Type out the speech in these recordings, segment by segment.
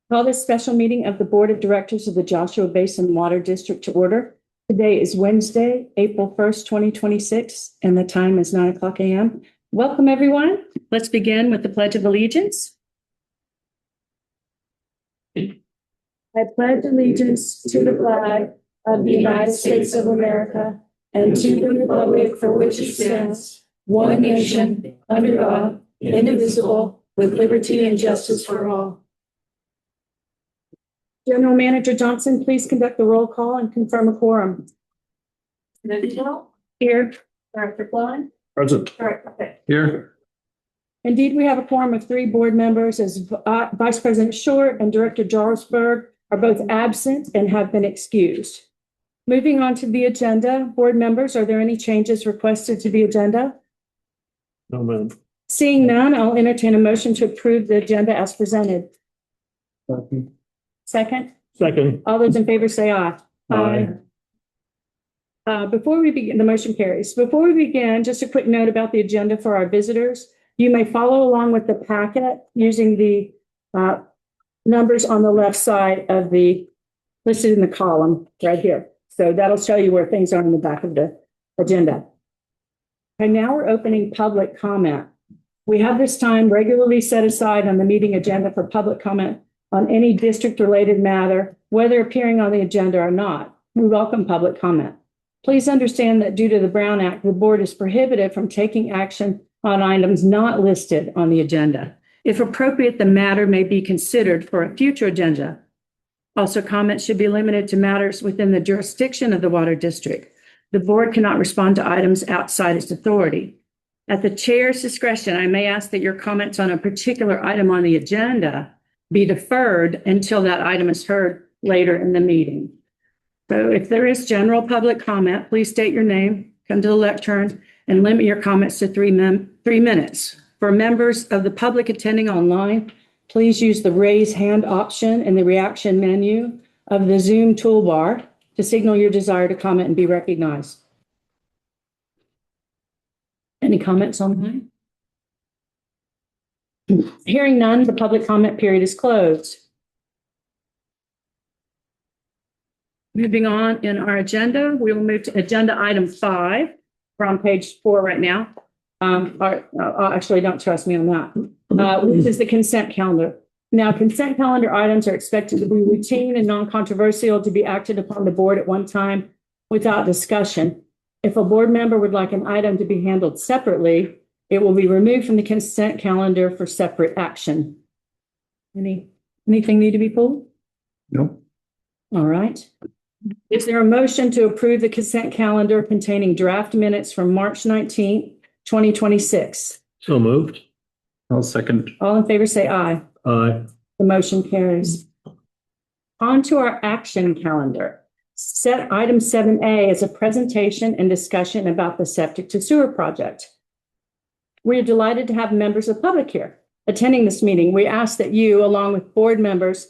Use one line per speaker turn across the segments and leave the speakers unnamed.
Call this special meeting of the Board of Directors of the Joshua Basin Water District to order. Today is Wednesday, April 1st, 2026, and the time is 9:00 a.m. Welcome, everyone. Let's begin with the Pledge of Allegiance. I pledge allegiance to the flag of the United States of America and to the republic for which it stands, one nation, under God, indivisible, with liberty and justice for all. General Manager Johnson, please conduct the roll call and confirm a quorum. Here. Director Klein.
Present.
Director
Here.
Indeed, we have a quorum of 3 board members as Vice President Short and Director Jarlsberg are both absent and have been excused. Moving on to the agenda, board members, are there any changes requested to the agenda?
No, ma'am.
Seeing none, I'll entertain a motion to approve the agenda as presented. Second?
Second.
All those in favor say aye.
Aye.
Before we begin, the motion carries. Before we begin, just a quick note about the agenda for our visitors. You may follow along with the packet using the numbers on the left side of the listed in the column right here. So that'll show you where things are in the back of the agenda. Okay, now we're opening public comment. We have this time regularly set aside on the meeting agenda for public comment on any district-related matter, whether appearing on the agenda or not. We welcome public comment. Please understand that due to the Brown Act, the board is prohibited from taking action on items not listed on the agenda. If appropriate, the matter may be considered for a future agenda. Also, comments should be limited to matters within the jurisdiction of the Water District. The board cannot respond to items outside its authority. At the chair's discretion, I may ask that your comments on a particular item on the agenda be deferred until that item is heard later in the meeting. So if there is general public comment, please state your name, come to the lectern, and limit your comments to 3 minutes. For members of the public attending online, please use the raise hand option in the reaction menu of the Zoom toolbar to signal your desire to comment and be recognized. Any comments online? Hearing none, the public comment period is closed. Moving on in our agenda, we will move to agenda item 5. We're on page 4 right now. Actually, don't trust me on that, which is the consent calendar. Now, consent calendar items are expected to be routine and non-controversial to be acted upon the board at one time without discussion. If a board member would like an item to be handled separately, it will be removed from the consent calendar for separate action. Anything need to be pulled?
No.
All right. Is there a motion to approve the consent calendar containing draft minutes from March 19th, 2026?
So moved. I'll second.
All in favor say aye.
Aye.
The motion carries. On to our action calendar. Set item 7A as a presentation and discussion about the septic to sewer project. We are delighted to have members of the public here attending this meeting. We ask that you, along with board members,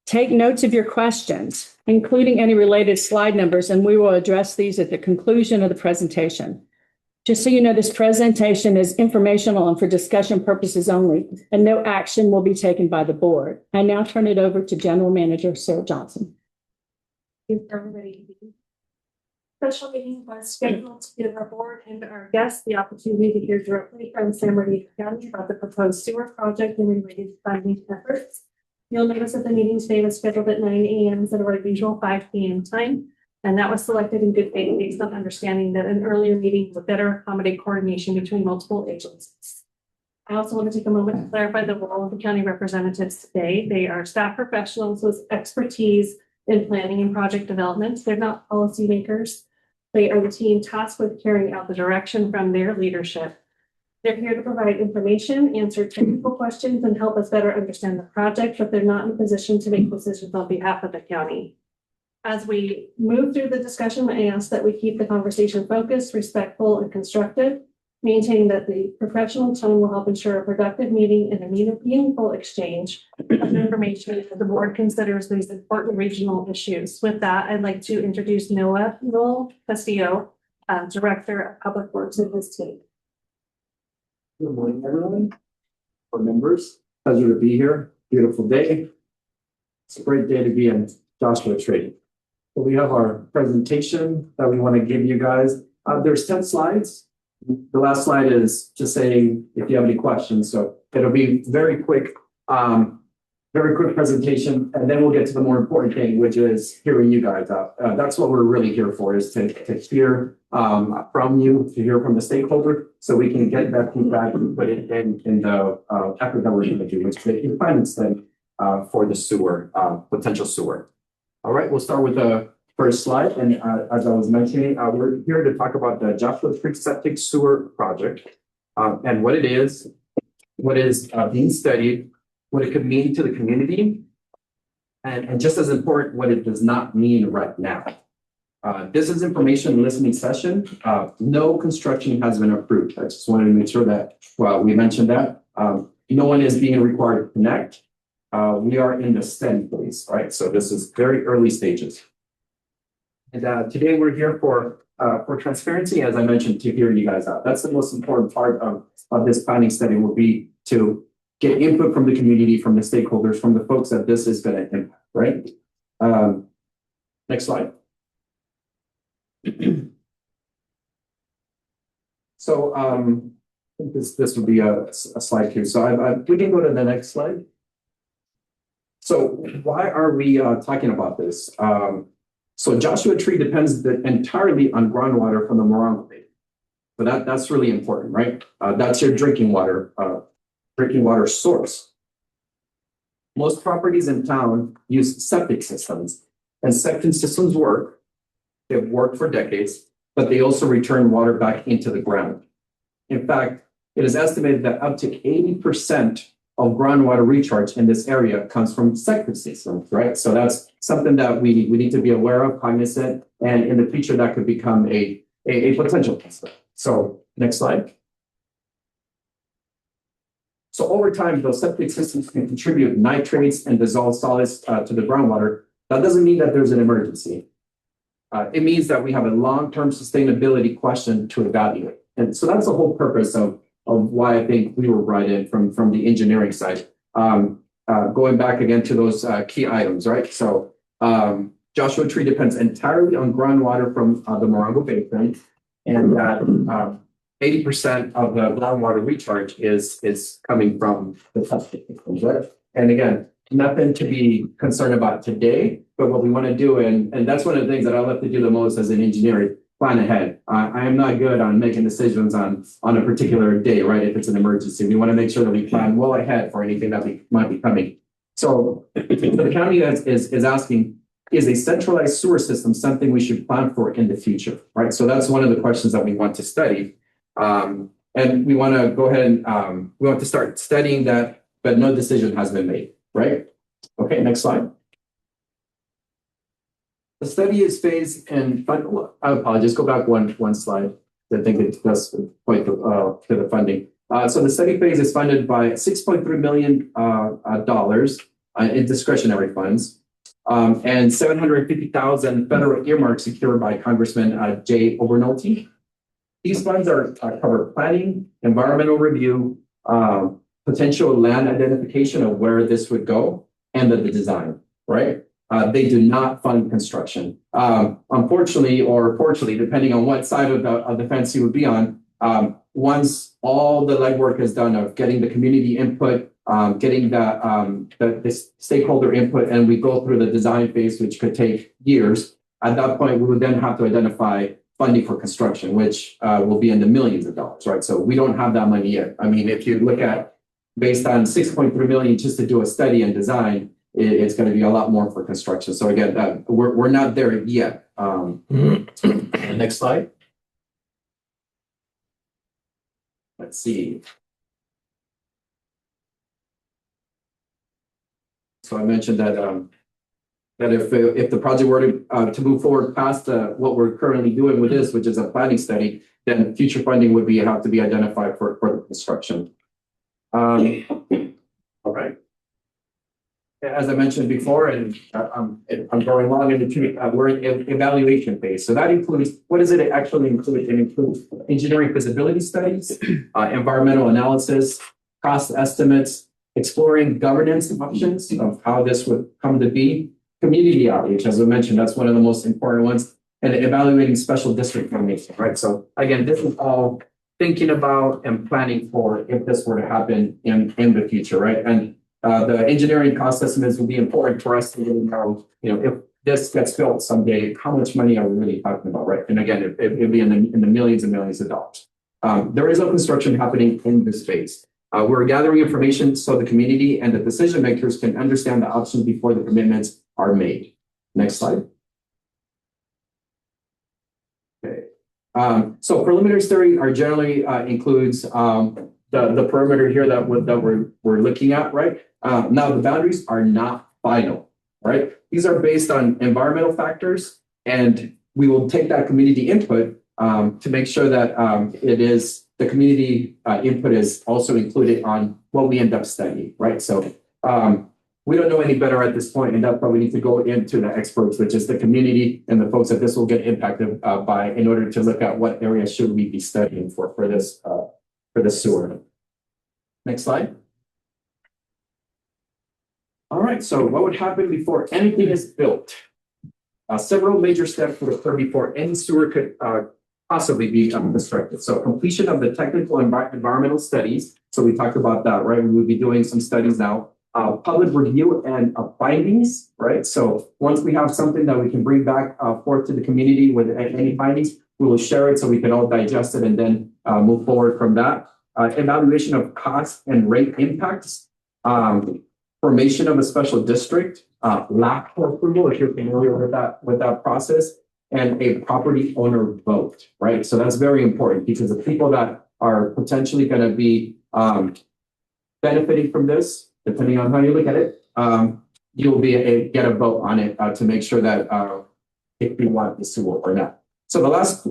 take notes of your questions, including any related slide numbers, and we will address these at the conclusion of the presentation. Just so you know, this presentation is informational and for discussion purposes only, and no action will be taken by the board. I now turn it over to General Manager Sarah Johnson.
Thank you, everybody. Special meeting was scheduled to give our board and our guests the opportunity to hear directly from San Bernardino County about the proposed sewer project and related funding efforts. You'll notice that the meeting today was scheduled at 9 a.m. instead of our usual 5 p.m. time. And that was selected in good faith based on understanding that an earlier meeting would better accommodate coordination between multiple agencies. I also want to take a moment to clarify the role of the county representatives today. They are staff professionals with expertise in planning and project development. They're not policymakers. They are the team tasked with carrying out the direction from their leadership. They're here to provide information, answer technical questions, and help us better understand the project, but they're not in a position to make decisions on behalf of the county. As we move through the discussion, I ask that we keep the conversation focused, respectful, and constructive, maintaining that the professional tone will help ensure a productive meeting and a meaningful exchange of information as the board considers these important regional issues. With that, I'd like to introduce Noel Castillo, Director of Public Works, and his team.
Good morning, everyone. Board members, pleasure to be here. Beautiful day.
It's a great day to be in Joshua Tree. So we have our presentation that we want to give you guys. There's 10 slides. The last slide is just saying if you have any questions. So it'll be very quick presentation, and then we'll get to the more important thing, which is hearing you guys out. That's what we're really here for, is to hear from you, to hear from the stakeholder, so we can get that feedback and put it in the effort that we're going to do, which is the planning study for the sewer, potential sewer. All right, we'll start with the first slide. And as I was mentioning, we're here to talk about the Joshua Tree Septic Sewer Project and what it is being studied, what it could mean to the community, and just as important, what it does not mean right now. This is information listening session. No construction has been approved. I just wanted to make sure that, well, we mentioned that. No one is being required to connect. We are in the study phase, right? So this is very early stages. And today we're here for transparency, as I mentioned, to hear you guys out. That's the most important part of this planning study, will be to get input from the community, from the stakeholders, from the folks that this is going to impact, right? Next slide. So I think this would be a slide here. So we can go to the next slide. So why are we talking about this? So Joshua Tree depends entirely on groundwater from the Morongo Basin. So that's really important, right? That's your drinking water source. Most properties in town use septic systems, and septic systems work. They've worked for decades, but they also return water back into the ground. In fact, it is estimated that up to 80% of groundwater recharge in this area comes from septic systems, right? So that's something that we need to be aware of, cognizant, and in the future that could become a potential concern. So next slide. So over time, those septic systems can contribute nitrates and dissolved solids to the groundwater. That doesn't mean that there's an emergency. It means that we have a long-term sustainability question to evaluate. And so that's the whole purpose of why I think we were brought in from the engineering side. Going back again to those key items, right? So Joshua Tree depends entirely on groundwater from the Morongo Basin, and that 80% of the groundwater recharge is coming from the septic systems, right? And again, nothing to be concerned about today, but what we want to do, and that's one of the things that I love to do the most as an engineer, plan ahead. I am not good on making decisions on a particular day, right? If it's an emergency, we want to make sure that we plan well ahead for anything that might be coming. So the county is asking, is a centralized sewer system something we should plan for in the future, right? So that's one of the questions that we want to study. And we want to go ahead and we want to start studying that, but no decision has been made, right? Okay, next slide. The study is phased and I apologize, go back one slide. I think it does point to the funding. So the study phase is funded by $6.3 million in discretionary funds, and $750,000 federal earmarks secured by Congressman Jay Obernolte. These funds cover planning, environmental review, potential land identification of where this would go, and the design, right? They do not fund construction. Unfortunately, or fortunately, depending on what side of the fence you would be on, once all the legwork is done of getting the community input, getting the stakeholder input, and we go through the design phase, which could take years, at that point, we would then have to identify funding for construction, which will be in the millions of dollars, right? So we don't have that money yet. I mean, if you look at based on 6.3 million just to do a study and design, it's going to be a lot more for construction. So again, we're not there yet. Next slide. Let's see. So I mentioned that that if the project were to move forward past what we're currently doing with this, which is a planning study, then future funding would have to be identified for the construction. All right. As I mentioned before, and I'm going along into we're in evaluation phase. So that includes, what does it actually include? It includes engineering feasibility studies, environmental analysis, cost estimates, exploring governance options of how this would come to be, community outreach, as I mentioned, that's one of the most important ones, and evaluating special district formation, right? So again, this is all thinking about and planning for if this were to happen in the future, right? And the engineering cost estimates will be important for us to really know, if this gets built someday, how much money are we really talking about, right? And again, it'd be in the millions and millions of dollars. There is no construction happening in this space. We're gathering information so the community and the decision makers can understand the options before the commitments are made. Next slide. Okay. So preliminary study are generally includes the perimeter here that we're looking at, right? Now the boundaries are not final, right? These are based on environmental factors, and we will take that community input to make sure that the community input is also included on what we end up studying, right? So we don't know any better at this point, and that's why we need to go into the experts, which is the community and the folks that this will get impacted by, in order to look at what areas should we be studying for this sewer. Next slide. All right, so what would happen before anything is built? Several major steps would occur before any sewer could possibly be constructed. So completion of the technical environmental studies. So we talked about that, right? We will be doing some studies now. Public review and findings, right? So once we have something that we can bring back forth to the community with any findings, we will share it so we can all digest it and then move forward from that. Evaluation of cost and rate impacts. Formation of a special district, lack of approval, if you're familiar with that process, and a property owner vote, right? So that's very important because the people that are potentially going to be benefiting from this, depending on how you look at it, you'll get a vote on it to make sure that if you want the sewer or not. So the last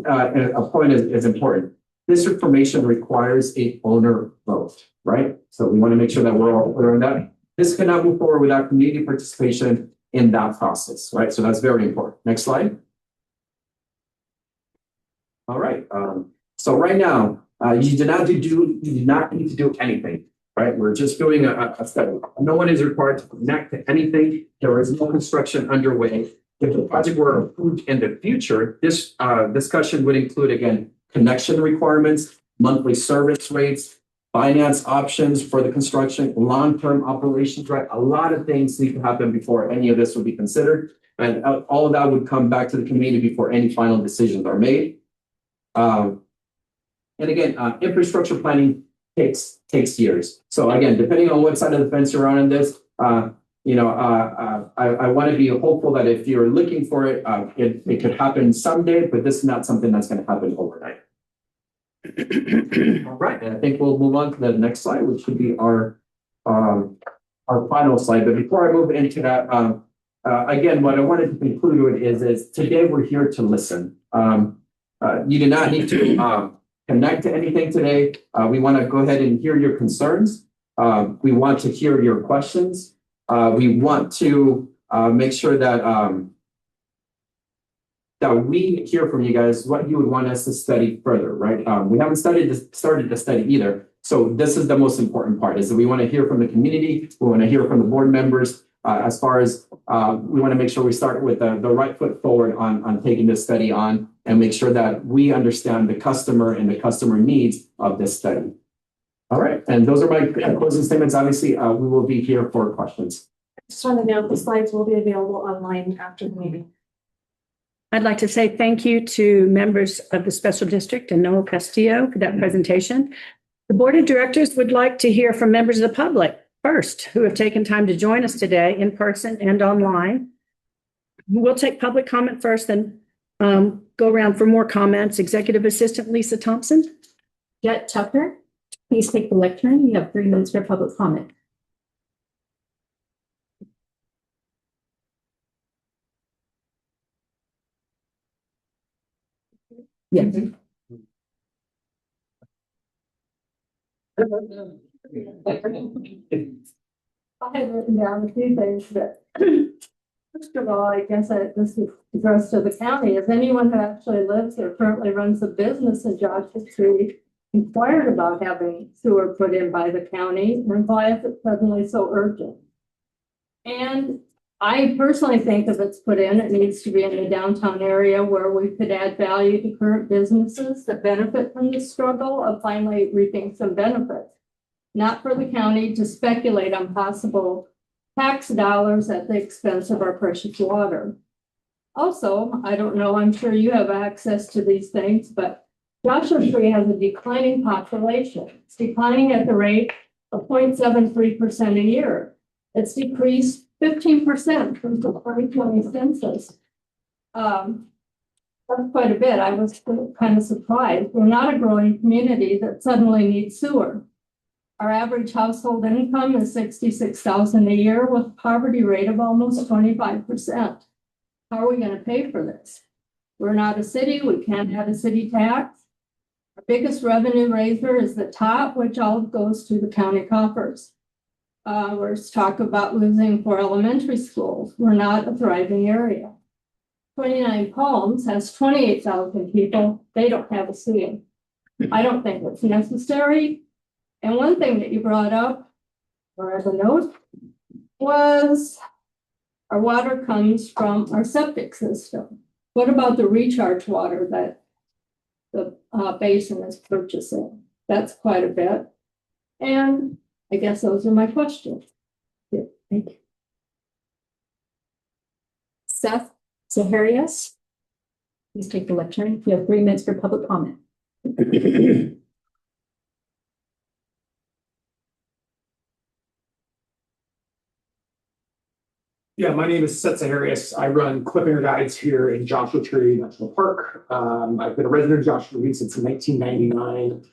point is important. District formation requires a owner vote, right? So we want to make sure that we're all clear on that. This cannot move forward without community participation in that process, right? So that's very important. Next slide. All right. So right now, you do not need to do anything, right? We're just doing a study. No one is required to connect to anything. There is no construction underway. If the project were approved in the future, this discussion would include, again, connection requirements, monthly service rates, finance options for the construction, long-term operations, right? A lot of things need to happen before any of this would be considered. And all of that would come back to the community before any final decisions are made. And again, infrastructure planning takes years. So again, depending on what side of the fence you're on in this, I want to be hopeful that if you're looking for it, it could happen someday, but this is not something that's going to happen overnight. All right, and I think we'll move on to the next slide, which would be our final slide. But before I move into that, again, what I wanted to conclude with is today we're here to listen. You do not need to connect to anything today. We want to go ahead and hear your concerns. We want to hear your questions. We want to make sure that we hear from you guys what you would want us to study further, right? We haven't started the study either. So this is the most important part, is that we want to hear from the community. We want to hear from the board members as far as we want to make sure we start with the right foot forward on taking this study on and make sure that we understand the customer and the customer needs of this study. All right, and those are my closing statements. Obviously, we will be here for questions.
Just want to note the slides will be available online after the meeting.
I'd like to say thank you to members of the Special District and Noel Castillo for that presentation. The Board of Directors would like to hear from members of the public first who have taken time to join us today in person and online. We'll take public comment first, then go around for more comments. Executive Assistant Lisa Thompson.
Jet Tucker, please take the lectern. You have 3 minutes for public comment. Yes.
I had written down a few things that, first of all, I guess this is addressed to the county. As anyone who actually lives or currently runs a business in Joshua Tree
inquired about having sewer put in by the county, and why is it suddenly so urgent? And I personally think if it's put in, it needs to be in the downtown area where we could add value to current businesses that benefit from the struggle of finally reaping some benefits. Not for the county to speculate on possible tax dollars at the expense of our precious water. Also, I don't know, I'm sure you have access to these things, but Joshua Tree has a declining population. It's declining at the rate of 0.73% a year. It's decreased 15% from the 2020 census. That's quite a bit. I was kind of surprised. We're not a growing community that suddenly needs sewer. Our average household income is $66,000 a year with a poverty rate of almost 25%. How are we going to pay for this? We're not a city. We can't add a city tax. Our biggest revenue raiser is the top, which all goes to the county coffers. Let's talk about losing 4 elementary schools. We're not a thriving area. 29 Palms has 28,000 people. They don't have a city. I don't think it's necessary. And one thing that you brought up, or as a note, was our water comes from our septic system. What about the recharge water that the basin is purchasing? That's quite a bit. And I guess those are my questions.
Yeah, thank you.
Seth Zaharias. Please take the lectern. You have 3 minutes for public comment.
Yeah, my name is Seth Zaharias. I run Clippinger Guides here in Joshua Tree National Park. I've been a resident of Joshua Tree since 1999.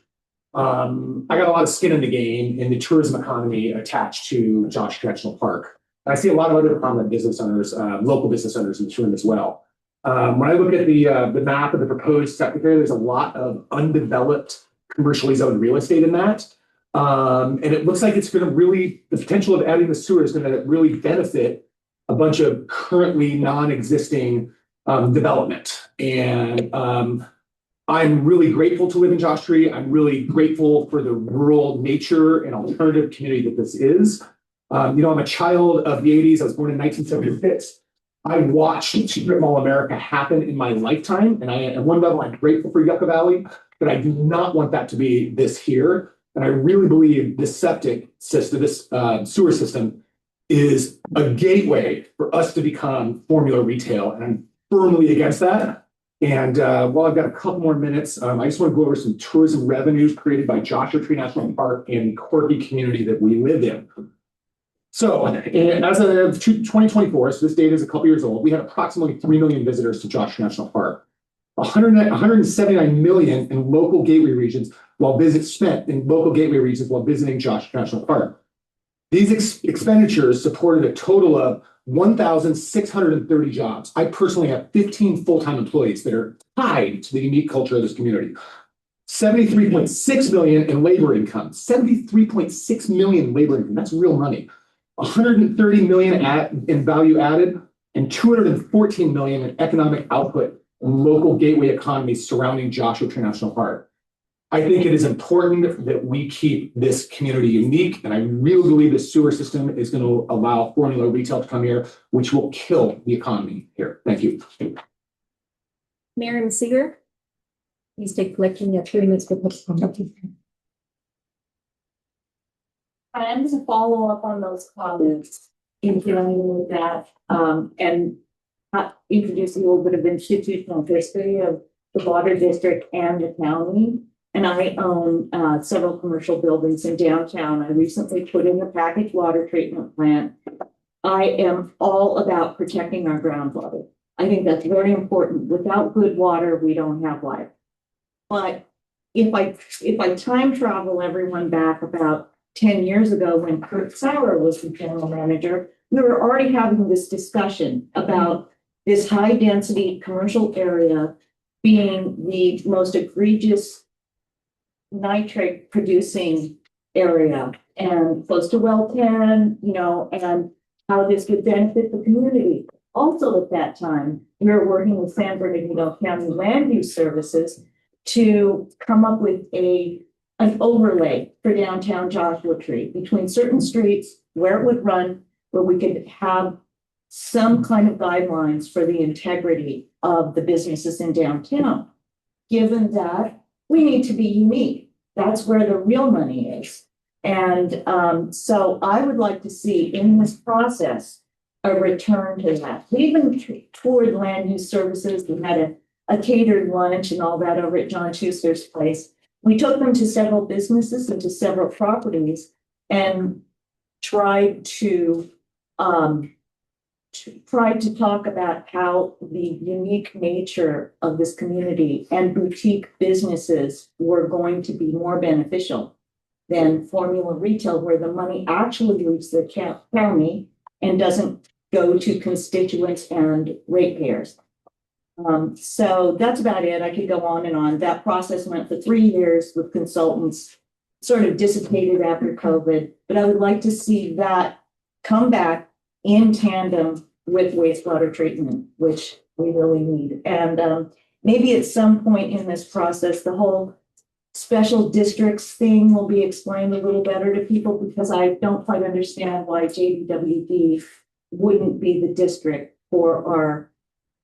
I got a lot of skin in the game in the tourism economy attached to Joshua Tree National Park. And I see a lot of other prominent business owners, local business owners in this room as well. When I look at the map of the proposed septic area, there's a lot of undeveloped commercially zoned real estate in that. And it looks like it's going to really, the potential of adding the sewer is going to really benefit a bunch of currently non-existing development. And I'm really grateful to live in Joshua Tree. I'm really grateful for the rural nature and alternative community that this is. I'm a child of the 80s. I was born in 1976. I watched Strip Mall America happen in my lifetime. And at one level, I'm grateful for Yucca Valley, but I do not want that to be this here. And I really believe this septic system, this sewer system, is a gateway for us to become formula retail. And I'm firmly against that. And while I've got a couple more minutes, I just want to go over some tourism revenues created by Joshua Tree National Park and the quirky community that we live in. So as of 2024, so this data is a couple years old, we had approximately 3 million visitors to Joshua National Park. 179 million in local gateway regions spent in local gateway regions while visiting Joshua National Park. These expenditures supported a total of 1,630 jobs. I personally have 15 full-time employees that are tied to the unique culture of this community. 73.6 million in labor income, 73.6 million labor income. That's real money. 130 million in value added and 214 million in economic output in local gateway economies surrounding Joshua Tree National Park. I think it is important that we keep this community unique, and I really believe the sewer system is going to allow formula retail to come here, which will kill the economy here. Thank you.
Miriam Seeger. Please take the lectern. You have 3 minutes for public comment.
I'm going to follow up on those comments in dealing with that and introduce a little bit of institutional history of the water district and the county. And I own several commercial buildings in downtown. I recently put in a packaged water treatment plant. I am all about protecting our groundwater. I think that's very important. Without good water, we don't have life. But if I time travel everyone back about 10 years ago when Kurt Sauer was the general manager, we were already having this discussion about this high density commercial area being the most egregious nitrate producing area and close to well 10, and how this would benefit the community. Also at that time, we were working with San Bernardino County Land Use Services to come up with a an overlay for downtown Joshua Tree between certain streets where it would run, where we could have some kind of guidelines for the integrity of the businesses in downtown. Given that we need to be unique, that's where the real money is. And so I would like to see in this process a return to that. We even toured land use services. We had a catered lunch and all that over at John Schuster's place. We took them to several businesses and to several properties and tried to talk about how the unique nature of this community and boutique businesses were going to be more beneficial than formula retail, where the money actually leaves the county and doesn't go to constituents and ratepayers. So that's about it. I could go on and on. That process went for 3 years with consultants, sort of dissipated after COVID, but I would like to see that come back in tandem with wastewater treatment, which we really need. And maybe at some point in this process, the whole special districts thing will be explained a little better to people, because I don't quite understand why JDWD wouldn't be the district for our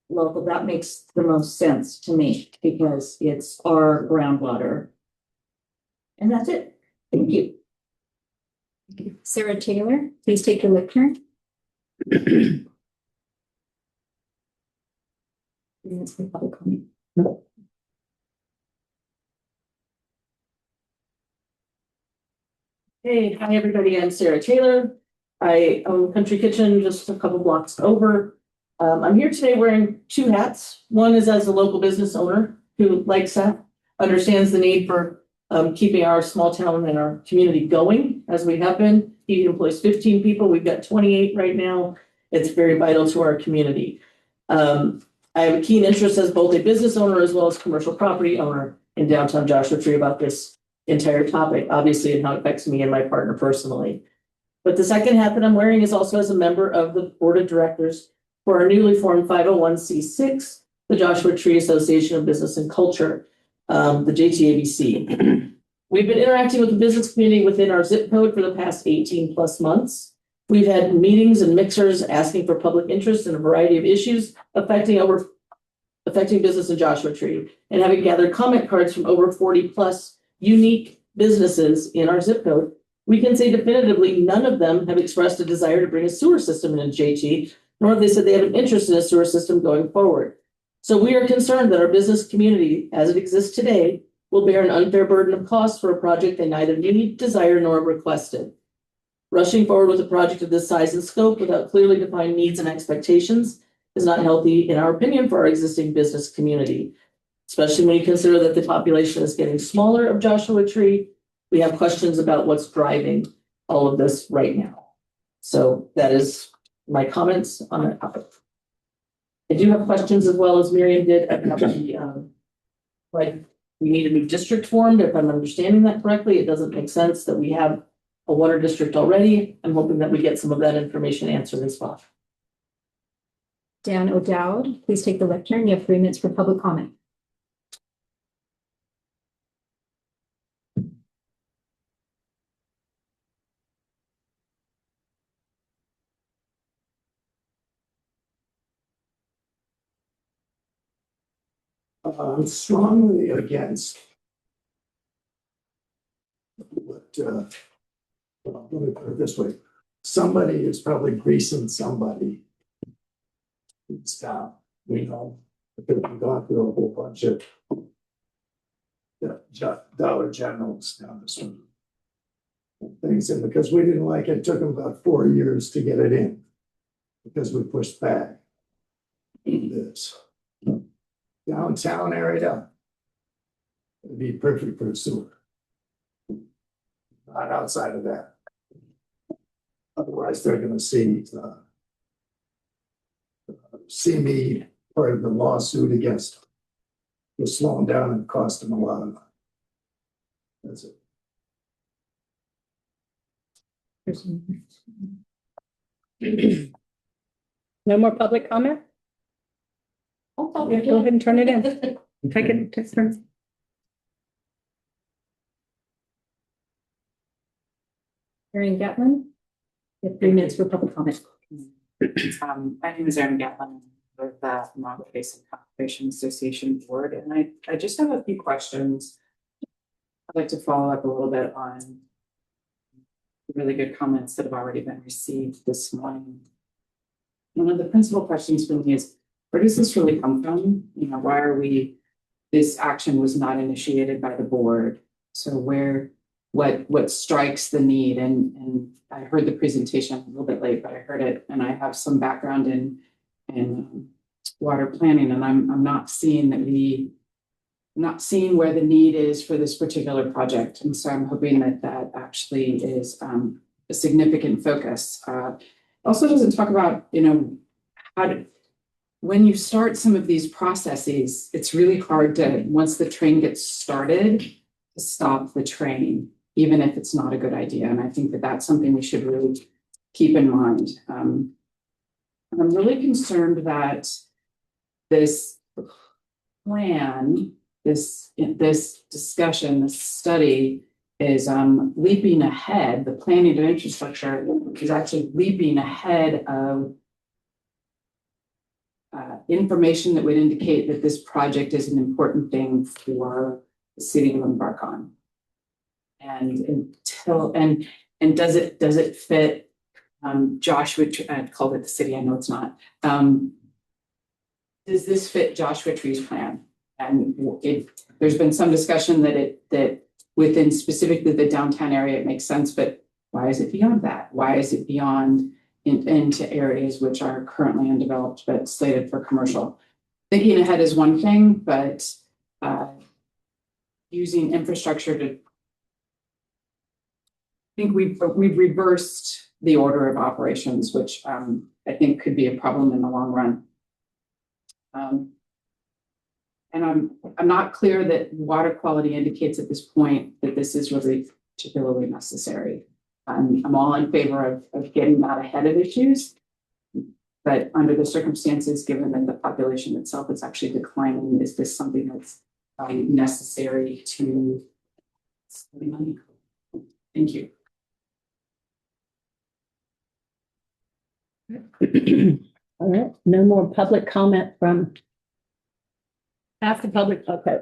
local. That makes the most sense to me because it's our groundwater. And that's it. Thank you.
Sarah Taylor, please take your lectern. Minutes for public comment.
Hey, hi everybody, I'm Sarah Taylor. I own Country Kitchen just a couple blocks over. I'm here today wearing 2 hats. One is as a local business owner who likes that, understands the need for keeping our small town and our community going as we have been. He employs 15 people, we've got 28 right now. It's very vital to our community. I have a keen interest as both a business owner as well as commercial property owner in downtown Joshua Tree about this entire topic, obviously, and how it affects me and my partner personally. But the second hat that I'm wearing is also as a member of the board of directors for our newly formed 501c6, the Joshua Tree Association of Business and Culture, the JTABC. We've been interacting with the business community within our zip code for the past 18 plus months. We've had meetings and mixers asking for public interest in a variety of issues affecting business in Joshua Tree, and having gathered comment cards from over 40 plus unique businesses in our zip code. We can say definitively none of them have expressed a desire to bring a sewer system in JT, nor have they said they have an interest in a sewer system going forward. So we are concerned that our business community, as it exists today, will bear an unfair burden of costs for a project they neither need, desire, nor requested. Rushing forward with a project of this size and scope without clearly defined needs and expectations is not healthy, in our opinion, for our existing business community, especially when you consider that the population is getting smaller of Joshua Tree. We have questions about what's driving all of this right now. So that is my comments on that topic. I do have questions as well, as Miriam did, about the like we need a new district formed. If I'm understanding that correctly, it doesn't make sense that we have a water district already. I'm hoping that we get some of that information answered as well.
Dan O'Dowd, please take the lectern. You have 3 minutes for public comment.
I'm strongly against. But well, let me put it this way: somebody is probably greasing somebody. It's down, because we've gone through a whole bunch of Dollar Generals down this one. Things in because we didn't like it. It took them about 4 years to get it in because we pushed back. This downtown area would be perfect for a sewer. Not outside of that. Otherwise, they're going to see me part of the lawsuit against them. We'll slow them down and cost them a lot of money. That's it.
No more public comment? Yeah, go ahead and turn it in. Take it, turn.
Erin Gatlin. You have 3 minutes for public comment.
My name is Erin Gatlin with the Monmouth Basin Conservation Association Board, and I just have a few questions. I'd like to follow up a little bit on the really good comments that have already been received this morning. One of the principal questions for me is, where does this really come from? You know, why are this action was not initiated by the board? So what strikes the need? And I heard the presentation a little bit late, but I heard it, and I have some background in water planning, and I'm not seeing where the need is for this particular project. And so I'm hoping that actually is a significant focus. Also doesn't talk about, you know, when you start some of these processes, it's really hard to, once the train gets started, to stop the train, even if it's not a good idea. And I think that that's something we should really keep in mind. I'm really concerned that this plan, this discussion, this study is leaping ahead. The planning and infrastructure is actually leaping ahead of information that would indicate that this project is an important thing for the city to embark on. And does it fit Joshua? I'd call it the city. I know it's not. Does this fit Joshua Tree's plan? And there's been some discussion that within specifically the downtown area, it makes sense, but why is it beyond that? Why is it beyond into areas which are currently undeveloped but slated for commercial? Thinking ahead is one thing, but using infrastructure to, I think we've reversed the order of operations, which I think could be a problem in the long run. And I'm not clear that water quality indicates at this point that this is really particularly necessary. I'm all in favor of getting that ahead of issues, but under the circumstances, given that the population itself is actually declining, is this something that's necessary to spend money? Thank you.
All right, no more public comment from after public. Okay.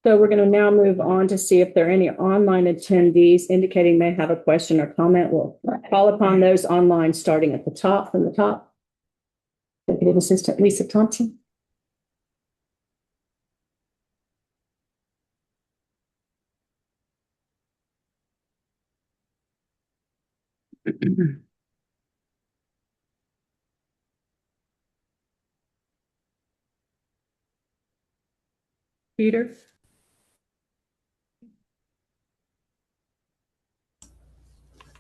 So we're going to now move on to see if there are any online attendees indicating they have a question or comment. We'll call upon those online, starting at the top, from the top. Executive Assistant Lisa Thompson. Peter.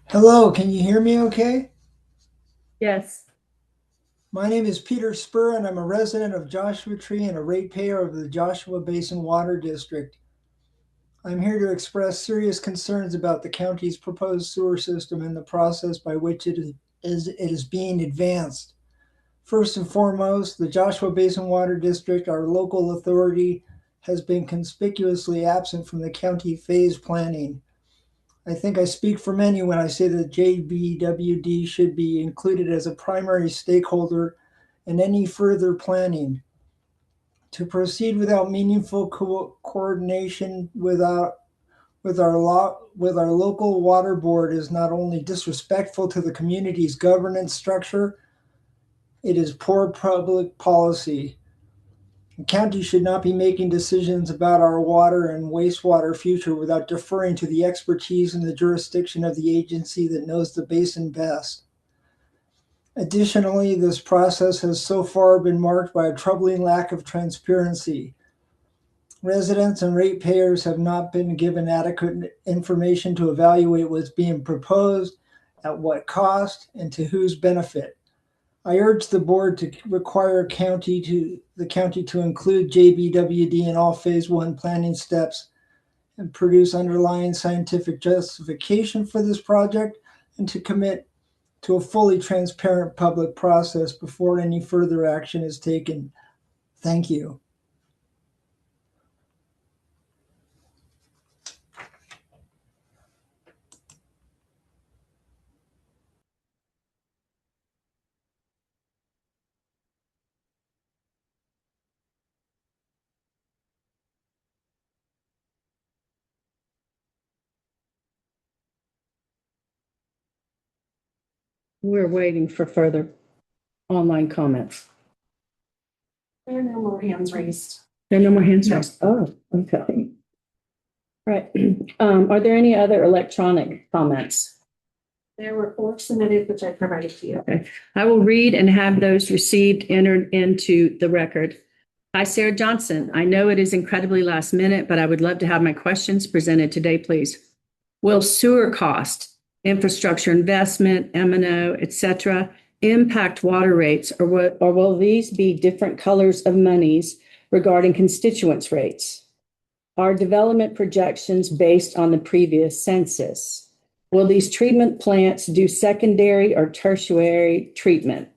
Hello, can you hear me okay?
Yes.
My name is Peter Spur, and I'm a resident of Joshua Tree and a ratepayer of the Joshua Basin Water District. I'm here to express serious concerns about the county's proposed sewer system and the process by which it is being advanced. First and foremost, the Joshua Basin Water District, our local authority, has been conspicuously absent from the county phase planning. I think I speak for many when I say that JBWD should be included as a primary stakeholder in any further planning. To proceed without meaningful coordination with our local water board is not only disrespectful to the community's governance structure, it is poor public policy. The county should not be making decisions about our water and wastewater future without deferring to the expertise and the jurisdiction of the agency that knows the basin best. Additionally, this process has so far been marked by a troubling lack of transparency. Residents and ratepayers have not been given adequate information to evaluate what's being proposed, at what cost, and to whose benefit. I urge the board to require the county to include JBWD in all phase 1 planning steps and produce underlying scientific justification for this project, and to commit to a fully transparent public process before any further action is taken. Thank you.
We're waiting for further online comments.
There are no more hands raised.
There are no more hands raised. Oh, okay. Right. Are there any other electronic comments?
There were 4 submitted, which I provided to you.
Okay. I will read and have those received entered into the record. Hi, Sarah Johnson. I know it is incredibly last minute, but I would love to have my questions presented today, please. Will sewer cost, infrastructure investment, M&O, et cetera, impact water rates, or will these be different colors of monies regarding constituents rates? Are development projections based on the previous census? Will these treatment plants do secondary or tertiary treatment?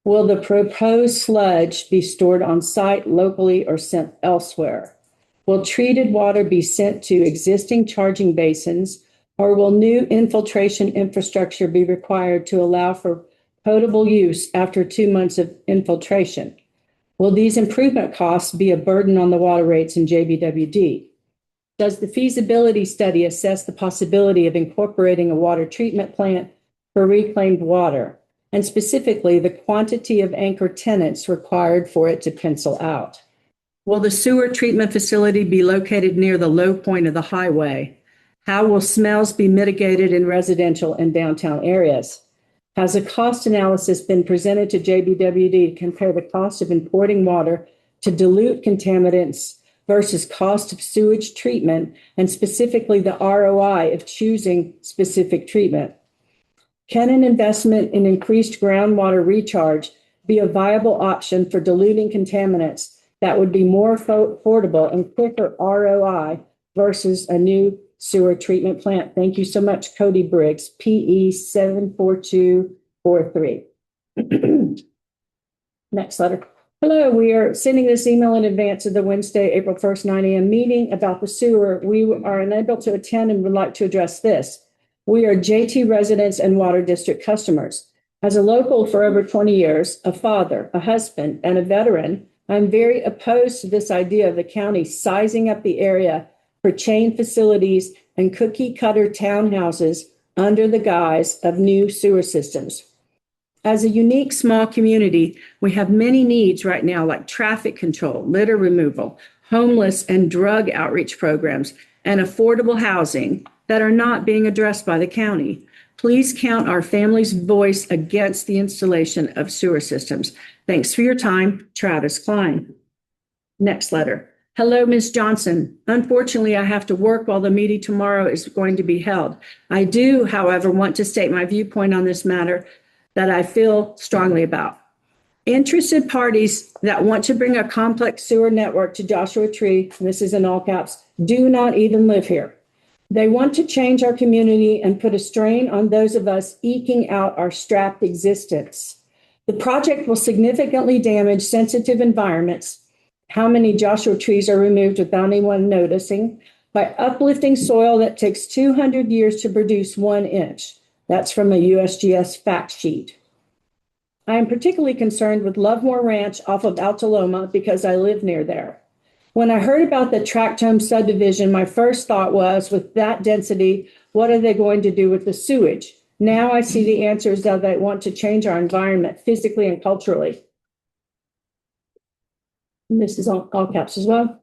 Will the proposed sludge be stored on site locally or sent elsewhere? Will treated water be sent to existing charging basins, or will new infiltration infrastructure be required to allow for potable use after 2 months of infiltration? Will these improvement costs be a burden on the water rates in JBWD? Does the feasibility study assess the possibility of incorporating a water treatment plant for reclaimed water, and specifically the quantity of anchor tenants required for it to pencil out? Will the sewer treatment facility be located near the low point of the highway? How will smells be mitigated in residential and downtown areas? Has a cost analysis been presented to JBWD to compare the cost of importing water to dilute contaminants versus cost of sewage treatment, and specifically the ROI of choosing specific treatment? Can an investment in increased groundwater recharge be a viable option for diluting contaminants that would be more affordable and quicker ROI versus a new sewer treatment plant? Thank you so much, Cody Briggs, PE 74243. Next letter. Hello, we are sending this email in advance of the Wednesday, April 1st, 9 a.m. meeting about the sewer. We are unable to attend and would like to address this. We are JT residents and Water District customers. As a local for over 20 years, a father, a husband, and a veteran, I'm very opposed to this idea of the county sizing up the area for chain facilities and cookie cutter townhouses under the guise of new sewer systems. As a unique small community, we have many needs right now, like traffic control, litter removal, homeless and drug outreach programs, and affordable housing that are not being addressed by the county. Please count our family's voice against the installation of sewer systems. Thanks for your time, Travis Klein. Next letter. Hello, Ms. Johnson. Unfortunately, I have to work while the meeting tomorrow is going to be held. I do, however, want to state my viewpoint on this matter that I feel strongly about. Interested parties that want to bring a complex sewer network to Joshua Tree, and this is in all caps, do not even live here. They want to change our community and put a strain on those of us eking out our strapped existence. The project will significantly damage sensitive environments. How many Joshua trees are removed without anyone noticing? By uplifting soil that takes 200 years to produce 1 inch. That's from a USGS fact sheet. I am particularly concerned with Lovemore Ranch off of Altaloma because I live near there. When I heard about the tract home subdivision, my first thought was, with that density, what are they going to do with the sewage? Now I see the answer is that they want to change our environment physically and culturally. And this is all caps as well.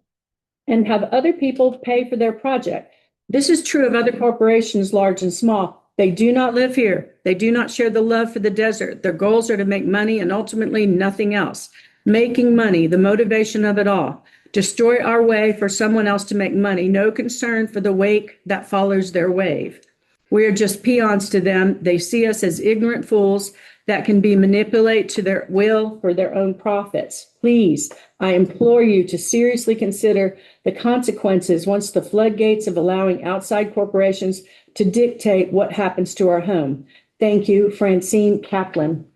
And have other people pay for their project. This is true of other corporations, large and small. They do not live here. They do not share the love for the desert. Their goals are to make money and ultimately nothing else. Making money, the motivation of it all. Destroy our way for someone else to make money. No concern for the wake that follows their wave. We are just peons to them. They see us as ignorant fools that can be manipulated to their will for their own profits. Please, I implore you to seriously consider the consequences once the floodgates of allowing outside corporations to dictate what happens to our home. Thank you, Francine Kaplan.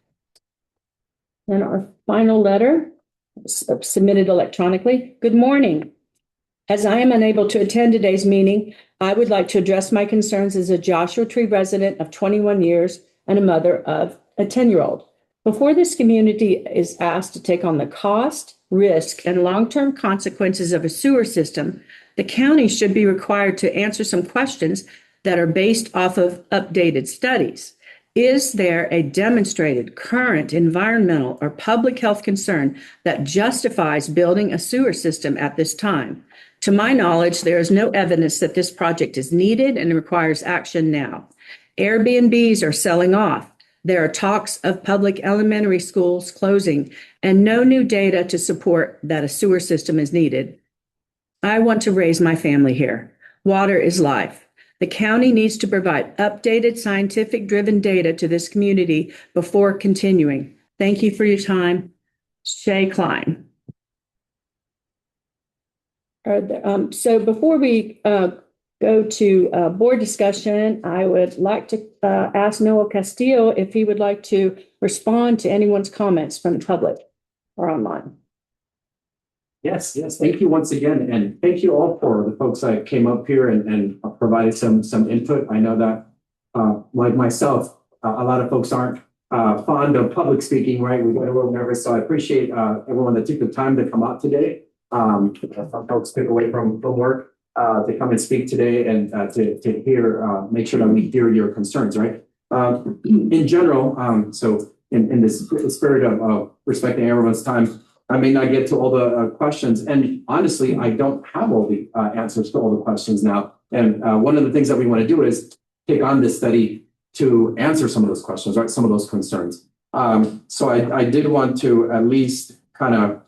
And our final letter, submitted electronically. Good morning. As I am unable to attend today's meeting, I would like to address my concerns as a Joshua Tree resident of 21 years and a mother of a 10-year-old. Before this community is asked to take on the cost, risk, and long-term consequences of a sewer system, the county should be required to answer some questions that are based off of updated studies. Is there a demonstrated current environmental or public health concern that justifies building a sewer system at this time? To my knowledge, there is no evidence that this project is needed and requires action now. Airbnbs are selling off. There are talks of public elementary schools closing and no new data to support that a sewer system is needed. I want to raise my family here. Water is life. The county needs to provide updated scientific-driven data to this community before continuing. Thank you for your time. Shay Klein. So before we go to board discussion, I would like to ask Noah Castillo if he would like to respond to anyone's comments from the public or online.
Yes. Thank you once again. And thank you all for the folks that came up here and provided some input. I know that, like myself, a lot of folks aren't fond of public speaking, right? We get a little nervous. So I appreciate everyone that took the time to come out today. Some folks took away from work to come and speak today and to hear, make sure that we hear your concerns, right? In general, so in this spirit of respecting everyone's time, I may not get to all the questions. And honestly, I don't have all the answers to all the questions now. And one of the things that we want to do is take on this study to answer some of those questions, right? Some of those concerns. So I did want to at least kind of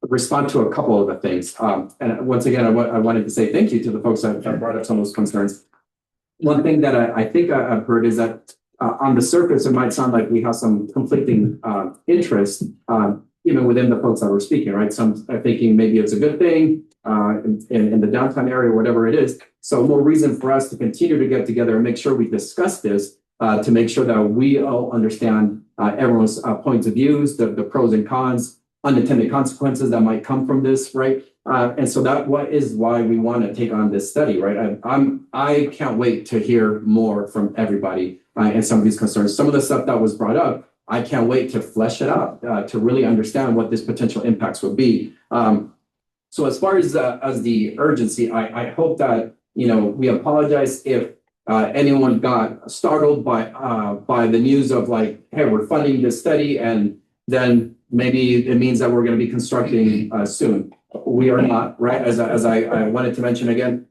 respond to a couple of the things. And once again, I wanted to say thank you to the folks that brought up some of those concerns. One thing that I think I've heard is that on the surface, it might sound like we have some conflicting interest, even within the folks that were speaking, right? Some are thinking maybe it's a good thing in the downtown area, whatever it is. So more reason for us to continue to get together and make sure we discuss this to make sure that we all understand everyone's points of views, the pros and cons, unintended consequences that might come from this, right? And so is why we want to take on this study, right? I can't wait to hear more from everybody and some of these concerns. Some of the stuff that was brought up, I can't wait to flesh it out to really understand what this potential impacts would be. So as far as the urgency, I hope that, we apologize if anyone got startled by the news of like, hey, we're funding this study and then maybe it means that we're going to be constructing soon. We are not, right? As I wanted to mention again,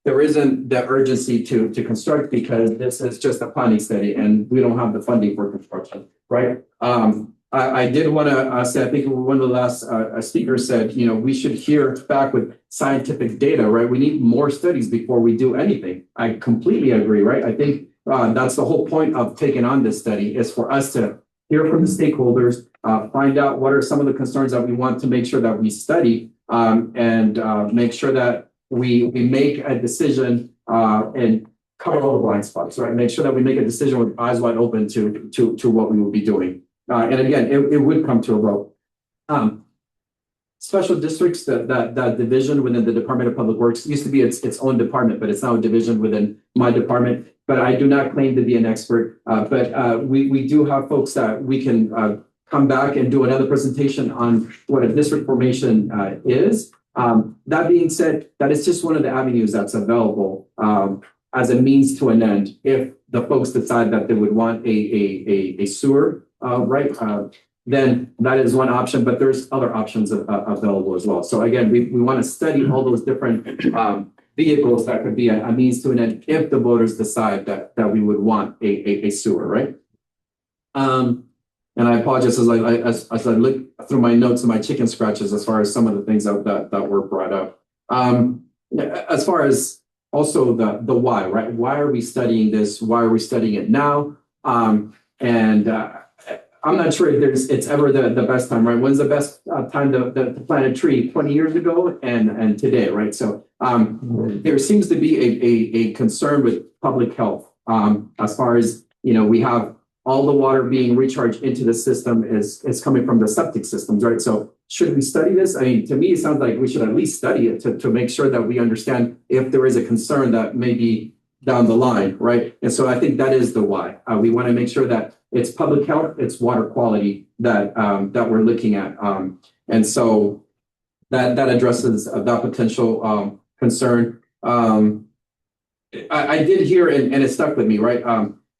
there isn't the urgency to construct because this is just a planning study and we don't have the funding for construction, right? I did want to say, I think one of the last speakers said, we should hear back with scientific data, right? We need more studies before we do anything. I completely agree, right? I think that's the whole point of taking on this study is for us to hear from the stakeholders, find out what are some of the concerns that we want to make sure that we study and make sure that we make a decision and cover all the blind spots, right? Make sure that we make a decision with eyes wide open to what we will be doing. And again, it would come to a vote. Special districts, that division within the Department of Public Works used to be its own department, but it's now a division within my department. But I do not claim to be an expert. But we do have folks that we can come back and do another presentation on what a district formation is. That being said, that is just one of the avenues that's available as a means to an end. If the folks decide that they would want a sewer, right, then that is one option, but there's other options available as well. So again, we want to study all those different vehicles that could be a means to an end if the voters decide that we would want a sewer, right? And I apologize as I look through my notes and my chicken scratches as far as some of the things that were brought up. As far as also the why, right? Why are we studying this? Why are we studying it now? I'm not sure if it's ever the best time, right? When's the best time to plant a tree? 20 years ago and today, right? So there seems to be a concern with public health as far as, we have all the water being recharged into the system is coming from the septic systems, right? So should we study this? I mean, to me, it sounds like we should at least study it to make sure that we understand if there is a concern that may be down the line, right? And so I think that is the why. We want to make sure that it's public health, it's water quality that we're looking at. And so that addresses that potential concern. I did hear, and it stuck with me, right?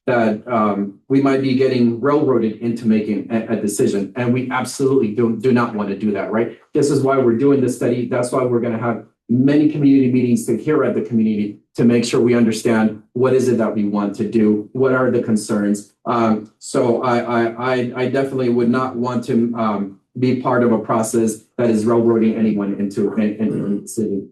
we might be getting railroaded into making a decision, and we absolutely do not want to do that, right? This is why we're doing this study. That's why we're going to have many community meetings to hear at the community to make sure we understand what is it that we want to do, what are the concerns. So I definitely would not want to be part of a process that is railroading anyone into the city.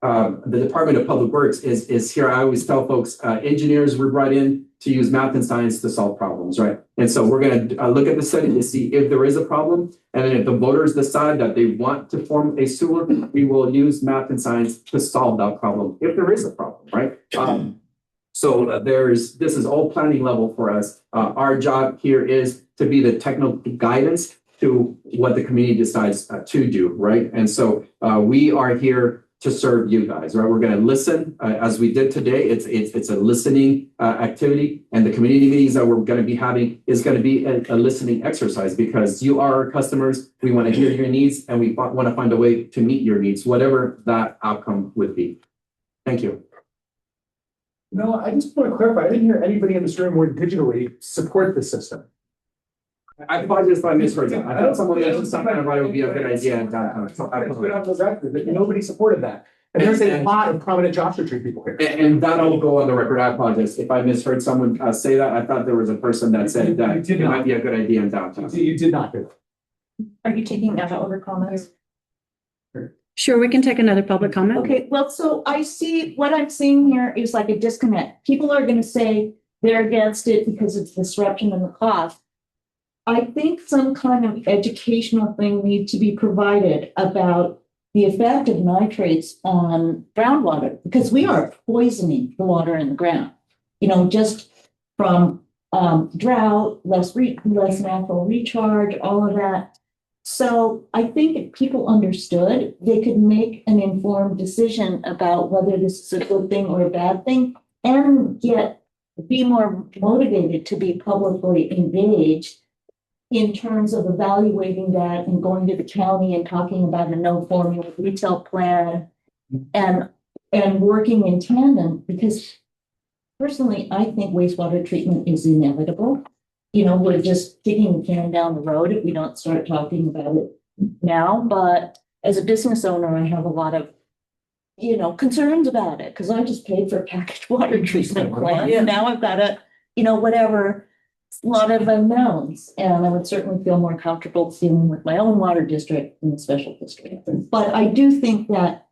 The Department of Public Works is here. I always tell folks, engineers were brought in to use math and science to solve problems, right? And so we're going to look at the study to see if there is a problem. And then if the voters decide that they want to form a sewer, we will use math and science to solve that problem, if there is a problem, right? This is all planning level for us. Our job here is to be the technical guidance to what the community decides to do, right? And so we are here to serve you guys, right? We're going to listen as we did today. It's a listening activity, and the community meetings that we're going to be having is going to be a listening exercise because you are our customers. We want to hear your needs, and we want to find a way to meet your needs, whatever that outcome would be. Thank you.
No, I just want to clarify. I didn't hear anybody in this room would digitally support the system.
I apologize if I misheard that. I thought someone mentioned something about it would be a good idea in downtown. So I
Put
apologize.
on the record that nobody supported that. And there's a lot of prominent Joshua Tree people here.
And that'll go on the record. I apologize if I misheard someone say that. I thought there was a person that said that it might be a good idea in downtown.
You did not do it.
Are you taking that over comments?
Sure, we can take another public comment.
Okay, well, so I see, what I'm seeing here is like a disconnect. People are gonna say they're against it because it's disruption and the cost. I think some kind of educational thing needs to be provided about the effect of nitrates on groundwater, because we are poisoning the water in the ground. You know, just from drought, less natural recharge, all of that. So I think if people understood, they could make an informed decision about whether this is a good thing or a bad thing, and be more motivated to be publicly engaged in terms of evaluating that and going to the county and talking about a no formula retail plan and working in tandem, because personally, I think wastewater treatment is inevitable. You know, we're just kicking the can down the road if we don't start talking about it now. But as a business owner, I have a lot of, concerns about it because I just paid for a packaged water treatment plant. And now I've got a, whatever, a lot of unknowns. And I would certainly feel more comfortable dealing with my own water district than the special district. But I do think that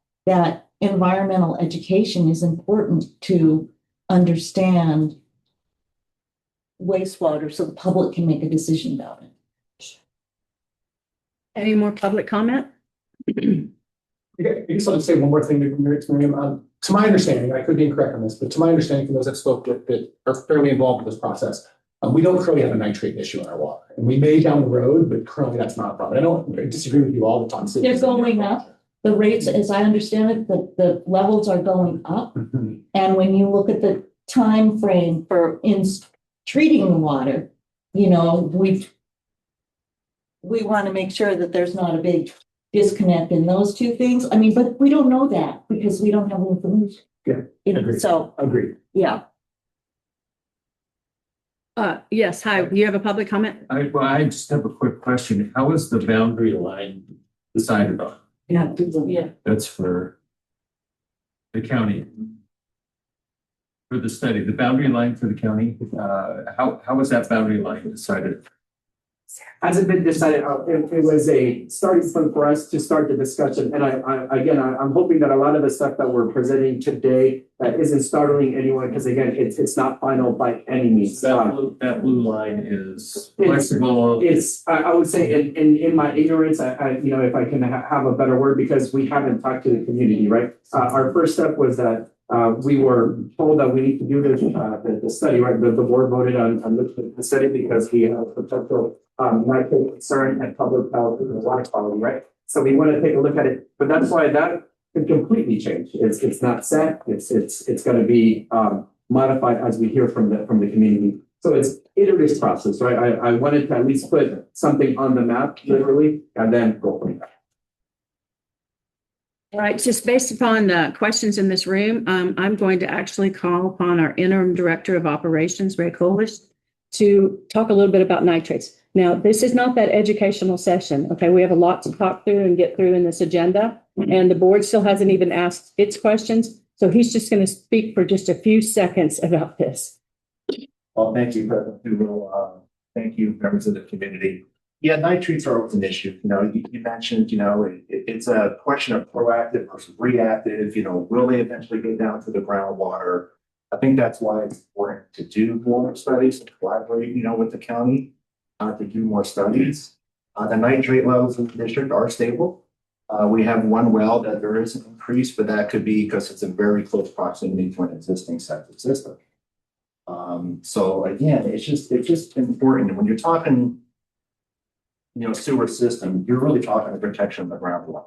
environmental education is important to understand wastewater so the public can make a decision about it.
Any more public comment?
I guess I'll just say one more thing to Miriam. To my understanding, I could be incorrect on this, but to my understanding from those that spoke that are fairly involved in this process, we don't currently have a nitrate issue in our water. And we may down the road, but currently that's not a problem. I don't disagree with you all the time.
They're going up. The rates, as I understand it, the levels are going up.
Mm-hmm.
And when you look at the time frame for treating the water, we want to make sure that there's not a big disconnect in those two things. I mean, but we don't know that because we don't have the information.
Yeah, agreed.
So
agreed.
Yeah.
Yes, hi, you have a public comment?
I just have a quick question. How is the boundary line decided on?
Yeah.
That's for the county. For the study, the boundary line for the county, how was that boundary line decided?
Hasn't been decided. It was a starting point for us to start the discussion. And I'm hoping that a lot of the stuff that we're presenting today isn't startling anyone, because again, it's not final by any means.
That blue line is flexible.
I would say in my ignorance, if I can have a better word, because we haven't talked to the community, right? Our first step was that we were told that we need to do this, the study, right? The board voted on the study because we have potential nitrate concern and public health and water quality, right? So we want to take a look at it, but that's why that could completely change. It's not set. It's going to be modified as we hear from the community. So it's iterative process, right? I wanted to at least put something on the map, literally, and then go from there.
All right, just based upon the questions in this room, I'm going to actually call upon our interim director of operations, Ray Kolish, to talk a little bit about nitrates. Now, this is not that educational session, okay? We have a lot to talk through and get through in this agenda, and the board still hasn't even asked its questions. So he's just going to speak for just a few seconds about this.
Well, thank you, President Dugal. Thank you, members of the community. Yeah, nitrates are always an issue. You know, you mentioned, it's a question of proactive versus reactive. Will they eventually get down to the groundwater? I think that's why it's important to do more studies and collaborate, with the county to do more studies. The nitrate levels in the district are stable. We have one well that there is an increase, but that could be because it's in very close proximity to an existing septic system. So again, it's just important. When you're talking, sewer system, you're really talking the protection of the groundwater.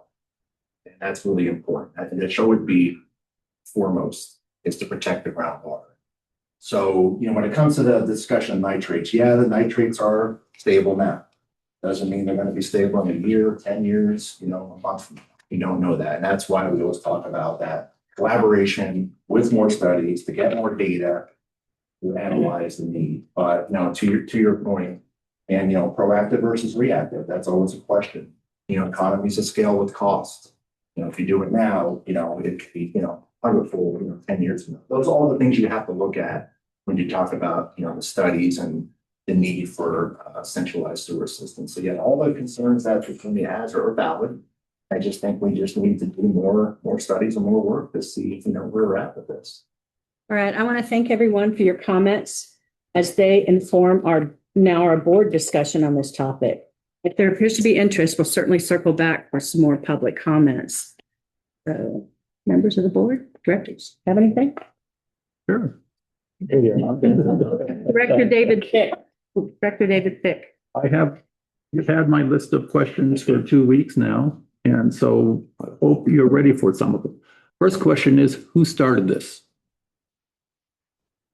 And that's really important. I think that should be foremost is to protect the groundwater. So, when it comes to the discussion of nitrates, yeah, the nitrates are stable now. Doesn't mean they're going to be stable in a year, 10 years, a month from now. We don't know that. And that's why we always talk about that collaboration with more studies to get more data to analyze the need. But, to your point, and, proactive versus reactive, that's always a question. Economies of scale with cost. If you do it now, it could be, hundredfold, 10 years from now. Those are all the things you have to look at when you talk about, the studies and the need for a centralized sewer system. So yeah, all the concerns that the community has are valid. I just think we just need to do more studies and more work to see, where we're at with this.
All right, I want to thank everyone for your comments as they inform our board discussion on this topic. If there appears to be interest, we'll certainly circle back for some more public comments. So, members of the board, directors, have anything?
Sure.
Director David Fick. Director David Fick.
You've had my list of questions for 2 weeks now, and so I hope you're ready for some of them. First question is, who started this?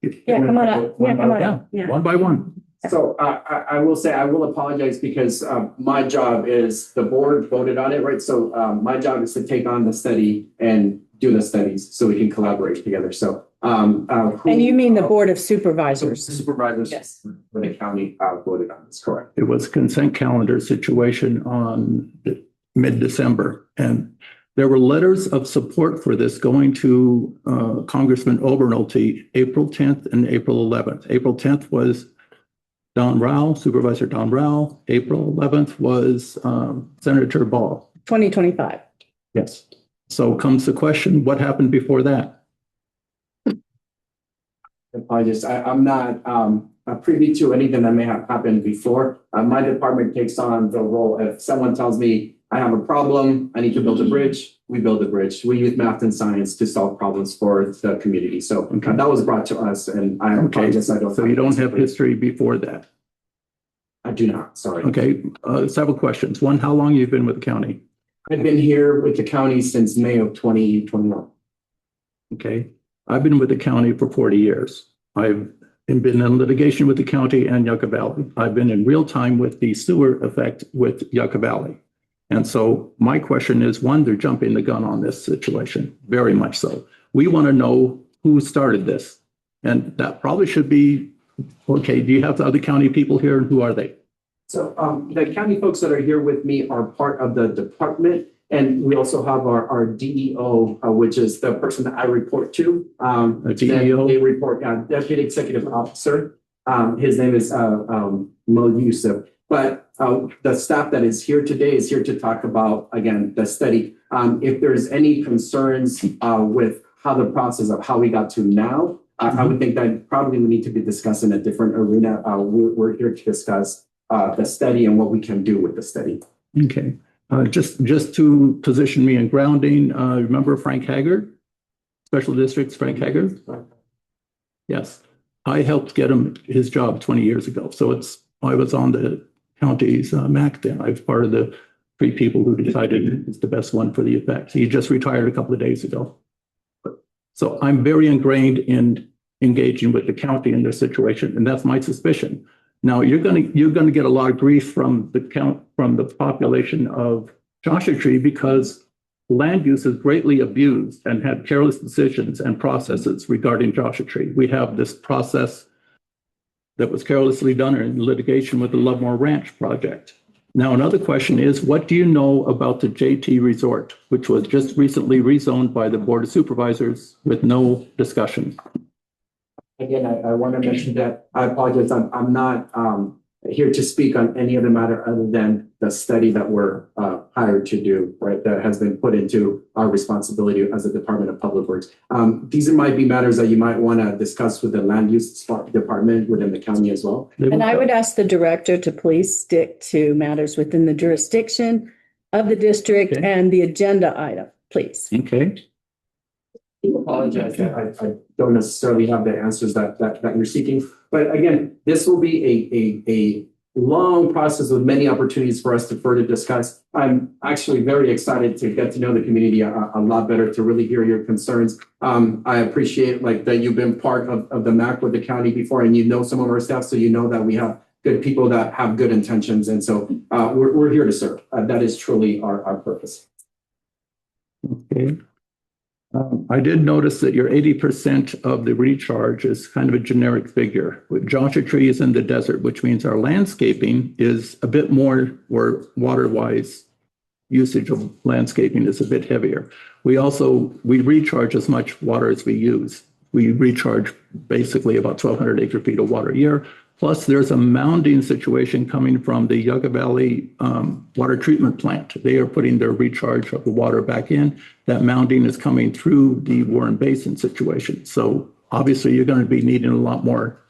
Yeah, come on up. Yeah, come on up. Yeah.
One by one.
So I will say, I will apologize because my job is the board voted on it, right? So my job is to take on the study and do the studies so we can collaborate together. So.
And you mean the Board of Supervisors?
Supervisors.
Yes.
For the county voted on this, correct.
It was a consent calendar situation on mid-December, and there were letters of support for this going to Congressman Obernolte April 10th and April 11th. April 10th was Don Rao, Supervisor Don Rao. April 11th was Senator Ball.
2025.
Yes. So comes the question, what happened before that?
Apologies. I'm not privy to anything that may have happened before. My department takes on the role. If someone tells me I have a problem, I need to build a bridge, we build a bridge. We use math and science to solve problems for the community. So that was brought to us, and I apologize. I don't.
So you don't have history before that?
I do not. Sorry.
Okay. Several questions. One, how long you've been with the county?
I've been here with the county since May of 2021.
Okay. I've been with the county for 40 years. I've been in litigation with the county and Yucca Valley. I've been in real time with the sewer effect with Yucca Valley. And so my question is, one, they're jumping the gun on this situation, very much so. We want to know who started this. And that probably should be, okay, do you have the other county people here, and who are they?
So the county folks that are here with me are part of the department. And we also have our DEO, which is the person that I report to.
DEO?
They report, Deputy Executive Officer. His name is Mo Yusuf. But the staff that is here today is here to talk about, again, the study. If there's any concerns with how the process of how we got to now, I would think that probably we need to be discussing a different arena. We're here to discuss the study and what we can do with the study.
Okay. Just to position me in grounding, remember Frank Haggard, Special Districts Frank Haggard? Yes, I helped get him his job 20 years ago. So I was on the county's MAC then. I was part of the 3 people who decided it's the best one for the effect. He just retired a couple of days ago. So I'm very ingrained in engaging with the county in this situation, and that's my suspicion. Now you're going to get a lot of grief from the population of Joshua Tree because land use is greatly abused and had careless decisions and processes regarding Joshua Tree. We have this process that was carelessly done in litigation with the Lovemore Ranch project. Now, another question is, what do you know about the JT Resort, which was just recently rezoned by the Board of Supervisors with no discussion?
Again, I want to mention that I apologize. I'm not here to speak on any other matter other than the study that we're hired to do, right? That has been put into our responsibility as a Department of Public Works. These might be matters that you might want to discuss with the land use department within the county as well.
And I would ask the director to please stick to matters within the jurisdiction of the district and the agenda item, please.
Okay.
I apologize. I don't necessarily have the answers that you're seeking. But again, this will be a long process with many opportunities for us to further discuss. I'm actually very excited to get to know the community a lot better, to really hear your concerns. I appreciate that you've been part of the MAC with the county before, and you know some of our staff, so you know that we have good people that have good intentions. And so we're here to serve. That is truly our purpose.
Okay. I did notice that your 80% of the recharge is kind of a generic figure. With Joshua Tree is in the desert, which means our landscaping is a bit more, or water-wise usage of landscaping is a bit heavier. We recharge as much water as we use. We recharge basically about 1,200 acre feet of water a year. Plus, there's a mounding situation coming from the Yucca Valley water treatment plant. They are putting their recharge of the water back in. That mounding is coming through the Warren Basin situation. So obviously, you're going to be needing a lot more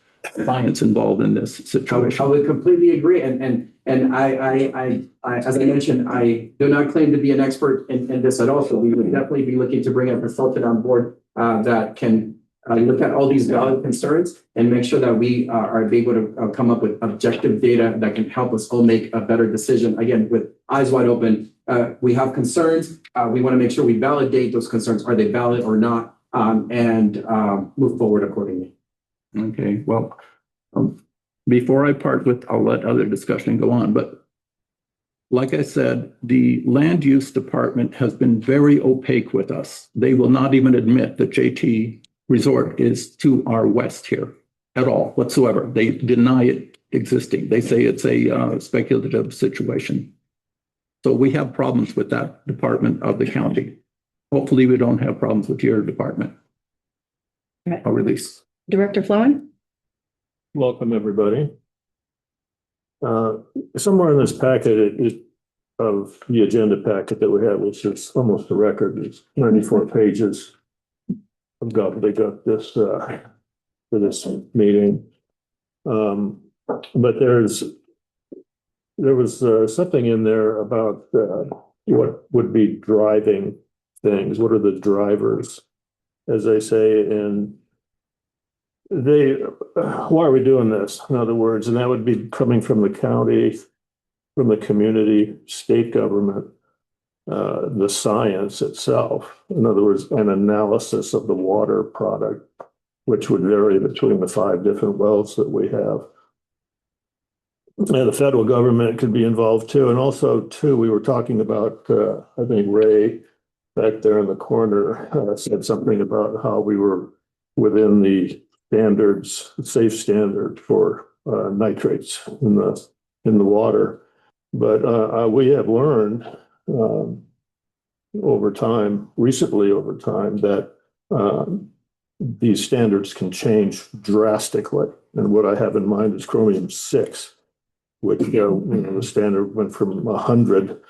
science involved in this situation.
I would completely agree. And I, as I mentioned, I do not claim to be an expert in this at all. So we would definitely be looking to bring a consultant on board that can look at all these valid concerns and make sure that we are able to come up with objective data that can help us all make a better decision. Again, with eyes wide open, we have concerns. We want to make sure we validate those concerns. Are they valid or not? And move forward accordingly.
Okay, well, before I part with, I'll let other discussion go on, but like I said, the land use department has been very opaque with us. They will not even admit that JT Resort is to our west here at all whatsoever. They deny it existing. They say it's a speculative situation. So we have problems with that department of the county. Hopefully we don't have problems with your department.
Right.
I'll release.
Director Flowen?
Welcome, everybody. Somewhere in this packet of the agenda packet that we have, which is almost a record, it's 94 pages. I've got this for this meeting. But there was something in there about what would be driving things. What are the drivers, as they say, and why are we doing this? In other words, and that would be coming from the county, from the community, state government, the science itself. In other words, an analysis of the water product, which would vary between the 5 different wells that we have. And the federal government could be involved too. And also too, we were talking about, I think Ray back there in the corner said something about how we were within the standards, safe standard for nitrates in the water. But we have learned recently over time, that these standards can change drastically. And what I have in mind is chromium-6, which the standard went from 100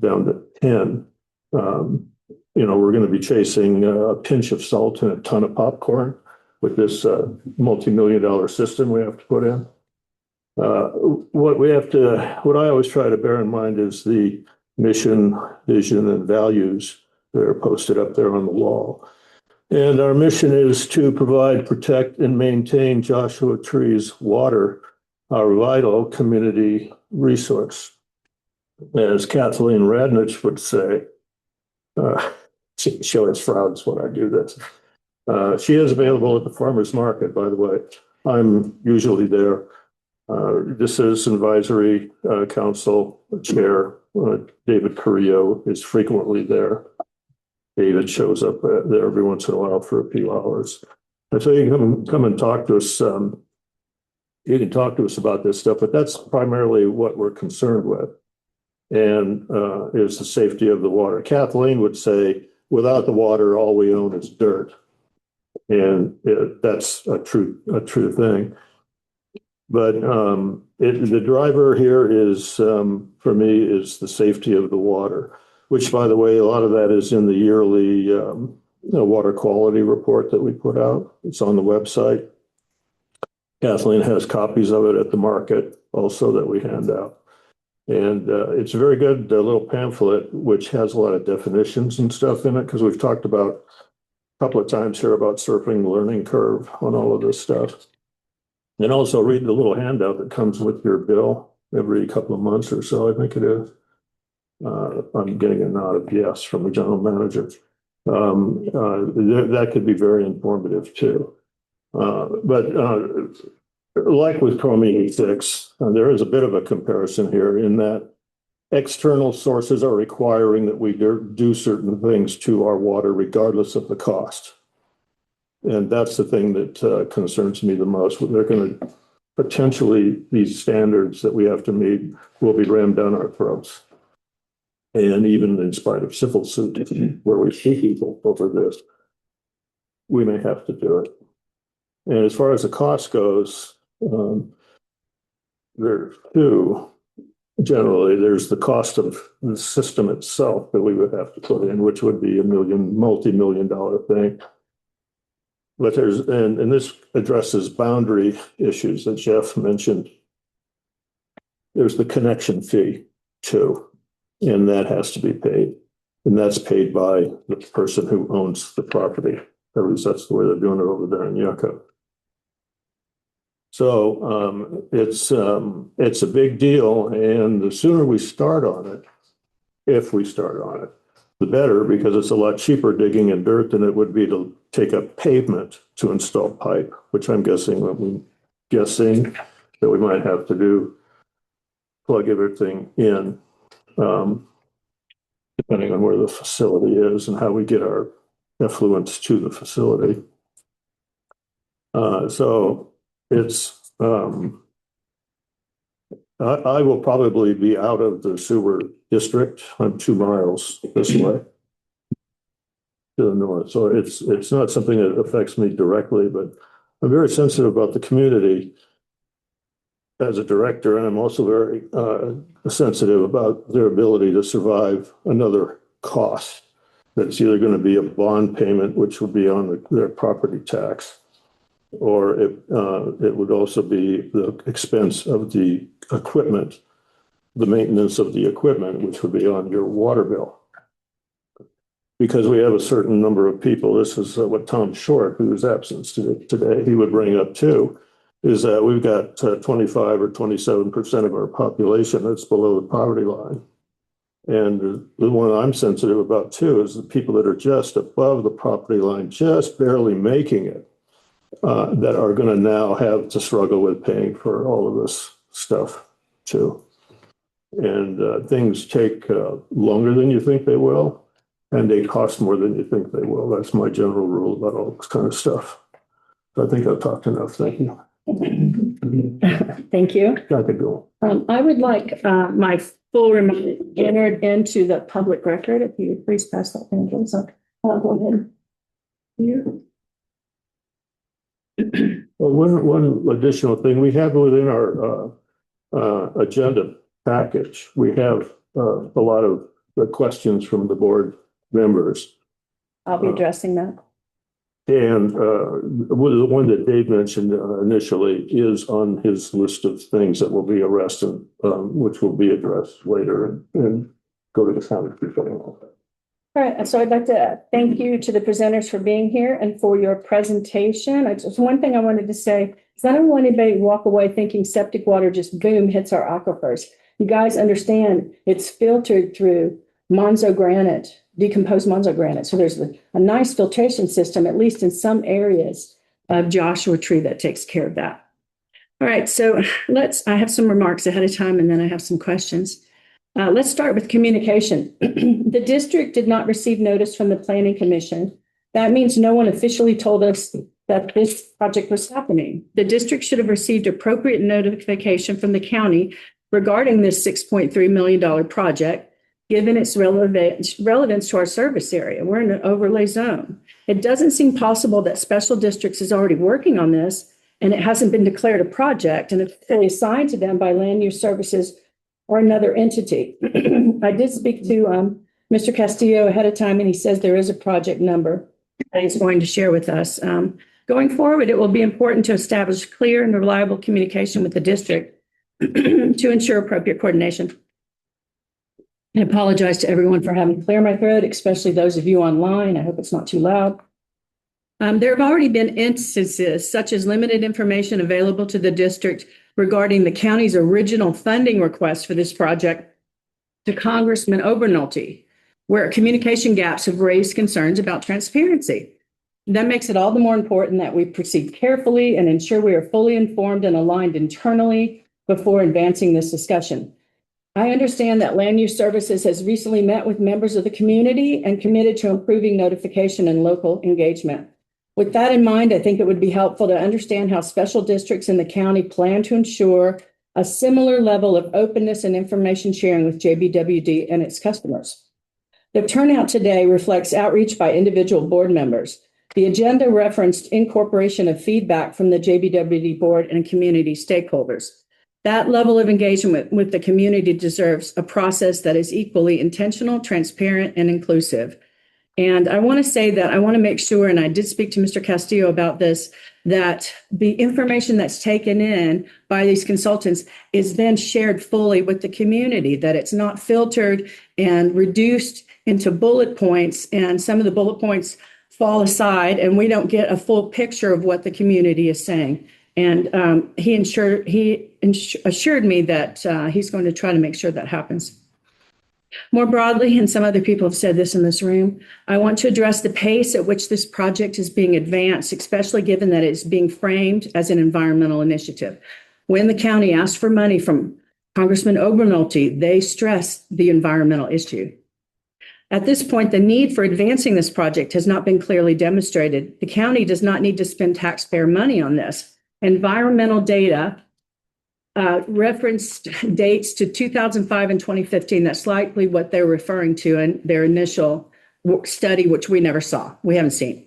down to 10. We're going to be chasing a pinch of salt and a ton of popcorn with this multi-million-dollar system we have to put in. What I always try to bear in mind is the mission, vision, and values that are posted up there on the wall. And our mission is to provide, protect, and maintain Joshua Tree's water, our vital community resource. As Kathleen Radnich would say, she always frowns when I do this. She is available at the farmer's market, by the way. I'm usually there. The Citizen Advisory Council Chair, David Carrillo, is frequently there. David shows up there every once in a while for a few hours. And so you can come and talk to us. You can talk to us about this stuff, but that's primarily what we're concerned with. And is the safety of the water. Kathleen would say, without the water, all we own is dirt. And that's a true thing. But the driver here is, for me, is the safety of the water, which, by the way, a lot of that is in the yearly water quality report that we put out. It's on the website. Kathleen has copies of it at the market also that we hand out. And it's a very good little pamphlet, which has a lot of definitions and stuff in it, because we've talked about a couple of times here about surfing the learning curve on all of this stuff. And also read the little handout that comes with your bill every couple of months or so, I think it is. I'm getting a nod of yes from the general manager. That could be very informative too. But like with Chromium 6, there is a bit of a comparison here in that external sources are requiring that we do certain things to our water regardless of the cost. And that's the thing that concerns me the most. They're going to potentially, these standards that we have to meet will be rammed down our throats. And even in spite of civil suit, where we sue people over this, we may have to do it. And as far as the cost goes, there are two. Generally, there's the cost of the system itself that we would have to put in, which would be a multi-million-dollar thing. But there's, and this addresses boundary issues that Jeff mentioned. There's the connection fee too, and that has to be paid. And that's paid by the person who owns the property. At least that's the way they're doing it over there in Yucca. So it's a big deal, and the sooner we start on it, if we start on it, the better, because it's a lot cheaper digging in dirt than it would be to take up pavement to install pipe, which I'm guessing that we might have to do, plug everything in, depending on where the facility is and how we get our effluents to the facility. So it's, I will probably be out of the sewer district. I'm 2 miles this way to the north. So it's not something that affects me directly, but I'm very sensitive about the community as a director. And I'm also very sensitive about their ability to survive another cost. That's either going to be a bond payment, which would be on their property tax, or it would also be the expense of the equipment, the maintenance of the equipment, which would be on your water bill. Because we have a certain number of people, this is what Tom Short, who is absent today, he would bring up too, is that we've got 25 or 27% of our population that's below the poverty line. And the one I'm sensitive about too is the people that are just above the property line, just barely making it. That are going to now have to struggle with paying for all of this stuff too. And things take longer than you think they will, and they cost more than you think they will. That's my general rule about all this kind of stuff. So I think I've talked enough. Thank you.
Thank you.
I could go.
I would like my full remarks entered into the public record. If you would please pass that thing, please. Go ahead. You.
Well, one additional thing we have within our agenda package, we have a lot of the questions from the board members.
I'll be addressing that.
And the one that Dave mentioned initially is on his list of things that will be addressed, and which will be addressed later and go to the county.
All right, so I'd like to thank you to the presenters for being here and for your presentation. Just one thing I wanted to say is I don't want anybody to walk away thinking septic water just boom hits our aquifers. You guys understand it's filtered through Monzo granite, decomposed Monzo granite. So there's a nice filtration system, at least in some areas of Joshua Tree, that takes care of that. All right, so I have some remarks ahead of time and then I have some questions. Let's start with communication. The district did not receive notice from the Planning Commission. That means no one officially told us that this project was happening. The district should have received appropriate notification from the county regarding this $6.3 million project, given its relevance to our service area. We're in an overlay zone. It doesn't seem possible that Special Districts is already working on this and it hasn't been declared a project and officially assigned to them by Land Use Services or another entity. I did speak to Mr. Castillo ahead of time, and he says there is a project number that he's going to share with us. Going forward, it will be important to establish clear and reliable communication with the district to ensure appropriate coordination. I apologize to everyone for having to clear my throat, especially those of you online. I hope it's not too loud. There have already been instances such as limited information available to the district regarding the county's original funding request for this project to Congressman Obernolte, where communication gaps have raised concerns about transparency. That makes it all the more important that we proceed carefully and ensure we are fully informed and aligned internally before advancing this discussion. I understand that Land Use Services has recently met with members of the community and committed to improving notification and local engagement. With that in mind, I think it would be helpful to understand how special districts in the county plan to ensure a similar level of openness and information sharing with JBWD and its customers. The turnout today reflects outreach by individual board members. The agenda referenced incorporation of feedback from the JBWD board and community stakeholders. That level of engagement with the community deserves a process that is equally intentional, transparent, and inclusive. And I want to say that I want to make sure, and I did speak to Mr. Castillo about this, that the information that's taken in by these consultants is then shared fully with the community, that it's not filtered and reduced into bullet points, and some of the bullet points fall aside and we don't get a full picture of what the community is saying. And he assured me that he's going to try to make sure that happens. More broadly, and some other people have said this in this room, I want to address the pace at which this project is being advanced, especially given that it's being framed as an environmental initiative. When the county asked for money from Congressman Obernolte, they stressed the environmental issue. At this point, the need for advancing this project has not been clearly demonstrated. The county does not need to spend taxpayer money on this. Environmental data referenced dates to 2005 and 2015. That's likely what they're referring to in their initial study, which we never saw. We haven't seen.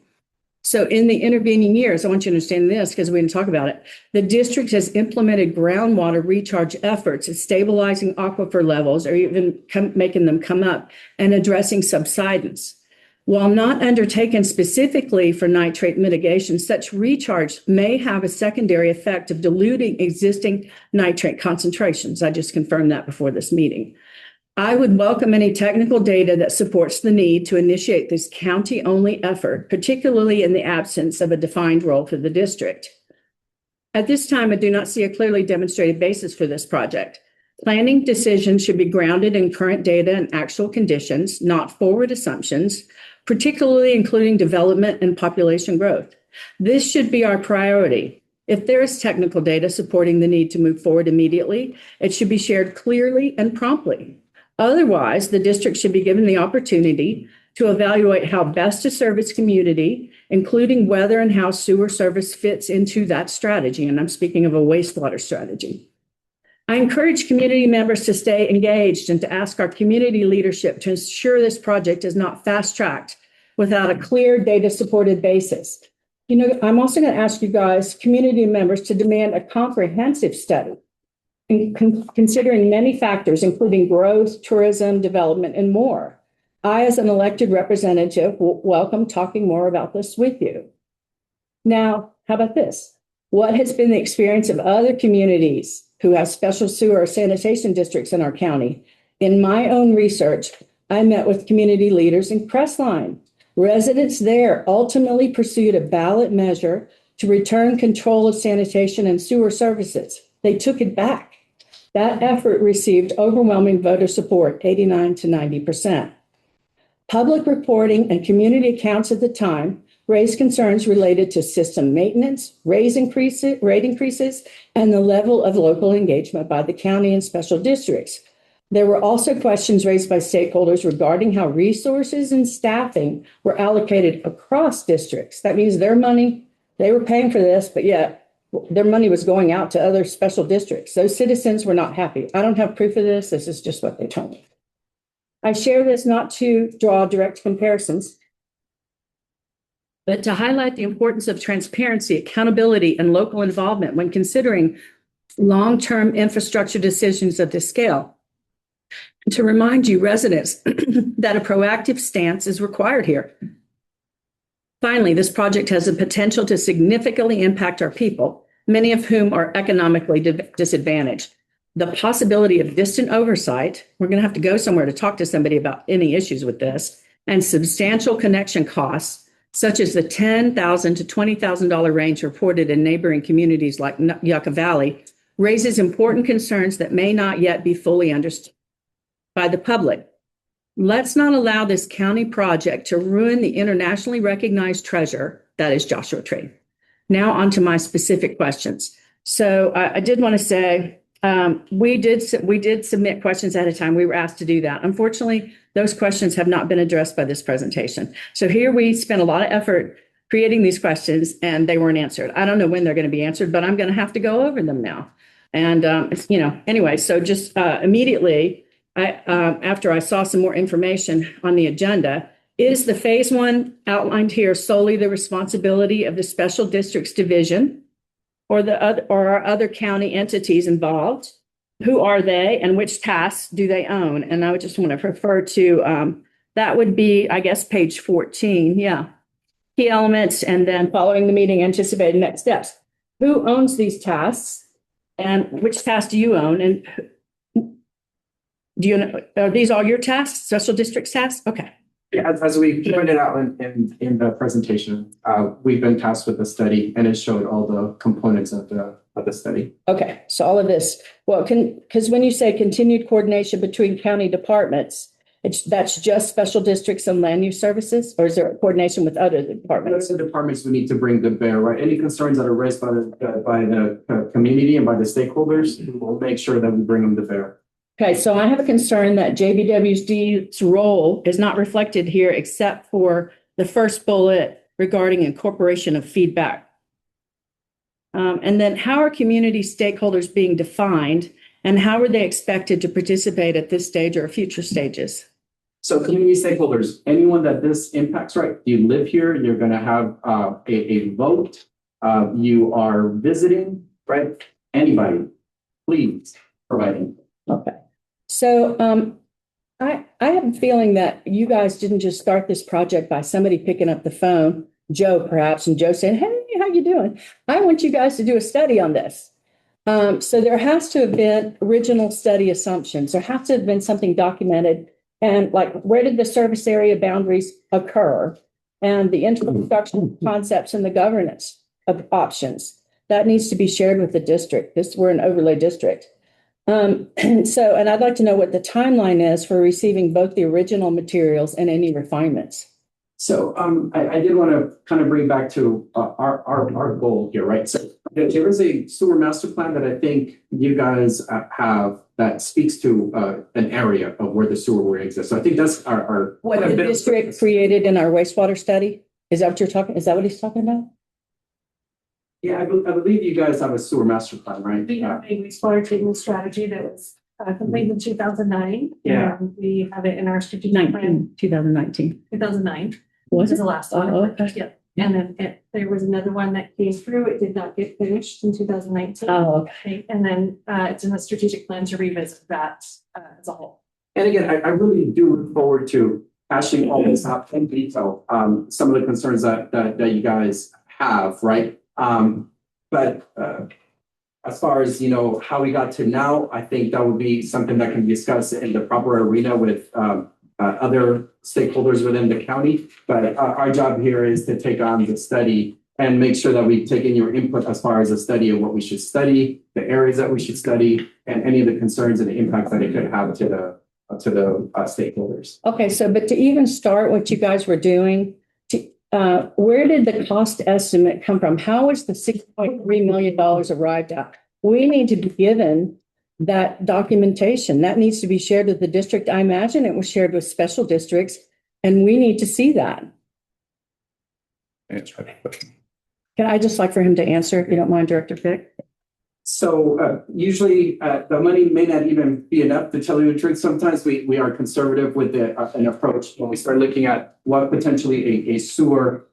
So in the intervening years, I want you to understand this because we didn't talk about it. The district has implemented groundwater recharge efforts at stabilizing aquifer levels or even making them come up and addressing subsidence. While not undertaken specifically for nitrate mitigation, such recharge may have a secondary effect of diluting existing nitrate concentrations. I just confirmed that before this meeting. I would welcome any technical data that supports the need to initiate this county-only effort, particularly in the absence of a defined role for the district. At this time, I do not see a clearly demonstrated basis for this project. Planning decisions should be grounded in current data and actual conditions, not forward assumptions, particularly including development and population growth. This should be our priority. If there is technical data supporting the need to move forward immediately, it should be shared clearly and promptly. Otherwise, the district should be given the opportunity to evaluate how best to serve its community, including whether and how sewer service fits into that strategy. And I'm speaking of a wastewater strategy. I encourage community members to stay engaged and to ask our community leadership to ensure this project is not fast-tracked without a clear data-supported basis. You know, I'm also going to ask you guys, community members, to demand a comprehensive study considering many factors, including growth, tourism, development, and more. I, as an elected representative, will welcome talking more about this with you. Now, how about this? What has been the experience of other communities who have special sewer or sanitation districts in our county? In my own research, I met with community leaders in Crestline. Residents there ultimately pursued a ballot measure to return control of sanitation and sewer services. They took it back. That effort received overwhelming voter support, 89 to 90%. Public reporting and community accounts at the time raised concerns related to system maintenance, rate increases, and the level of local engagement by the county and special districts. There were also questions raised by stakeholders regarding how resources and staffing were allocated across districts. That means their money, they were paying for this, but yet their money was going out to other special districts. Those citizens were not happy. I don't have proof of this. This is just what they told me. I share this not to draw direct comparisons, but to highlight the importance of transparency, accountability, and local involvement when considering long-term infrastructure decisions of this scale. To remind you residents that a proactive stance is required here. Finally, this project has the potential to significantly impact our people, many of whom are economically disadvantaged. The possibility of distant oversight, we're going to have to go somewhere to talk to somebody about any issues with this, and substantial connection costs, such as the $10,000 to $20,000 range reported in neighboring communities like Yucca Valley, raises important concerns that may not yet be fully understood by the public. Let's not allow this county project to ruin the internationally recognized treasure that is Joshua Tree. Now on to my specific questions. So I did want to say, we did submit questions ahead of time. We were asked to do that. Unfortunately, those questions have not been addressed by this presentation. So here we spent a lot of effort creating these questions and they weren't answered. I don't know when they're going to be answered, but I'm going to have to go over them now. And, anyway, so just immediately, after I saw some more information on the agenda, is the phase one outlined here solely the responsibility of the special districts division or our other county entities involved? Who are they and which tasks do they own? And I would just want to refer to, that would be, I guess, page 14. Yeah. Key elements and then following the meeting, anticipated next steps. Who owns these tasks and which tasks do you own? And do you know, are these all your tasks, special district tasks? Okay.
Yeah, as we pointed out in the presentation, we've been tasked with the study and it showed all the components of the study.
Okay, so all of this, well, because when you say continued coordination between county departments, that's just special districts and land use services, or is there coordination with other departments?
Those are the departments we need to bring to bear, right? Any concerns that are raised by the community and by the stakeholders, we'll make sure that we bring them to bear.
Okay, so I have a concern that JBWD's role is not reflected here except for the first bullet regarding incorporation of feedback. And then how are community stakeholders being defined and how are they expected to participate at this stage or future stages?
So community stakeholders, anyone that this impacts, right? You live here, you're going to have a vote. You are visiting, right? Anybody, please provide input.
Okay. So I have a feeling that you guys didn't just start this project by somebody picking up the phone, Joe perhaps, and Joe saying, hey, how you doing? I want you guys to do a study on this. So there has to have been original study assumptions. There has to have been something documented. And like, where did the service area boundaries occur? And the introduction concepts and the governance of options. That needs to be shared with the district. We're an overlay district. And I'd like to know what the timeline is for receiving both the original materials and any refinements.
So I did want to kind of bring back to our goal here, right? So there is a sewer master plan that I think you guys have that speaks to an area of where the sewer will exist. So I think that's our
what the district created in our wastewater study. Is that what you're talking? Is that what he's talking about?
Yeah, I believe you guys have a sewer master plan, right?
We have a wastewater treatment strategy that was completed in 2009.
Yeah.
And we have it in our strategic plan.
2019.
2009.
Was it
the last one?
Oh, okay.
Yeah. And then there was another one that came through. It did not get finished in 2019.
Oh, okay.
And then it's in the strategic plan to revisit that as a whole.
And again, I really do look forward to hashing all this out in detail. Some of the concerns that you guys have, right? But as far as, how we got to now, I think that would be something that can be discussed in the proper arena with other stakeholders within the county. But our job here is to take on the study and make sure that we take in your input as far as the study of what we should study, the areas that we should study, and any of the concerns and the impacts that it could have to the stakeholders.
Okay, so but to even start what you guys were doing, where did the cost estimate come from? How was the $6.3 million arrived at? We need to be given that documentation. That needs to be shared with the district. I imagine it was shared with special districts, and we need to see that.
Answer that question.
Can I just like for him to answer, if you don't mind, Director Fick?
So usually the money may not even be enough to tell you the truth. Sometimes we are conservative with an approach when we start looking at what potentially a sewer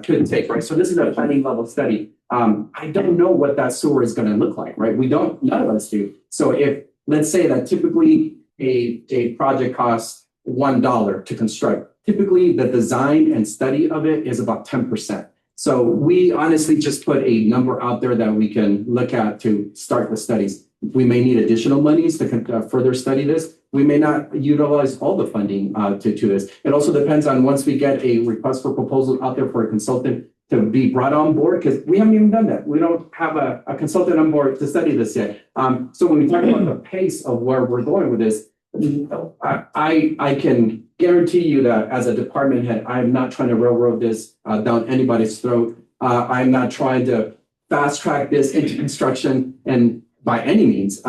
could take, right? So this is a planning level study. I don't know what that sewer is going to look like, right? None of us do. So if, let's say that typically a project costs $1 to construct, typically the design and study of it is about 10%. So we honestly just put a number out there that we can look at to start the studies. We may need additional monies to further study this. We may not utilize all the funding to this. It also depends on once we get a request for proposal out there for a consultant to be brought on board, because we haven't even done that. We don't have a consultant on board to study this yet. So when we talk about the pace of where we're going with this, I can guarantee you that as a department head, I'm not trying to railroad this down anybody's throat. I'm not trying to fast track this into construction, and by any means,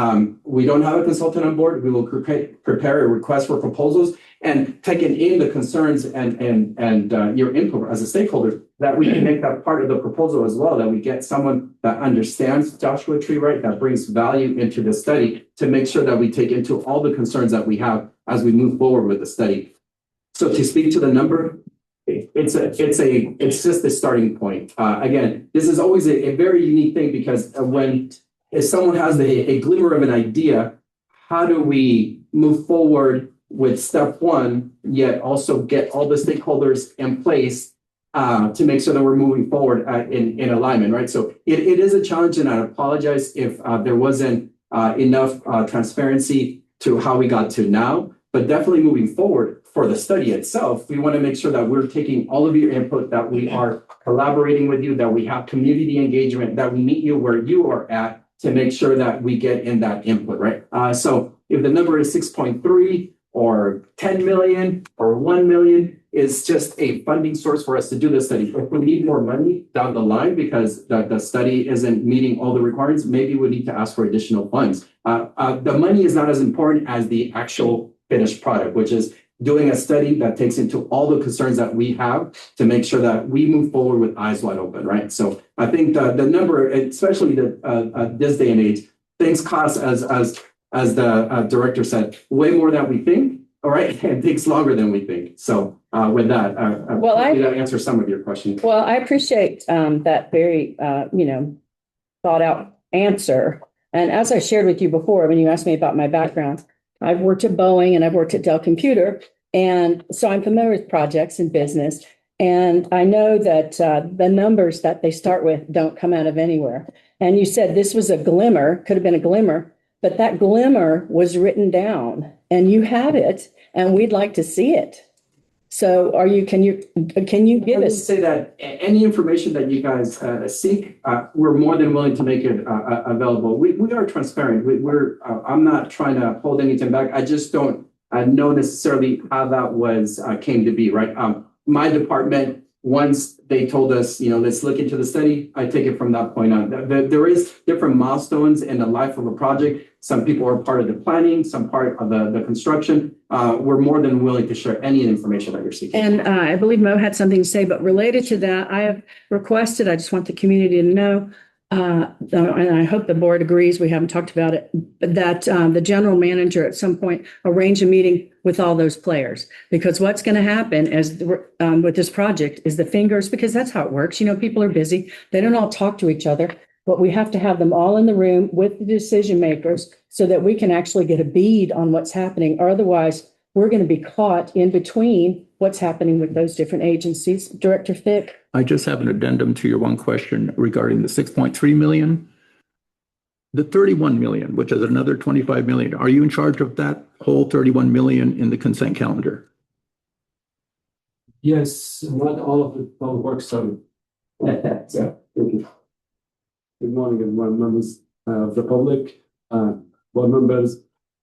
we don't have a consultant on board. We will prepare a request for proposals and taking in the concerns and your input as a stakeholder, that we can make that part of the proposal as well, that we get someone that understands Joshua Tree, right, that brings value into the study to make sure that we take into all the concerns that we have as we move forward with the study. So to speak to the number, it's just a starting point. Again, this is always a very unique thing, because if someone has a glimmer of an idea, how do we move forward with step one, yet also get all the stakeholders in place to make sure that we're moving forward in alignment, right? So it is a challenge, and I apologize if there wasn't enough transparency to how we got to now, but definitely moving forward for the study itself, we want to make sure that we're taking all of your input, that we are collaborating with you, that we have community engagement, that we meet you where you are at, to make sure that we get in that input, right? So if the number is 6.3 or 10 million or 1 million, is just a funding source for us to do the study. If we need more money down the line because the study isn't meeting all the requirements, maybe we need to ask for additional funds. The money is not as important as the actual finished product, which is doing a study that takes into all the concerns that we have to make sure that we move forward with eyes wide open, right? So I think the number, especially this day and age, things cost, as the director said, way more than we think, all right? And it takes longer than we think. So with that, hopefully that answers some of your questions.
Well, I appreciate that very, thought out answer. And as I shared with you before, when you asked me about my background, I've worked at Boeing and I've worked at Dell Computer. And so I'm familiar with projects and business. And I know that the numbers that they start with don't come out of anywhere. And you said this was a glimmer, could have been a glimmer, but that glimmer was written down and you have it and we'd like to see it. So can you give us?
Say that any information that you guys seek, we're more than willing to make it available. We are transparent. I'm not trying to hold anything back. I just don't know necessarily how that came to be, right? My department, once they told us, let's look into the study, I take it from that point on. There is different milestones in the life of a project. Some people are part of the planning, some part of the construction. We're more than willing to share any information that you're seeking.
And I believe Mo had something to say, but related to that, I have requested, I just want the community to know, and I hope the board agrees, we haven't talked about it, that the general manager at some point arrange a meeting with all those players. Because what's going to happen with this project is the fingers, because that's how it works. People are busy. They don't all talk to each other, but we have to have them all in the room with the decision makers so that we can actually get a bead on what's happening. Or otherwise, we're going to be caught in between what's happening with those different agencies. Director Fick?
I just have an addendum to your one question regarding the 6.3 million. The 31 million, which is another 25 million, are you in charge of that whole 31 million in the consent calendar?
Yes, not all of it will work. So, yeah, thank you. Good morning, everyone. Members of the public, board members.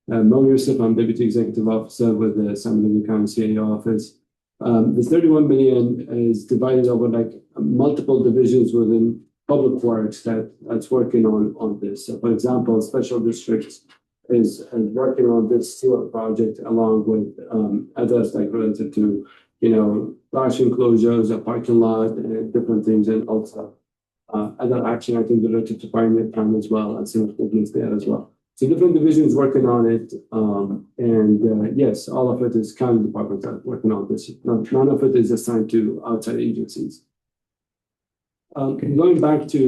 Mo Yusuf, I'm Deputy Executive Officer with the San Bernardino County CAO office. The 31 million is divided over multiple divisions within public works that's working on this. So for example, special districts is working on this sewer project along with others like related to, trash enclosures, a parking lot, and different things, and also other action items related to climate time as well, and some things there as well. So different divisions working on it, and yes, all of it is county departments are working on this. None of it is assigned to outside agencies. Going back to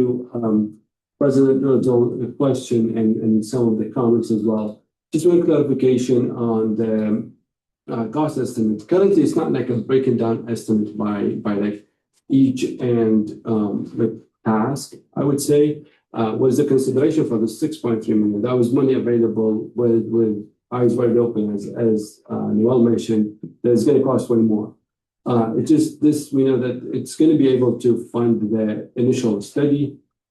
President Little's question and some of the comments as well, just one clarification on the cost estimate. Currently, it's not like a breaking down estimate by like each and the task, I would say. Was the consideration for the 6.3 million. That was money available with eyes wide open, as Noel mentioned, that's going to cost way more. It's just this, we know that it's going to be able to fund the initial study,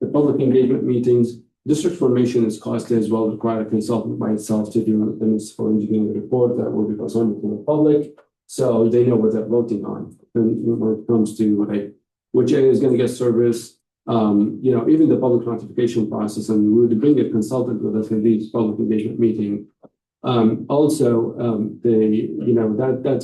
the public engagement meetings. District formation is costly as well, require a consultant by itself to do the municipal engineering report that will be presented to the public, so they know what they're voting on. And when it comes to like which area is going to get service, even the public notification process, and we would bring a consultant with us in these public engagement meeting. That's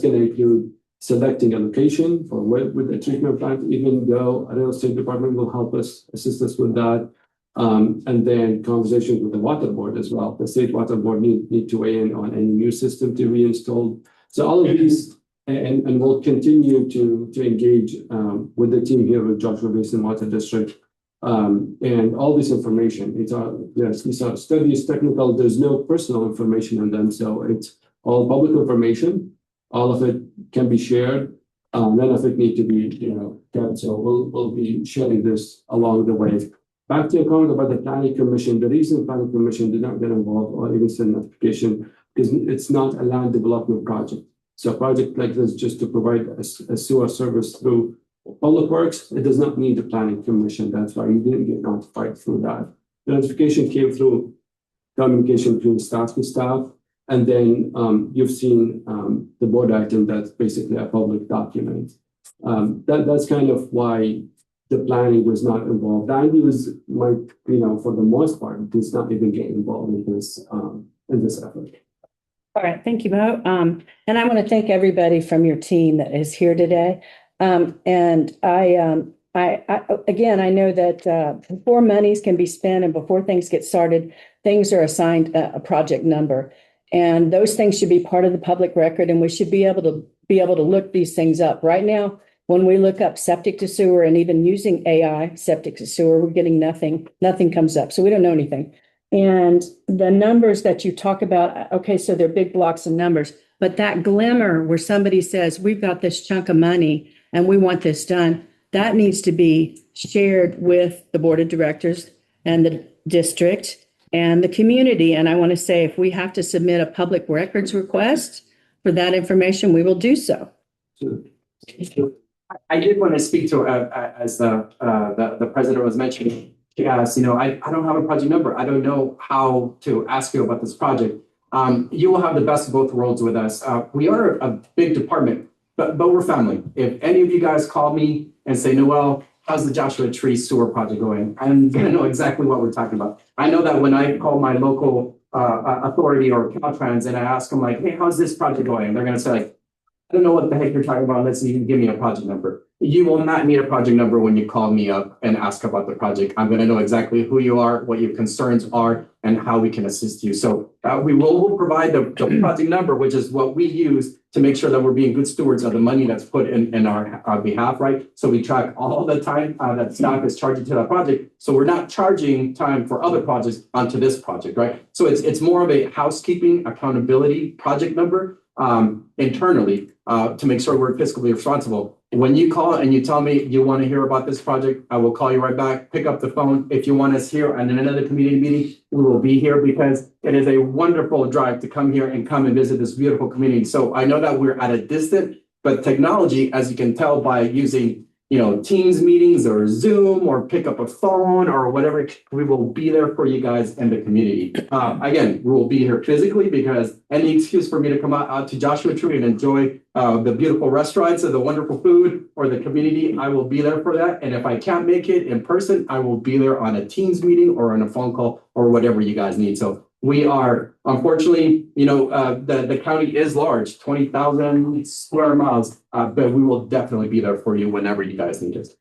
going to include selecting a location for where with the treatment plant, even though a real estate department will help us, assist us with that. And then conversations with the water board as well. The state water board need to weigh in on any new system to be installed. So all of these, and we'll continue to engage with the team here with Joshua Basin Water District. And all this information, these are studies, technical, there's no personal information in them. So it's all public information. All of it can be shared. None of it need to be, kept. So we'll be sharing this along the way. Back to your comment about the planning commission. The reason the planning commission did not get involved or even send notification is it's not a land development project. So a project like this, just to provide a sewer service through public works, it does not need a planning commission. That's why you didn't get notified through that. The notification came through communication between staff to staff. And then you've seen the board item that's basically a public document. That's kind of why the planning was not involved. Andy was, for the most part, does not even get involved in this effort.
All right, thank you, Mo. And I want to thank everybody from your team that is here today. And I know that before monies can be spent and before things get started, things are assigned a project number. And those things should be part of the public record, and we should be able to look these things up. Right now, when we look up septic to sewer and even using AI, septic to sewer, we're getting nothing comes up. So we don't know anything. And the numbers that you talk about, okay, so they're big blocks of numbers, but that glimmer where somebody says, we've got this chunk of money and we want this done, that needs to be shared with the board of directors and the district and the community. And I want to say, if we have to submit a public records request for that information, we will do so.
I did want to speak to, as the president was mentioning, she asked, I don't have a project number. I don't know how to ask you about this project. You will have the best of both worlds with us. We are a big department, but we're family. If any of you guys call me and say, Noel, how's the Joshua Tree sewer project going? I'm going to know exactly what we're talking about. I know that when I call my local authority or Caltrans and I ask them like, hey, how's this project going? They're going to say like, I don't know what the heck you're talking about unless you can give me a project number. You will not need a project number when you call me up and ask about the project. I'm going to know exactly who you are, what your concerns are, and how we can assist you. So we will provide the project number, which is what we use to make sure that we're being good stewards of the money that's put in our behalf, right? So we track all the time that staff is charging to that project. So we're not charging time for other projects onto this project, right? So it's more of a housekeeping accountability project number internally to make sure we're fiscally responsible. When you call and you tell me you want to hear about this project, I will call you right back, pick up the phone. If you want us here and in another community meeting, we will be here because it is a wonderful drive to come here and come and visit this beautiful community. So I know that we're at a distance, but technology, as you can tell by using Teams meetings or Zoom or pick up a phone or whatever. We will be there for you guys and the community. Again, we will be here physically because any excuse for me to come out to Joshua Tree and enjoy the beautiful restaurants and the wonderful food or the community, I will be there for that. And if I can't make it in person, I will be there on a Teams meeting or on a phone call or whatever you guys need. So we are, unfortunately, the county is large, 20,000 square miles, but we will definitely be there for you whenever you guys need us.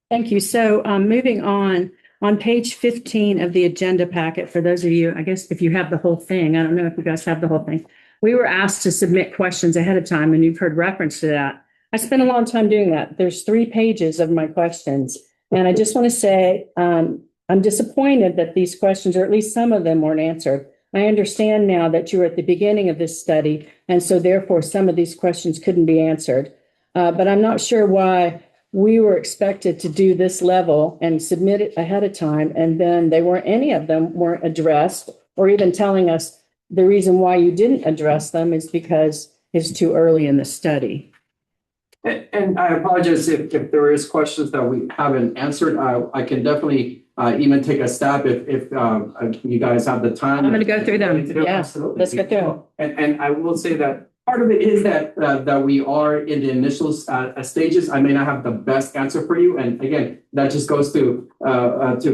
Thank you. So moving on page 15 of the agenda packet, for those of you, I guess if you have the whole thing, I don't know if you guys have the whole thing. We were asked to submit questions ahead of time, and you've heard reference to that. I spent a long time doing that. There's 3 pages of my questions. And I just want to say, I'm disappointed that these questions, or at least some of them, weren't answered. I understand now that you were at the beginning of this study, and so therefore some of these questions couldn't be answered. But I'm not sure why we were expected to do this level and submit it ahead of time, and then any of them weren't addressed, or even telling us the reason why you didn't address them is because it's too early in the study.
And I apologize if there is questions that we haven't answered. I can definitely even take a stab if you guys have the time.
I'm going to go through them. Yeah,
absolutely.
Let's go through them.
And I will say that part of it is that we are in the initial stages. I may not have the best answer for you. And again, that just goes to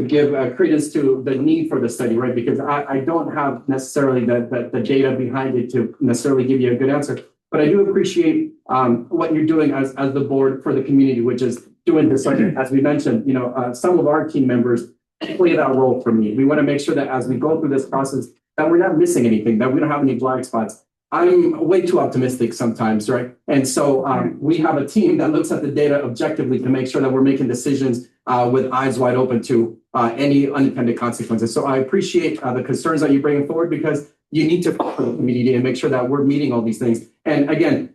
give credence to the need for the study, right? Because I don't have necessarily the data behind it to necessarily give you a good answer. But I do appreciate what you're doing as the board for the community, which is doing this. As we mentioned, some of our team members play that role for me. We want to make sure that as we go through this process, that we're not missing anything, that we don't have any blind spots. I'm way too optimistic sometimes, right? And so we have a team that looks at the data objectively to make sure that we're making decisions with eyes wide open to any unintended consequences. So I appreciate the concerns that you're bringing forward, because you need to follow the community and make sure that we're meeting all these things. And again,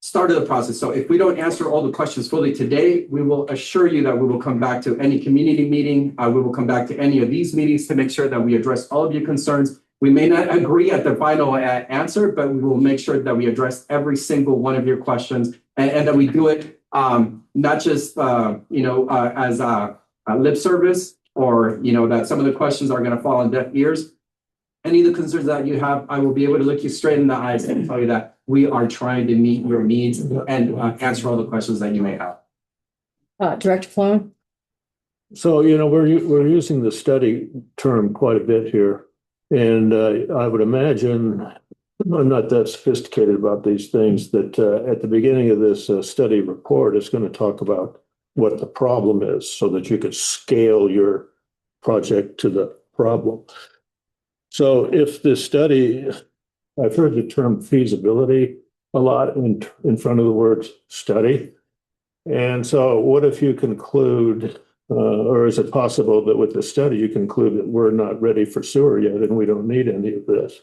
start of the process. So if we don't answer all the questions fully today, we will assure you that we will come back to any community meeting. We will come back to any of these meetings to make sure that we address all of your concerns. We may not agree at the final answer, but we will make sure that we address every single one of your questions, and that we do it not just as lip service, or that some of the questions are going to fall on deaf ears. Any of the concerns that you have, I will be able to look you straight in the eyes and tell you that we are trying to meet your needs and answer all the questions that you may have.
Director Sloan?
So, we're using the study term quite a bit here. And I would imagine, I'm not that sophisticated about these things, that at the beginning of this study report, it's going to talk about what the problem is so that you could scale your project to the problem. So if this study, I've heard the term feasibility a lot in front of the word study. And so what if you conclude, or is it possible that with the study you conclude that we're not ready for sewer yet and we don't need any of this?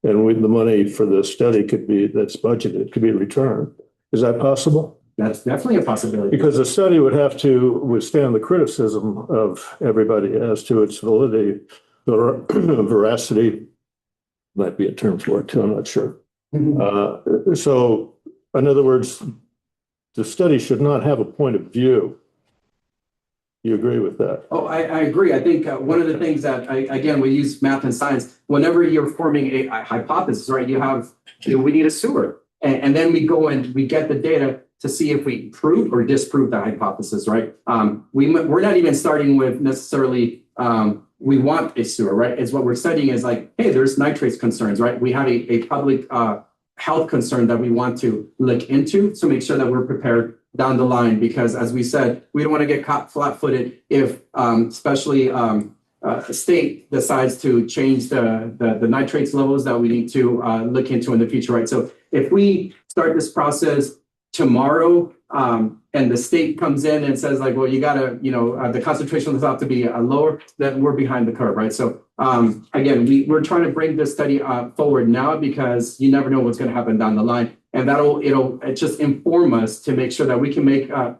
And the money for the study that's budgeted could be returned. Is that possible?
That's definitely a possibility.
Because the study would have to withstand the criticism of everybody as to its validity. Veracity might be a term for it too, I'm not sure. So in other words, the study should not have a point of view. You agree with that?
Oh, I agree. I think one of the things that, again, we use math and science. Whenever you're forming a hypothesis, right, we need a sewer. And then we go and we get the data to see if we prove or disprove the hypothesis, right? We're not even starting with necessarily we want a sewer, right? It's what we're studying is like, hey, there's nitrates concerns, right? We have a public health concern that we want to look into to make sure that we're prepared down the line, because as we said, we don't want to get caught flat-footed if especially a state decides to change the nitrates levels that we need to look into in the future, right? So if we start this process tomorrow and the state comes in and says like, well, you gotta, the concentration is out to be lower, then we're behind the curve, right? So again, we're trying to bring this study forward now because you never know what's going to happen down the line. And it'll just inform us to make sure that we can make a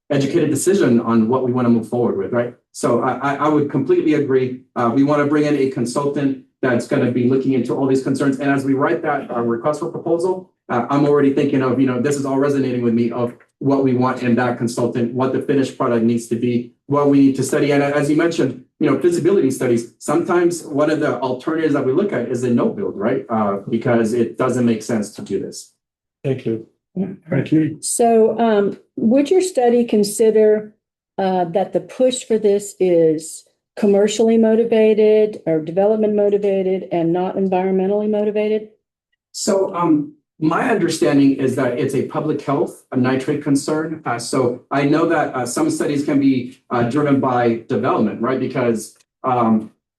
educated decision on what we want to move forward with, right? So I would completely agree. We want to bring in a consultant that's going to be looking into all these concerns. And as we write that request for proposal, I'm already thinking of, this is all resonating with me of what we want in that consultant, what the finished product needs to be, what we need to study. And as you mentioned, feasibility studies, sometimes one of the alternatives that we look at is a no build, right? Because it doesn't make sense to do this.
Thank you. Thank you.
So would your study consider that the push for this is commercially motivated or development motivated and not environmentally motivated?
So my understanding is that it's a public health, a nitrate concern. So I know that some studies can be driven by development, right? Because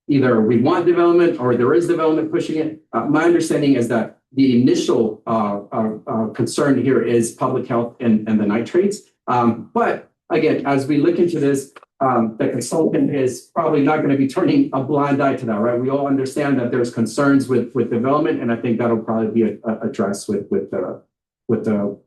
either we want development or there is development pushing it. My understanding is that the initial concern here is public health and the nitrates. But again, as we look into this, the consultant is probably not going to be turning a blind eye to that, right? We all understand that there's concerns with development, and I think that'll probably be addressed with the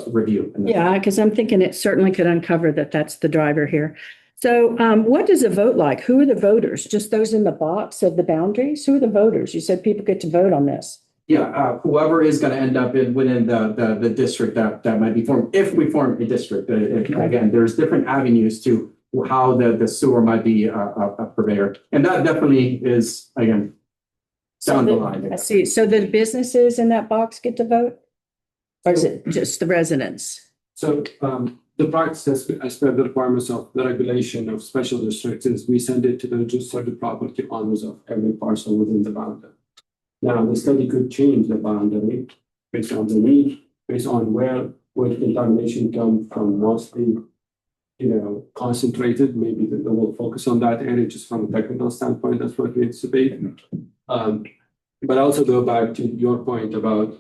review.
Yeah, because I'm thinking it certainly could uncover that that's the driver here. So what does a vote like? Who are the voters? Just those in the box of the boundaries? Who are the voters? You said people get to vote on this.
Yeah, whoever is going to end up within the district that might be formed, if we form a district. Again, there's different avenues to how the sewer might be a purveyor. And that definitely is, again, down the line.
I see. So the businesses in that box get to vote? Or is it just the residents?
So the practice as per the requirements of the regulation of special districts is we send it to the registered property owners of every parcel within the boundary. Now, the study could change the boundary based on the need, based on where contamination come from, mostly, concentrated. Maybe they will focus on that area just from a technical standpoint. That's what we anticipate. But also go back to your point about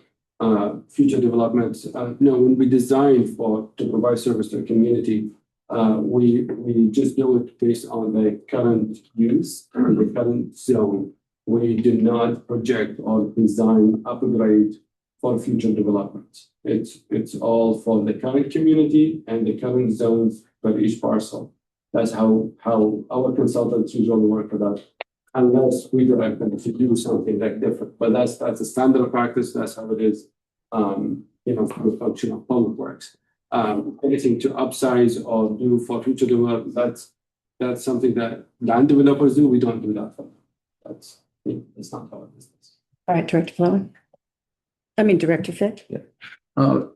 future developments. When we design to provide service to a community, we just do it based on the current use and the current zone. We do not project or design upgrade for future development. It's all for the current community and the current zones for each parcel. That's how our consultants usually work for that, unless we direct them to do something like different. But that's a standard practice. That's how it is, for the function of public works. Anything to upsize or do for future development, that's something that land developers do. We don't do that for them. That's not our business.
All right, Director Fitt.
Yeah.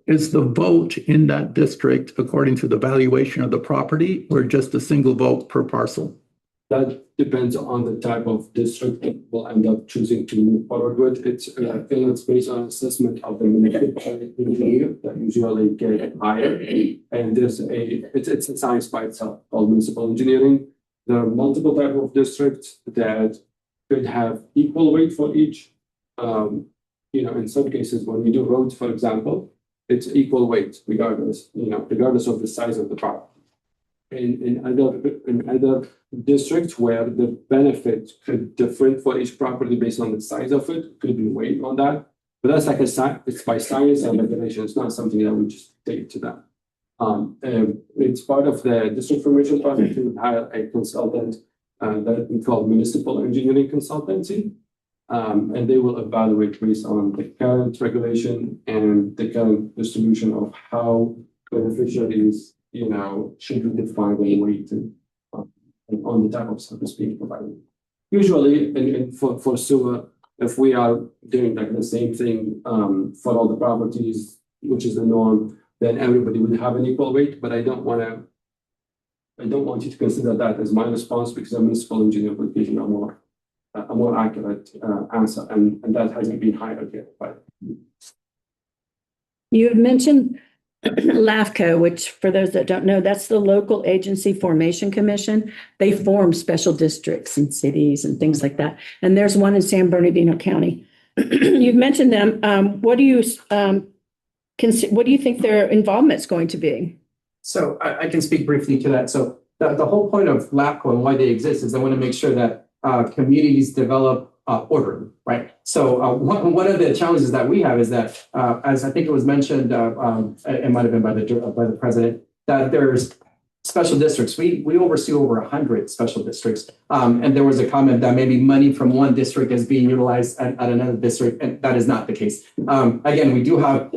Is the vote in that district according to the valuation of the property or just a single vote per parcel?
That depends on the type of district that we'll end up choosing to move forward with. It's based on assessment of the municipal engineer that usually get higher. And it's a science by itself called municipal engineering. There are multiple types of districts that could have equal weight for each. In some cases, when we do roads, for example, it's equal weight regardless of the size of the property. In other districts where the benefit could differ for each property based on the size of it, could be weight on that. But that's like it's by science and regulation. It's not something that we just take to them. It's part of the district formation project to hire a consultant that we call municipal engineering consultancy. And they will evaluate based on the current regulation and the current distribution of how beneficiaries, should be defined and weighted on the type of service being provided. Usually, for sewer, if we are doing like the same thing for all the properties, which is the norm, then everybody would have an equal weight. But I don't want you to consider that as my response, because a municipal engineer would give you a more accurate answer, and that hasn't been hired yet. But
you have mentioned LAFCO, which for those that don't know, that's the Local Agency Formation Commission. They form special districts and cities and things like that. And there's one in San Bernardino County. You've mentioned them. What do you think their involvement is going to be?
So I can speak briefly to that. So the whole point of LAFCO and why they exist is they want to make sure that communities develop orderly, right? So one of the challenges that we have is that, as I think it was mentioned, it might have been by the president, that there's special districts. We oversee over 100 special districts, and there was a comment that maybe money from one district is being utilized at another district, and that is not the case. Again, we do have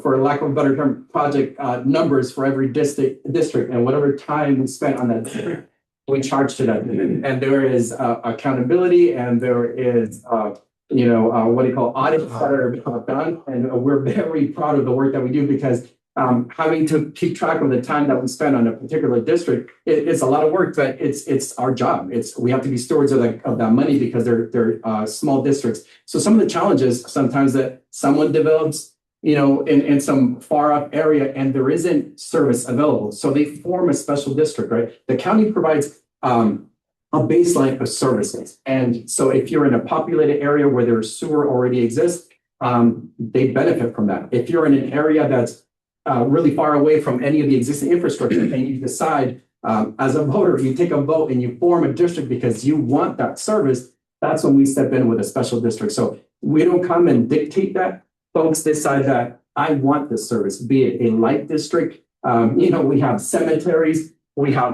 for lack of a better term, project numbers for every district, and whatever time we spent on that district, we charge to that. And there is accountability, and there is what do you call audits that are done, and we're very proud of the work that we do, because having to keep track of the time that we spend on a particular district, it's a lot of work, but it's our job. We have to be stewards of that money, because they're small districts. So some of the challenges sometimes that someone develops, in some far off area, and there isn't service available, so they form a special district, right? The county provides a baseline of services, and so if you're in a populated area where there's sewer already exists, they benefit from that. If you're in an area that's really far away from any of the existing infrastructure, and you decide as a voter, you take a vote and you form a district because you want that service, that's when we step in with a special district. So we don't come and dictate that. Folks decide that I want this service, be it a light district. We have cemeteries, we have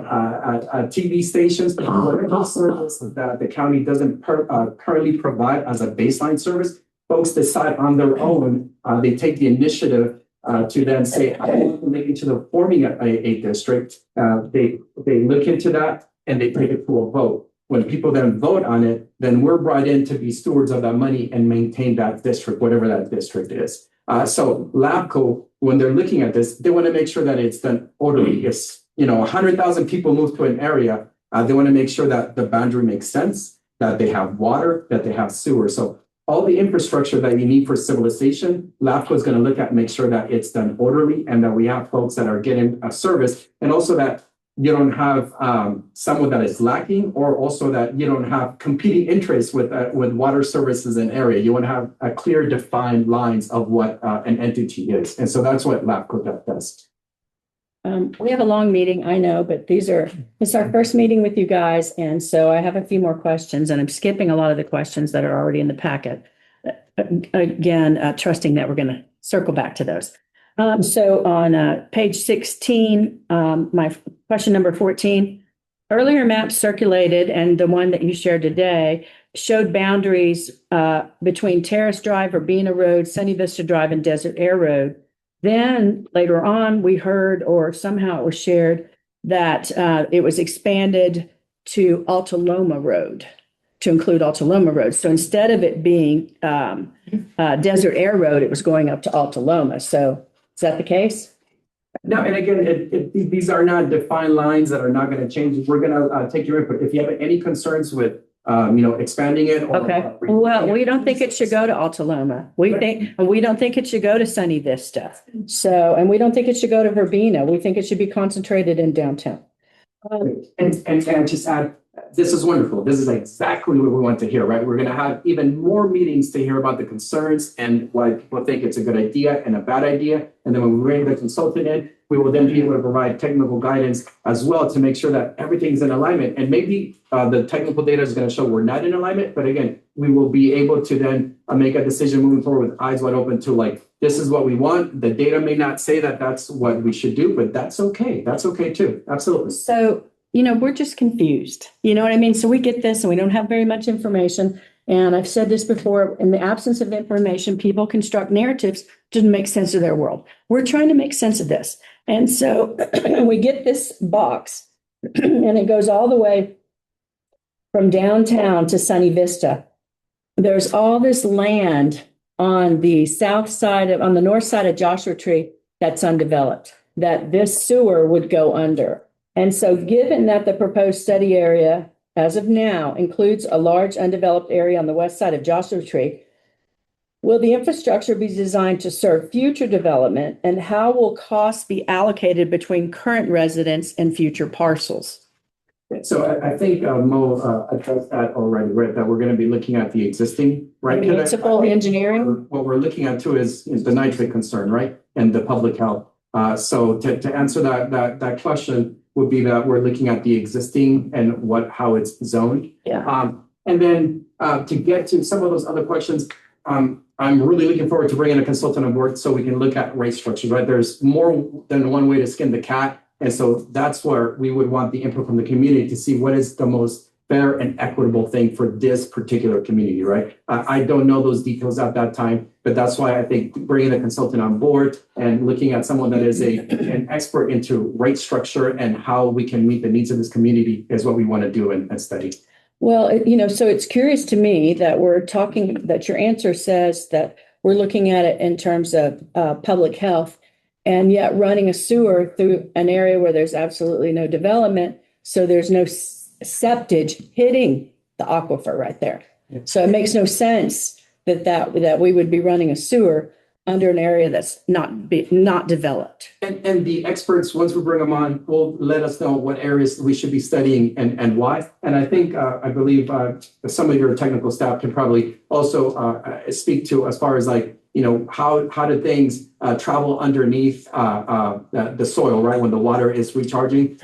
TV stations, whatever service that the county doesn't currently provide as a baseline service. Folks decide on their own. They take the initiative to then say, I want to look into the forming a district. They look into that and they take it to a vote. When people then vote on it, then we're brought in to be stewards of that money and maintain that district, whatever that district is. So LABCO, when they're looking at this, they want to make sure that it's done orderly. If 100,000 people move to an area, they want to make sure that the boundary makes sense, that they have water, that they have sewer. So all the infrastructure that you need for civilization, LABCO is going to look at and make sure that it's done orderly, and that we have folks that are getting a service, and also that you don't have someone that is lacking, or also that you don't have competing interests with water services in area. You want to have a clear defined lines of what an entity is. And so that's what LABCO does.
We have a long meeting, I know, but it's our first meeting with you guys. And so I have a few more questions, and I'm skipping a lot of the questions that are already in the packet. Again, trusting that we're going to circle back to those. So on page 16, my question number 14, earlier maps circulated, and the one that you shared today showed boundaries between Terrace Drive, Urbina Road, Sunny Vista Drive, and Desert Air Road. Then later on, we heard, or somehow it was shared, that it was expanded to Alta Loma Road, to include Alta Loma Road. So instead of it being Desert Air Road, it was going up to Alta Loma. So is that the case?
No, and again, these are not defined lines that are not going to change. We're going to take your input. If you have any concerns with, expanding it.
Okay. Well, we don't think it should go to Alta Loma. We don't think it should go to Sunny Vista. So, and we don't think it should go to Verbena. We think it should be concentrated in downtown.
And just add, this is wonderful. This is exactly what we want to hear, right? We're going to have even more meetings to hear about the concerns and why people think it's a good idea and a bad idea. And then when we bring the consultant in, we will then be able to provide technical guidance as well to make sure that everything's in alignment. And maybe the technical data is going to show we're not in alignment, but again, we will be able to then make a decision moving forward with eyes wide open to this is what we want. The data may not say that that's what we should do, but that's okay. That's okay too. Absolutely.
So, we're just confused. You know what I mean? So we get this and we don't have very much information. And I've said this before, in the absence of information, people construct narratives to make sense of their world. We're trying to make sense of this. And so we get this box and it goes all the way from downtown to Sunny Vista. There's all this land on the on the north side of Joshua Tree that's undeveloped, that this sewer would go under. And so given that the proposed study area, as of now, includes a large undeveloped area on the west side of Joshua Tree, will the infrastructure be designed to serve future development, and how will costs be allocated between current residents and future parcels?
So I think Mo addressed that already, right? That we're going to be looking at the existing, right?
Municipal engineering.
What we're looking at too is the nitrate concern, right? And the public health. So to answer that question would be that we're looking at the existing and how it's zoned.
Yeah.
And then to get to some of those other questions, I'm really looking forward to bringing a consultant on board so we can look at rate structures, right? There's more than one way to skin the cat. And so that's where we would want the input from the community to see what is the most fair and equitable thing for this particular community, right? I don't know those details at that time, but that's why I think bringing a consultant on board and looking at someone that is an expert into rate structure and how we can meet the needs of this community is what we want to do and study.
Well, so it's curious to me that that your answer says that we're looking at it in terms of public health, and yet running a sewer through an area where there's absolutely no development. So there's no septage hitting the aquifer right there. So it makes no sense that we would be running a sewer under an area that's not developed.
And the experts, once we bring them on, will let us know what areas we should be studying and why. And I think, I believe some of your technical staff can probably also speak to as far as like, how do things travel underneath the soil, right? When the water is recharging,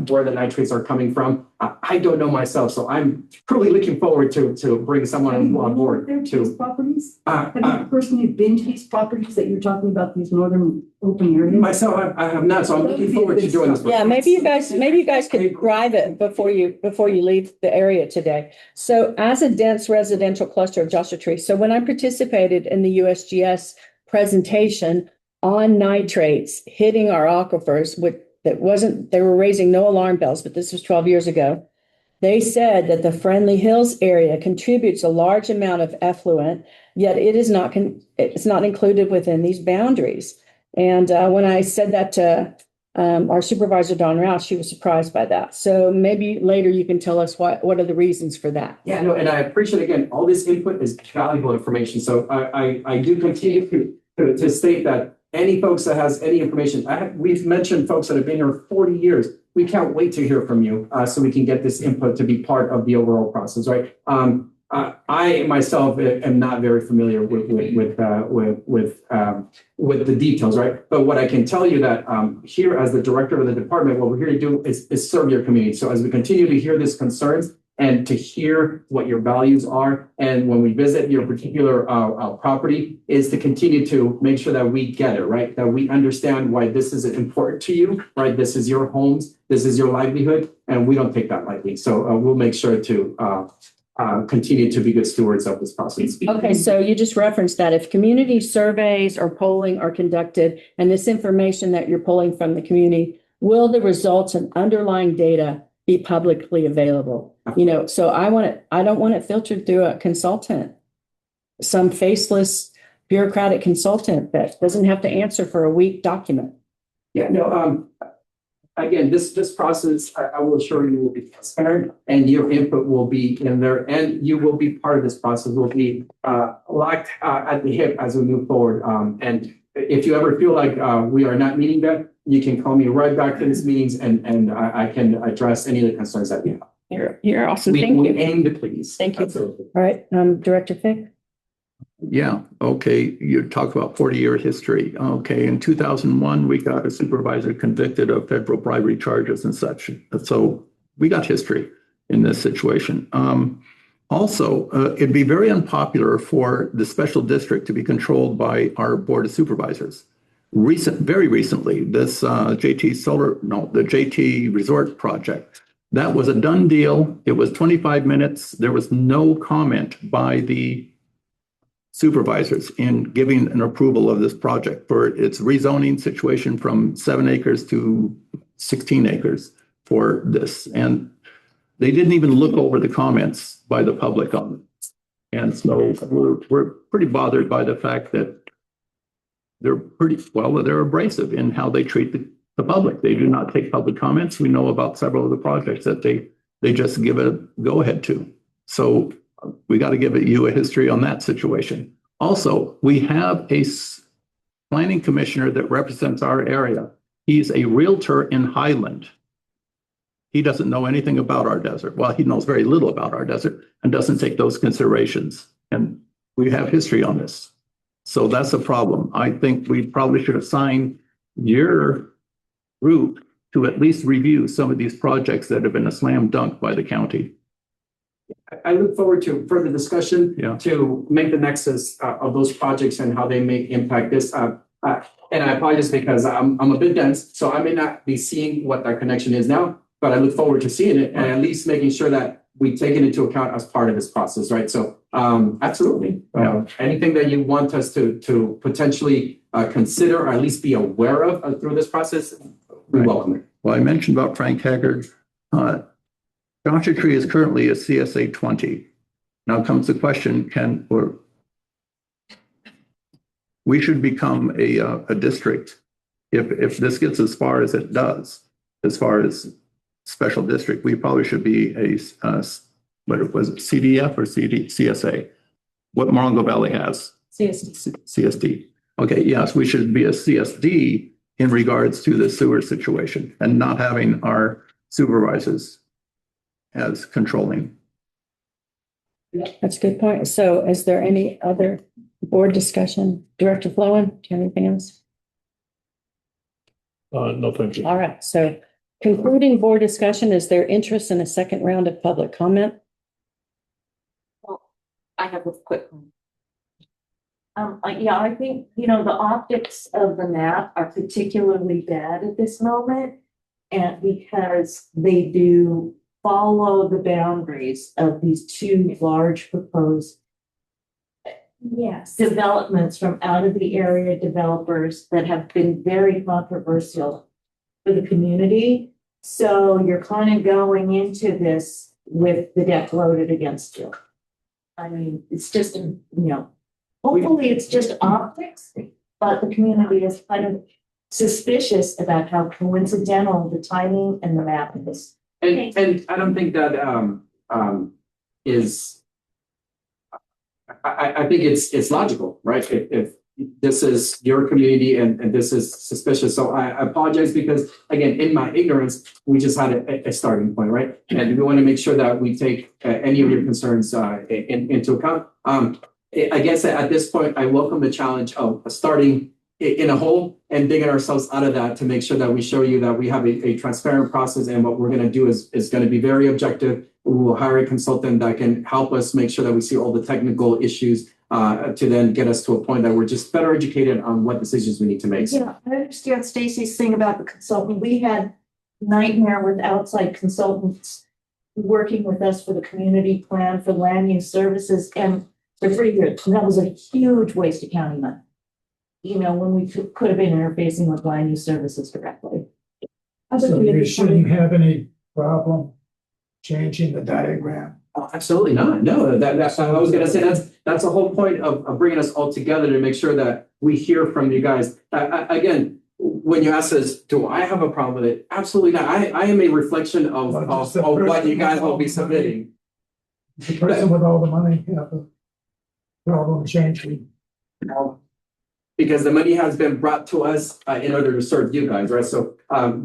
where the nitrates are coming from. I don't know myself, so I'm truly looking forward to bring someone on board
These properties? Have you personally been to these properties that you're talking about, these northern open areas?
Myself, I have not, so I'm looking forward to doing this.
Yeah, maybe you guys could drive it before you leave the area today. So as a dense residential cluster of Joshua Tree, so when I participated in the USGS presentation on nitrates hitting our aquifers, they were raising no alarm bells, but this was 12 years ago. They said that the Friendly Hills area contributes a large amount of effluent, yet it's not included within these boundaries. And when I said that to our supervisor, Don Rouse, she was surprised by that. So maybe later you can tell us what are the reasons for that.
Yeah, no, and I appreciate, again, all this input is valuable information. So I do continue to state that any folks that has any information, we've mentioned folks that have been here 40 years. We can't wait to hear from you so we can get this input to be part of the overall process, right? I myself am not very familiar with the details, right? But what I can tell you that here as the director of the department, what we're here to do is serve your community. So as we continue to hear these concerns and to hear what your values are, and when we visit your particular property, is to continue to make sure that we get it, right? That we understand why this is important to you, right? This is your homes, this is your livelihood, and we don't take that lightly. So we'll make sure to continue to be good stewards of this process.
Okay, so you just referenced that if community surveys or polling are conducted and this information that you're pulling from the community, will the results and underlying data be publicly available? So I don't want it filtered through a consultant, some faceless bureaucratic consultant that doesn't have to answer for a weak document.
Yeah, no, again, this process, I will assure you, will be transparent, and your input will be in there, and you will be part of this process. Will be locked at the hip as we move forward. And if you ever feel like we are not meeting that, you can call me right back to these meetings, and I can address any of the concerns that you have.
You're awesome. Thank you.
We aim to please.
Thank you.
Absolutely.
All right, Director Fick.
Yeah, okay, you talk about 40-year history. Okay, in 2001, we got a supervisor convicted of federal bribery charges and such. So we got history in this situation. Also, it'd be very unpopular for the special district to be controlled by our Board of Supervisors. Very recently, this the JT Resort project, that was a done deal. It was 25 minutes. There was no comment by the supervisors in giving an approval of this project for its rezoning situation from 7 acres to 16 acres for this. And they didn't even look over the comments by the public on it. And so we're pretty bothered by the fact that they're abrasive in how they treat the public. They do not take public comments. We know about several of the projects that they just give a go-ahead to. So we got to give you a history on that situation. Also, we have a planning commissioner that represents our area. He's a realtor in Highland. He doesn't know anything about our desert. Well, he knows very little about our desert and doesn't take those considerations. And we have history on this. So that's a problem. I think we probably should assign your group to at least review some of these projects that have been a slam dunk by the county.
I look forward to further discussion to make the nexus of those projects and how they may impact this. And I apologize because I'm a bit dense, so I may not be seeing what that connection is now, but I look forward to seeing it and at least making sure that we take it into account as part of this process, right? So, absolutely. Anything that you want us to potentially consider or at least be aware of through this process, we welcome it.
Well, I mentioned about Frank Haggard. Joshua Tree is currently a CSA 20. Now comes the question, we should become a district if this gets as far as it does, as far as special district, we probably should be what was it, CDF or CSA? What Morongo Valley has? CSD. Okay, yes, we should be a CSD in regards to the sewer situation and not having our supervisors as controlling.
That's a good point. So is there any other board discussion? Director Flowen, do you have anything else?
No, thank you.
All right. So concluding board discussion, is there interest in a second round of public comment?
I have a quick one. Yeah, I think, the optics of the map are particularly bad at this moment. And because they do follow the boundaries of these two large proposed developments from out of the area developers that have been very controversial for the community. So you're kind of going into this with the deck loaded against you. I mean, it's just, hopefully it's just optics, but the community is kind of suspicious about how coincidental the timing and the map is.
And I don't think that is. I think it's logical, right? If this is your community and this is suspicious, so I apologize because again, in my ignorance, we just had a starting point, right? And we want to make sure that we take any of your concerns into account. I guess at this point, I welcome the challenge of starting in a hole and digging ourselves out of that to make sure that we show you that we have a transparent process, and what we're going to do is going to be very objective. We will hire a consultant that can help us make sure that we see all the technical issues to then get us to a point that we're just better educated on what decisions we need to make.
Yeah, I understand Stacy's thing about the consultant. We had nightmare with outside consultants working with us for the community plan for land use services, and they're pretty good. And that was a huge waste of county money. When we could have been interfacing with land use services directly.
So you shouldn't have any problem changing the diagram.
Oh, absolutely not. No, that's what I was going to say. That's the whole point of bringing us all together to make sure that we hear from you guys. Again, when you ask us, do I have a problem with it? Absolutely not. I am a reflection of what you guys will be submitting.
The person with all the money have a problem changing.
Because the money has been brought to us in order to serve you guys, right? So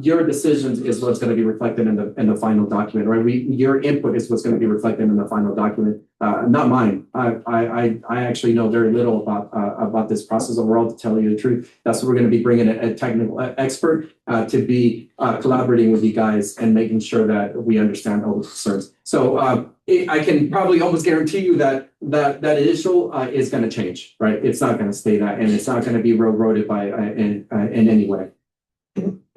your decisions is what's going to be reflected in the final document, right? Your input is what's going to be reflected in the final document, not mine. I actually know very little about this process overall, to tell you the truth. That's what we're going to be bringing a technical expert to be collaborating with you guys and making sure that we understand all the concerns. So I can probably almost guarantee you that initial is going to change, right? It's not going to stay that, and it's not going to be railroaded by in any way.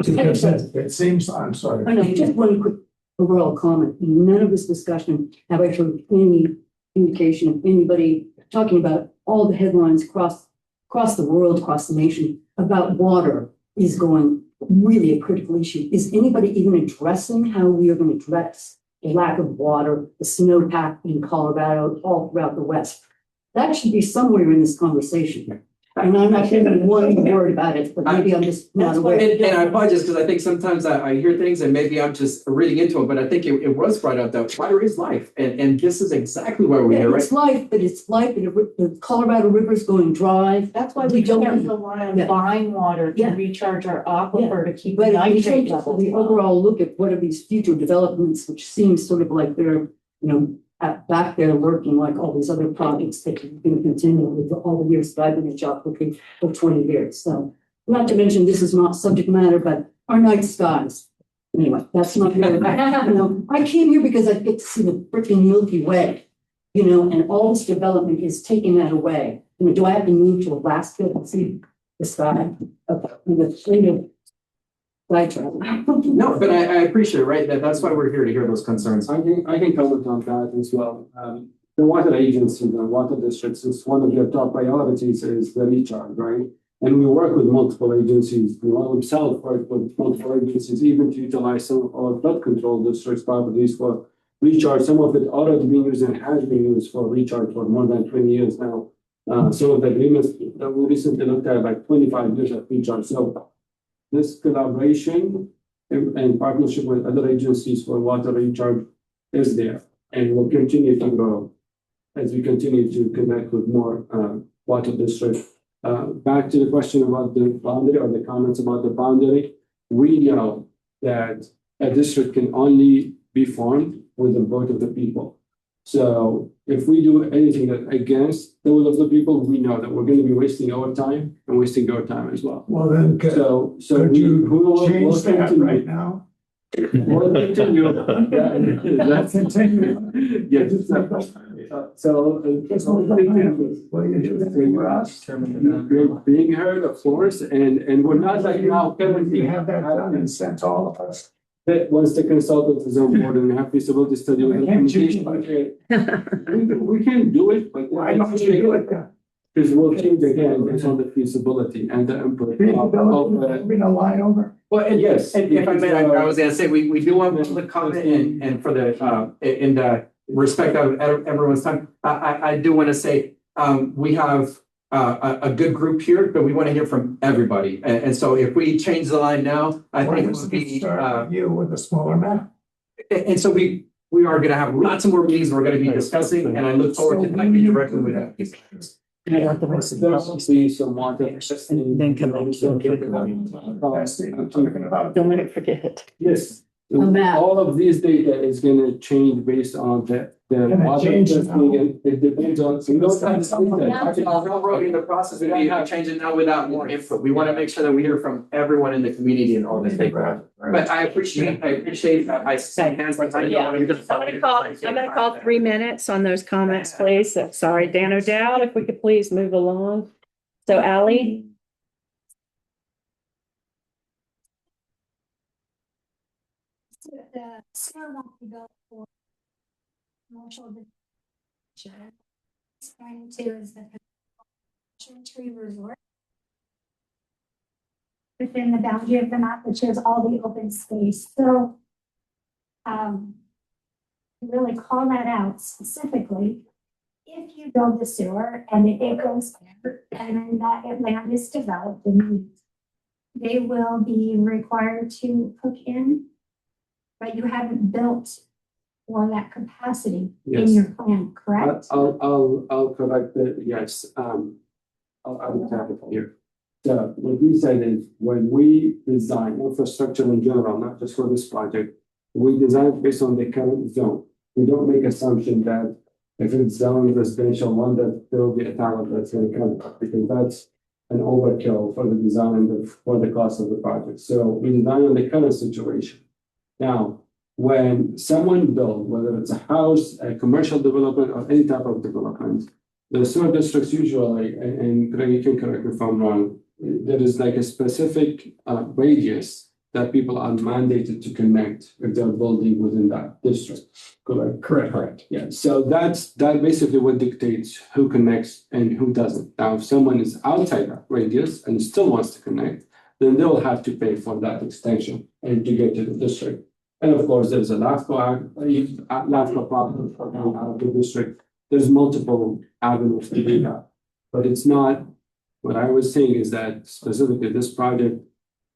It seems, I'm sorry.
I know, just one quick overall comment. None of this discussion have I heard any indication of anybody talking about all the headlines across the world, across the nation about water is going really a critical issue. Is anybody even addressing how we are going to address the lack of water, the snowpack in Colorado, all throughout the West? That should be somewhere in this conversation. And I'm not hearing one word about it, but maybe I'm just not aware.
And I apologize because I think sometimes I hear things and maybe I'm just reading into it, but I think it was brought up that water is life. And this is exactly where we are, right?
It's life, but it's life, and the Colorado River's going dry.
That's why we don't rely on buying water to recharge our aquifer to keep the nitrate levels.
The overall look at what are these future developments, which seems sort of like they're, back there lurking like all these other projects that are going to continue with all the years that I've been at Joshua Tree for 20 years. So not to mention, this is not subject matter, but our night skies. Anyway, that's not really, I came here because I get to see the freaking Milky Way, and all this development is taking that away. Do I have to move to Alaska to see the sky? Okay.
No, but I appreciate it, right? That's why we're here, to hear those concerns.
I can comment on that as well. The water agency, the water districts, is one of their top priorities is the recharge, right? And we work with multiple agencies. We themselves work with multiple agencies, even to utilize some of our flood control districts properties for recharge. Some of it already being used and has been used for recharge for more than 20 years now. Some of the agreements that we recently looked at, like 25 years of recharge. So this collaboration and partnership with other agencies for water recharge is there and will continue to grow as we continue to connect with more water districts. Back to the question about the boundary or the comments about the boundary, we know that a district can only be formed with the vote of the people. So if we do anything that against the will of the people, we know that we're going to be wasting our time and wasting your time as well.
Well, then,
could
you change
we'll
that
continue.
right now?
We'll continue.
Let's continue.
Yes.
What do you do for us?
We're being heard, of course, and we're not like now.
You have that done and sent to all of us.
That once the consultant is on board and we have feasibility study with implementation, we can do it, but
why don't you do it then?
Because we'll change again based on the feasibility and the input of
Bring a line over.
Well, and
yes,
and if I may, I was gonna say, we do want public comment and for the, in the respect of everyone's time, I do want to say, we have a good group here, but we want to hear from everybody. And so if we change the line now, I think it would be,
you with a smaller map.
and so we are going to have lots of more meetings we're going to be discussing, and I look forward to connecting directly with you.
And I want the rest of the see some water. And then come back.
Don't let it forget.
Yes.
A map.
All of these data is gonna change based on the water testing, and it depends on. So we don't have to-
In the process, we can change it now without more input. We want to make sure that we hear from everyone in the community and all the stakeholders. But I appreciate, I say hands.
Yeah. I'm gonna call 3 minutes on those comments, please. Sorry, Dan O'Dowd, if we could please move along. So Ally?
The sewer won't be built for commercial. It's going to is the Tree Resort. Within the boundary of the map, which is all the open space, so. Really call that out specifically. If you build the sewer and it goes there and then that land is developed, and they will be required to hook in. But you haven't built for that capacity in your plan, correct?
I'll correct it, yes, I'll tap it here. So what we said is, when we design infrastructure in general, not just for this project, we design based on the current zone. We don't make assumption that if it's zone residential one, that there will be a tower that's going to come, because that's an overkill for the design and for the cost of the project. So we design on the current situation. Now, when someone builds, whether it's a house, a commercial development, or any type of development, the sewer districts usually, and Greg, you can correct me if I'm wrong, there is like a specific radius that people are mandated to connect if they're building within that district. Correct? Correct. Yeah. So that basically what dictates who connects and who doesn't. Now, if someone is outside that radius and still wants to connect, then they will have to pay for that extension and to get to the district. And of course, there's a LAFCO problem for out of the district. There's multiple avenues to do that. But it's not, what I was saying is that specifically this project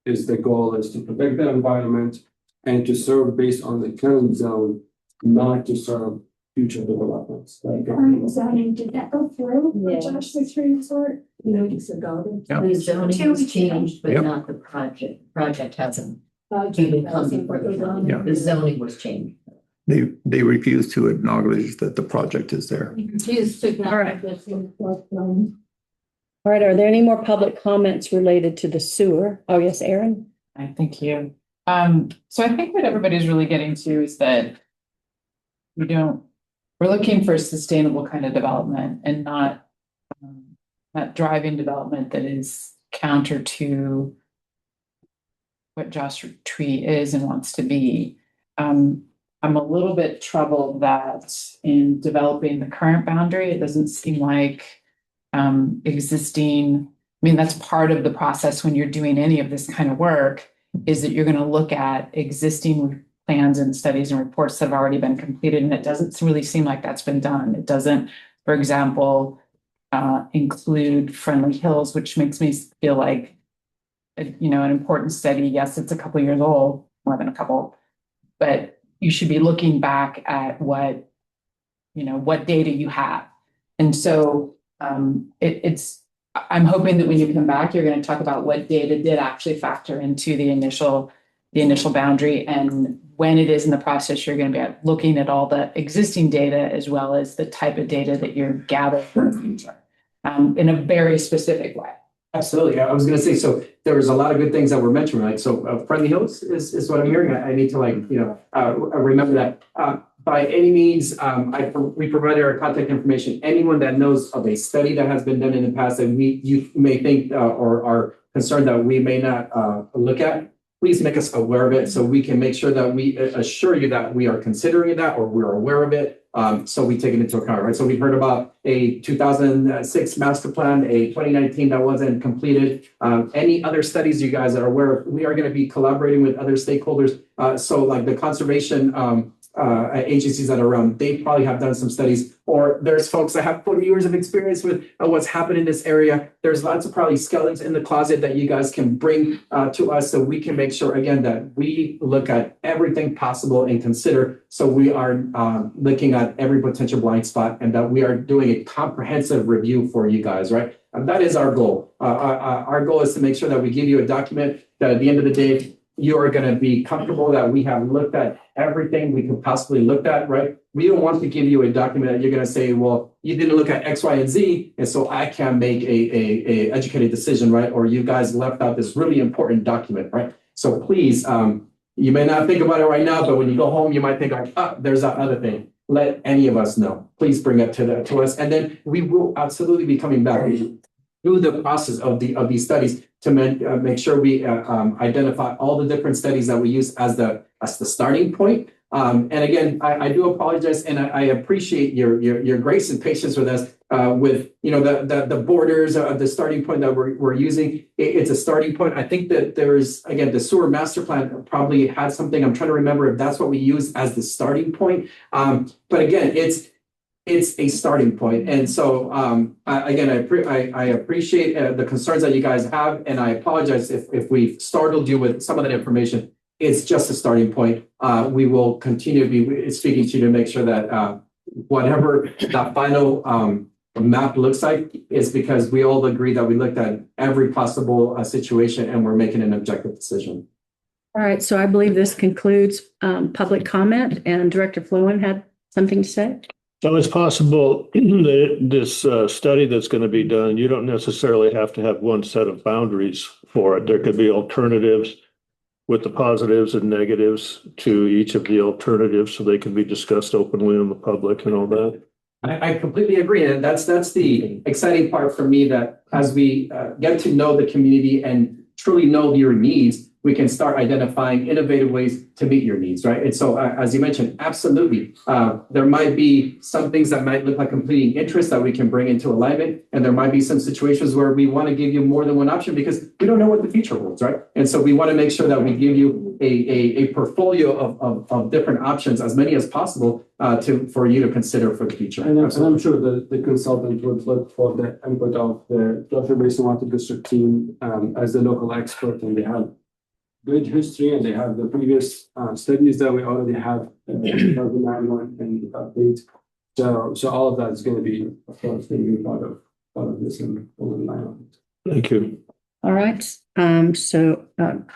is the goal is to protect the environment and to serve based on the current zone, not to serve future developments.
Current zoning, did that go through? The Joshua Tree Resort?
Notice ago.
Yeah.
The zoning was changed, but
Yep.
not the project. Project hasn't even come before the zoning.
Yeah.
The zoning was changed.
They refuse to acknowledge that the project is there.
All right. All right, are there any more public comments related to the sewer? Oh, yes, Aaron?
Thank you. So I think what everybody's really getting to is that we're looking for sustainable kind of development and not driving development that is counter to Joshua Tree is and wants to be. I'm a little bit troubled that in developing the current boundary, it doesn't seem like existing. I mean, that's part of the process when you're doing any of this kind of work, is that you're going to look at existing plans and studies and reports that have already been completed, and it doesn't really seem like that's been done. It doesn't, for example, include Friendly Hills, which makes me feel like, an important study. Yes, it's a couple years old, more than a couple, but you should be looking back at what data you have. And so I'm hoping that when you come back, you're going to talk about what data did actually factor into the initial boundary, and when it is in the process, you're going to be looking at all the existing data as well as the type of data that you're gathering for the future in a very specific way.
Absolutely. I was going to say, so there was a lot of good things that were mentioned, right? So Friendly Hills is what I'm hearing. I need to remember that. By any means, we provided our contact information. Anyone that knows of a study that has been done in the past that you may think or are concerned that we may not look at, please make us aware of it so we can make sure that we assure you that we are considering that or we're aware of it. So we take it into account, right? So we've heard about a 2006 master plan, a 2019 that wasn't completed. Any other studies you guys are aware of, we are going to be collaborating with other stakeholders. So like the conservation agencies that are around, they probably have done some studies, or there's folks that have 40 years of experience with what's happened in this area. There's lots of probably skeletons in the closet that you guys can bring to us so we can make sure, again, that we look at everything possible and consider. So we are looking at every potential blind spot and that we are doing a comprehensive review for you guys, right? And that is our goal. Our goal is to make sure that we give you a document that at the end of the day, you are going to be comfortable that we have looked at everything we could possibly look at, right? We don't want to give you a document that you're going to say, well, you didn't look at X, Y, and Z, and so I can't make a educated decision, right? Or you guys left out this really important document, right? So please, you may not think about it right now, but when you go home, you might think like, there's that other thing. Let any of us know. Please bring it to us, and then we will absolutely be coming back through the process of these studies to make sure we identify all the different studies that we use as the starting point. And again, I do apologize, and I appreciate your grace and patience with us with the borders of the starting point that we're using. It's a starting point. I think that there's, again, the sewer master plan probably had something. I'm trying to remember if that's what we use as the starting point. But again, it's a starting point. And so, again, I appreciate the concerns that you guys have, and I apologize if we've startled you with some of that information. It's just a starting point. We will continue to be speaking to you to make sure that whatever that final map looks like is because we all agree that we looked at every possible situation and we're making an objective decision.
All right, so I believe this concludes public comment, and Director Fluin had something to say.
So it's possible that this study that's going to be done, you don't necessarily have to have one set of boundaries for it. There could be alternatives with the positives and negatives to each of the alternatives so they can be discussed openly in the public and all that.
I completely agree. And that's the exciting part for me, that as we get to know the community and truly know your needs, we can start identifying innovative ways to meet your needs, right? And so, as you mentioned, absolutely, there might be some things that might look like competing interests that we can bring into alignment, and there might be some situations where we want to give you more than one option because we don't know what the future holds, right? And so we want to make sure that we give you a portfolio of different options, as many as possible, for you to consider for the future.
And I'm sure the consultant would look for the input of the Joshua Basin Water District team as the local expert, and they have good history, and they have the previous studies that we already have in 2009 and the update. So all of that is going to be, of course, going to be part of this and over the line.
Thank you.
All right. So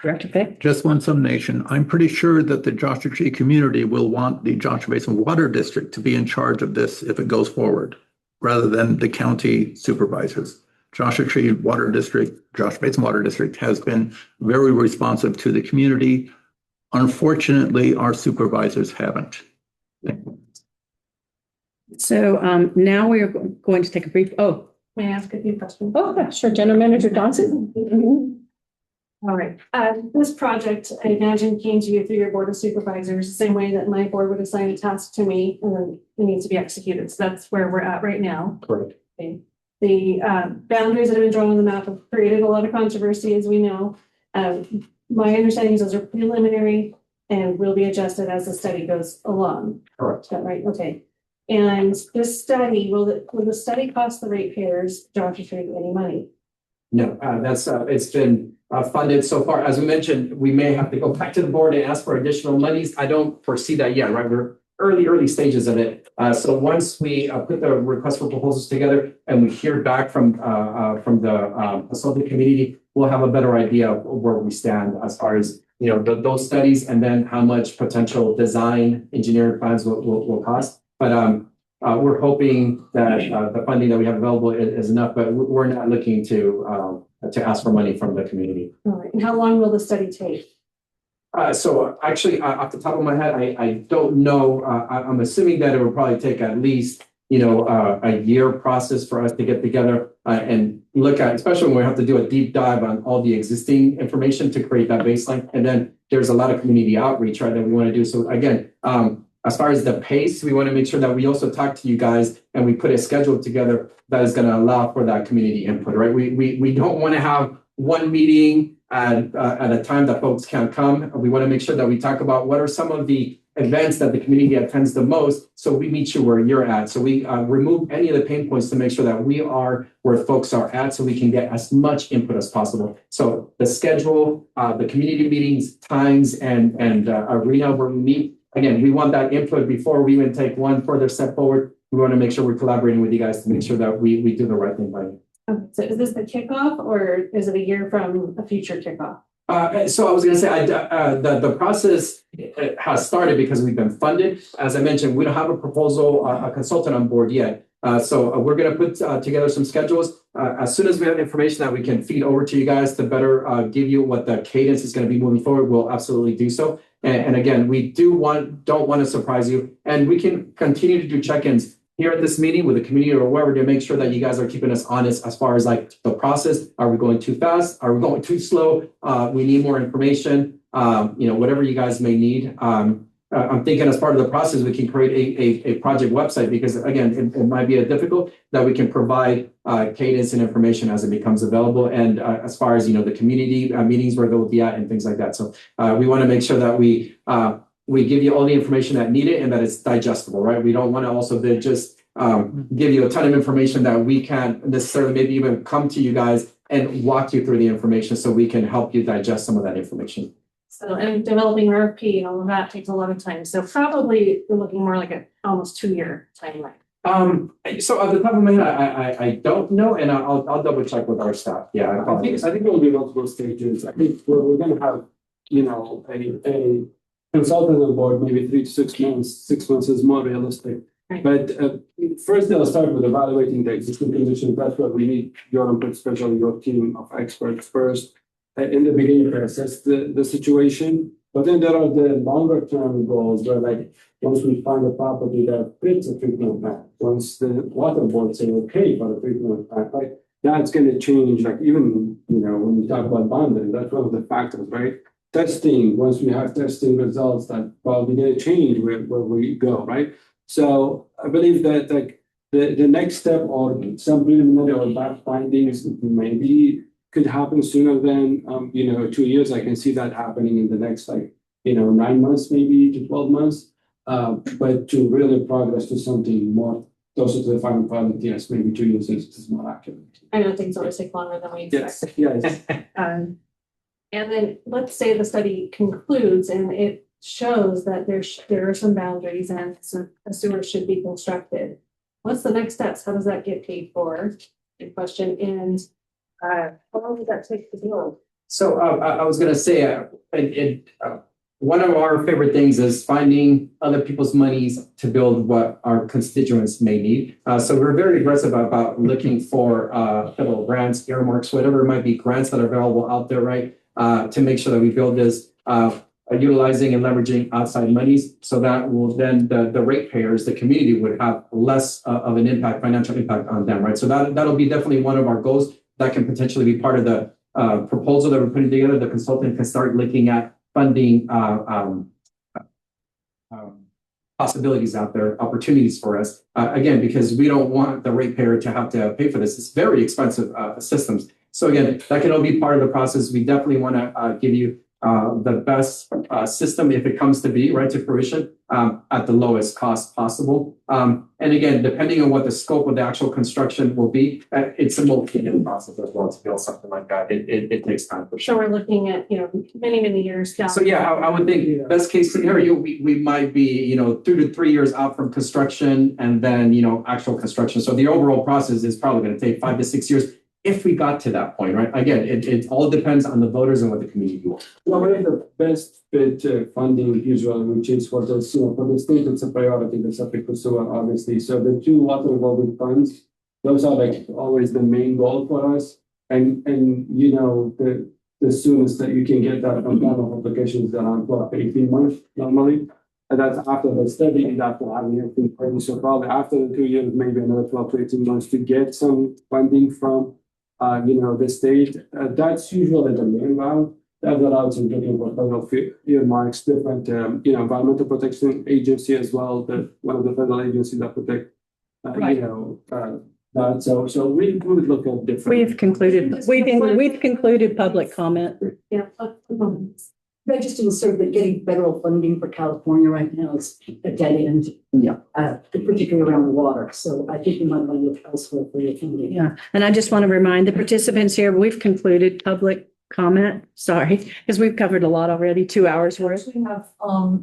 Director Fick.
Just one summation. I'm pretty sure that the Joshua Tree community will want the Joshua Basin Water District to be in charge of this if it goes forward, rather than the county supervisors. Joshua Tree Water District, Joshua Basin Water District has been very responsive to the community. Unfortunately, our supervisors haven't.
So now we are going to take a brief,
May I ask a few questions?
yeah, sure. General Manager Johnson.
All right, this project, I imagine, came to you through your board of supervisors, the same way that my board would assign a task to me, and then it needs to be executed. So that's where we're at right now.
Correct.
Okay. The boundaries that have been drawn on the map have created a lot of controversy, as we know. My understanding is those are preliminary and will be adjusted as the study goes along.
Correct.
Is that right? Okay. And this study, will the study cost the ratepayers, Joshua Tree, any money?
No, that's, it's been funded so far. As we mentioned, we may have to go back to the board and ask for additional monies. I don't foresee that yet, right? We're early stages of it. So once we put the request for proposals together and we hear back from the consulting community, we'll have a better idea of where we stand as far as, you know, those studies and then how much potential design engineering plans will cost. But we're hoping that the funding that we have available is enough, but we're not looking to ask for money from the community.
All right. And how long will the study take?
So actually, off the top of my head, I don't know. I'm assuming that it would probably take at least, you know, a year process for us to get together and look at, especially when we have to do a deep dive on all the existing information to create that baseline. And then there's a lot of community outreach, right, that we want to do. So again, as far as the pace, we want to make sure that we also talk to you guys and we put a schedule together that is going to allow for that community input, right? We don't want to have one meeting at a time that folks can't come. We want to make sure that we talk about what are some of the events that the community attends the most. So we meet you where you're at. So we remove any of the pain points to make sure that we are where folks are at so we can get as much input as possible. So the schedule, the community meetings, times, and arena where we meet. Again, we want that input before we even take one further step forward. We want to make sure we're collaborating with you guys to make sure that we do the right thing by you.
Okay, so is this the kickoff or is it a year from a future kickoff?
So I was going to say, the process has started because we've been funded. As I mentioned, we don't have a proposal, a consultant on board yet. So we're going to put together some schedules. As soon as we have information that we can feed over to you guys to better give you what the cadence is going to be moving forward, we'll absolutely do so. And again, we don't want to surprise you. And we can continue to do check-ins here at this meeting with the community or wherever to make sure that you guys are keeping us honest as far as like the process. Are we going too fast? Are we going too slow? We need more information, you know, whatever you guys may need. I'm thinking as part of the process, we can create a project website because again, it might be difficult that we can provide cadence and information as it becomes available. And as far as, you know, the community meetings where they'll be at and things like that. So we want to make sure that we give you all the information that needed and that it's digestible, right? We don't want to also then just give you a ton of information that we can't necessarily maybe even come to you guys and walk you through the information so we can help you digest some of that information.
So, and developing RFP and all of that takes a lot of time. So probably we're looking more like a almost 2-year timeline.
So at the top of my head, I don't know, and I'll double check with our staff. Yeah,
I think there will be multiple stages. I think we're going to have, you know, a consultant on board, maybe 3 to 6 months. 6 months is more realistic.
Right.
But first, they'll start with evaluating the existing conditions. That's what we need your input, especially your team of experts first in the beginning to assess the situation. But then there are the longer term goals where, like, once we find a property that fits a treatment plant, once the water board say okay for a treatment plant, right? That's going to change. Like even, you know, when we talk about bonding, that's one of the factors, right? Testing, once we have testing results, that probably going to change where we go, right? So I believe that like the next step or some preliminary or back findings maybe could happen sooner than 2 years. I can see that happening in the next 9 months, maybe to 12 months. But to really progress to something more closer to the final product, yes, maybe 2 years is more accurate.
I know things always take longer than we expect.
Yes.
And then let's say the study concludes and it shows that there are some boundaries and a sewer should be constructed. What's the next steps? How does that get paid for? Good question. And how long does that take to build?
So I was going to say, one of our favorite things is finding other people's monies to build what our constituents may need. So we're very aggressive about looking for federal grants, earmarks, whatever it might be, grants that are available out there, right? To make sure that we build this, utilizing and leveraging outside monies. So that will then the ratepayers, the community would have less of an impact, financial impact on them, right? So that'll be definitely one of our goals that can potentially be part of the proposal that we're putting together, the consultant can start looking at funding possibilities out there, opportunities for us. Again, because we don't want the ratepayer to have to pay for this. It's very expensive systems. So again, that can all be part of the process. We definitely want to give you the best system if it comes to be right to fruition at the lowest cost possible. And again, depending on what the scope of the actual construction will be, it's a multi-year process as well to build something like that. It takes time for sure.
So we're looking at, many, many years down.
So yeah, I would think best case scenario, we might be, 2 to 3 years out from construction and then, actual construction. So the overall process is probably going to take 5 to 6 years if we got to that point, right? Again, it all depends on the voters and what the community wants.
Normally, the best fit funding usually, which is for the sewer, for the state, it's a priority, the septic sewer, obviously. So the 2 water revolving funds, those are like always the main goal for us. And the soonest that you can get that from kind of applications around 12 to 18 months normally. And that's after the study and after having everything ready. So probably after the 2 years, maybe another 12 to 18 months to get some funding from the state. That's usually the main route. That allows you looking for federal earmarks, different, environmental protection agency as well, one of the federal agencies that protect, that. So we would look at different.
We've concluded public comment.
Yeah.
I just didn't serve that getting federal funding for California right now is a dead end.
Yeah.
Particularly around the water. So I think we might want to look elsewhere for your community.
Yeah, and I just want to remind the participants here, we've concluded public comment. Sorry, because we've covered a lot already, 2 hours worth.
We have,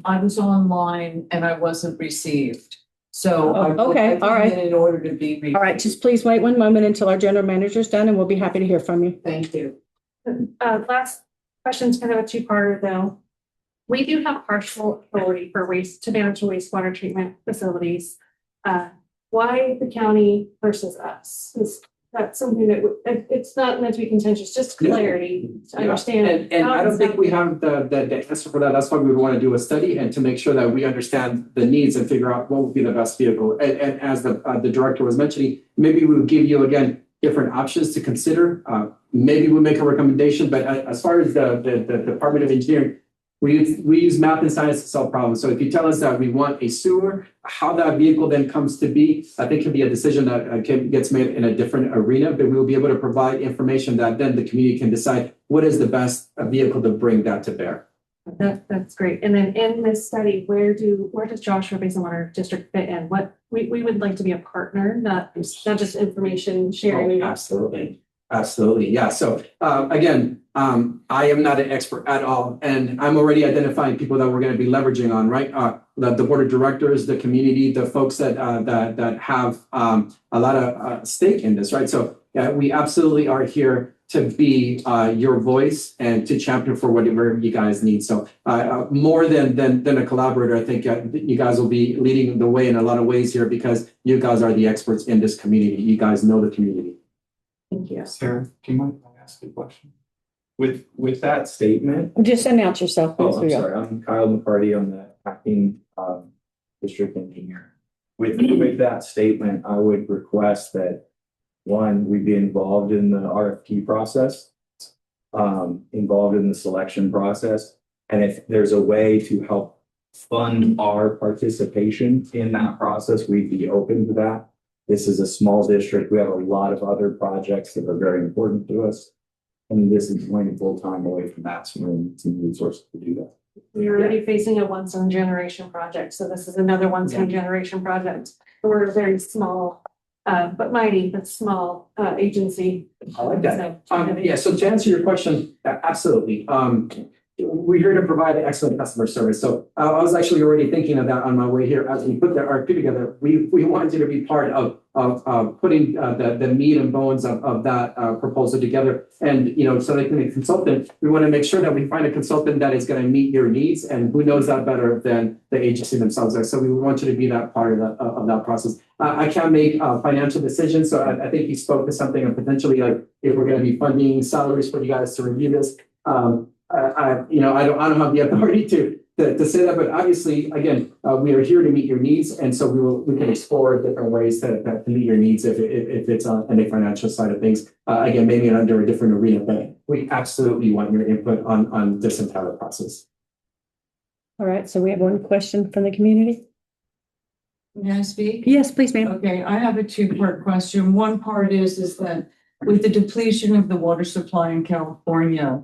I was online and I wasn't received. So
okay, all right.
In order to be.
All right, just please wait 1 moment until our general manager's done and we'll be happy to hear from you.
Thank you.
Last question's kind of a 2-parter though. We do have partial authority for to manage wastewater treatment facilities. Why the county versus us? Is that something that it's not meant to be contentious, just clarity to understand.
And I don't think we have the answer for that. That's why we would want to do a study and to make sure that we understand the needs and figure out what would be the best vehicle. And as the director was mentioning, maybe we would give you again different options to consider. Maybe we'll make a recommendation, but as far as the Department of Engineering, we use math and science to solve problems. So if you tell us that we want a sewer, how that vehicle then comes to be, I think can be a decision that gets made in a different arena, but we will be able to provide information that then the community can decide what is the best vehicle to bring that to bear.
That's great. And then in this study, where does Joshua Basin Water District fit in? What we would like to be a partner, not just information sharing.
Oh, absolutely. Yeah. So again, I am not an expert at all, and I'm already identifying people that we're going to be leveraging on, right? The board of directors, the community, the folks that have a lot of stake in this, right? So yeah, we absolutely are here to be your voice and to champion for whatever you guys need. So more than a collaborator, I think you guys will be leading the way in a lot of ways here because you guys are the experts in this community. You guys know the community.
Thank you.
Sarah, do you mind if I ask a question?
With that statement.
Just announce yourself.
Oh, I'm sorry. I'm Kyle McCarty. I'm the acting district engineer. With that statement, I would request that one, we be involved in the RFP process, involved in the selection process. And if there's a way to help fund our participation in that process, we'd be open to that. This is a small district. We have a lot of other projects that are very important to us. And this is going to pull time away from that, so we need some resources to do that.
We're already facing a once in a generation project. So this is another once in a generation project. We're a very small, but mighty, but small agency.
I like that. So to answer your question, absolutely. We're here to provide excellent customer service. So I was actually already thinking of that on my way here. As we put the RFP together, we wanted you to be part of putting the meat and bones of that proposal together. And, so like a consultant, we want to make sure that we find a consultant that is going to meet your needs. And who knows that better than the agency themselves are. So we want you to be that part of that process. I can't make financial decisions. So I think you spoke to something of potentially like if we're going to be funding salaries for you guys to review this. I don't have the authority to say that, but obviously, again, we are here to meet your needs, and so we can explore different ways to meet your needs if it's on the financial side of things. Again, maybe under a different arena, but we absolutely want your input on this entire process.
All right, so we have one question from the community.
May I speak?
Yes, please, ma'am.
Okay, I have a two-part question. One part is that with the depletion of the water supply in California,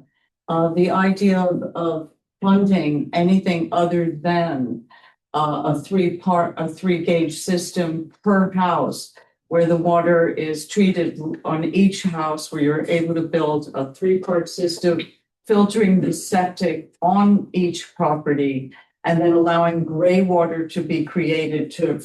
the idea of funding anything other than a three-gauge system per house, where the water is treated on each house, where you're able to build a three-part system, filtering the septic on each property, and then allowing gray water to be created to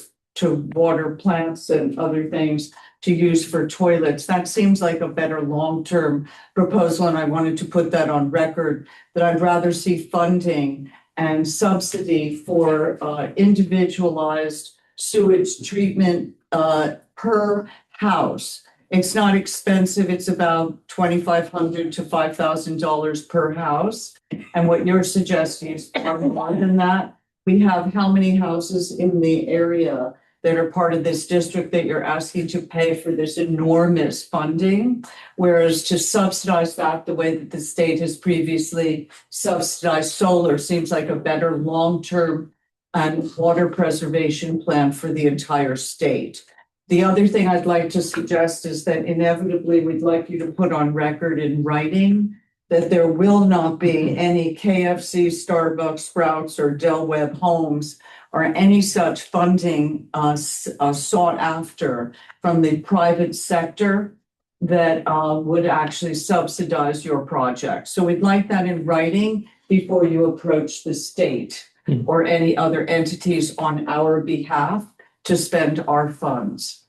water plants and other things to use for toilets. That seems like a better long-term proposal, and I wanted to put that on record, that I'd rather see funding and subsidy for individualized sewage treatment per house. It's not expensive. It's about $2,500 to $5,000 per house. And what you're suggesting is far more than that. We have how many houses in the area that are part of this district that you're asking to pay for this enormous funding, whereas to subsidize that the way that the state has previously subsidized solar seems like a better long-term and water preservation plan for the entire state. The other thing I'd like to suggest is that inevitably we'd like you to put on record in writing that there will not be any KFC, Starbucks, Sprouts, or Del Webb Homes or any such funding sought after from the private sector that would actually subsidize your project. So we'd like that in writing before you approach the state or any other entities on our behalf to spend our funds.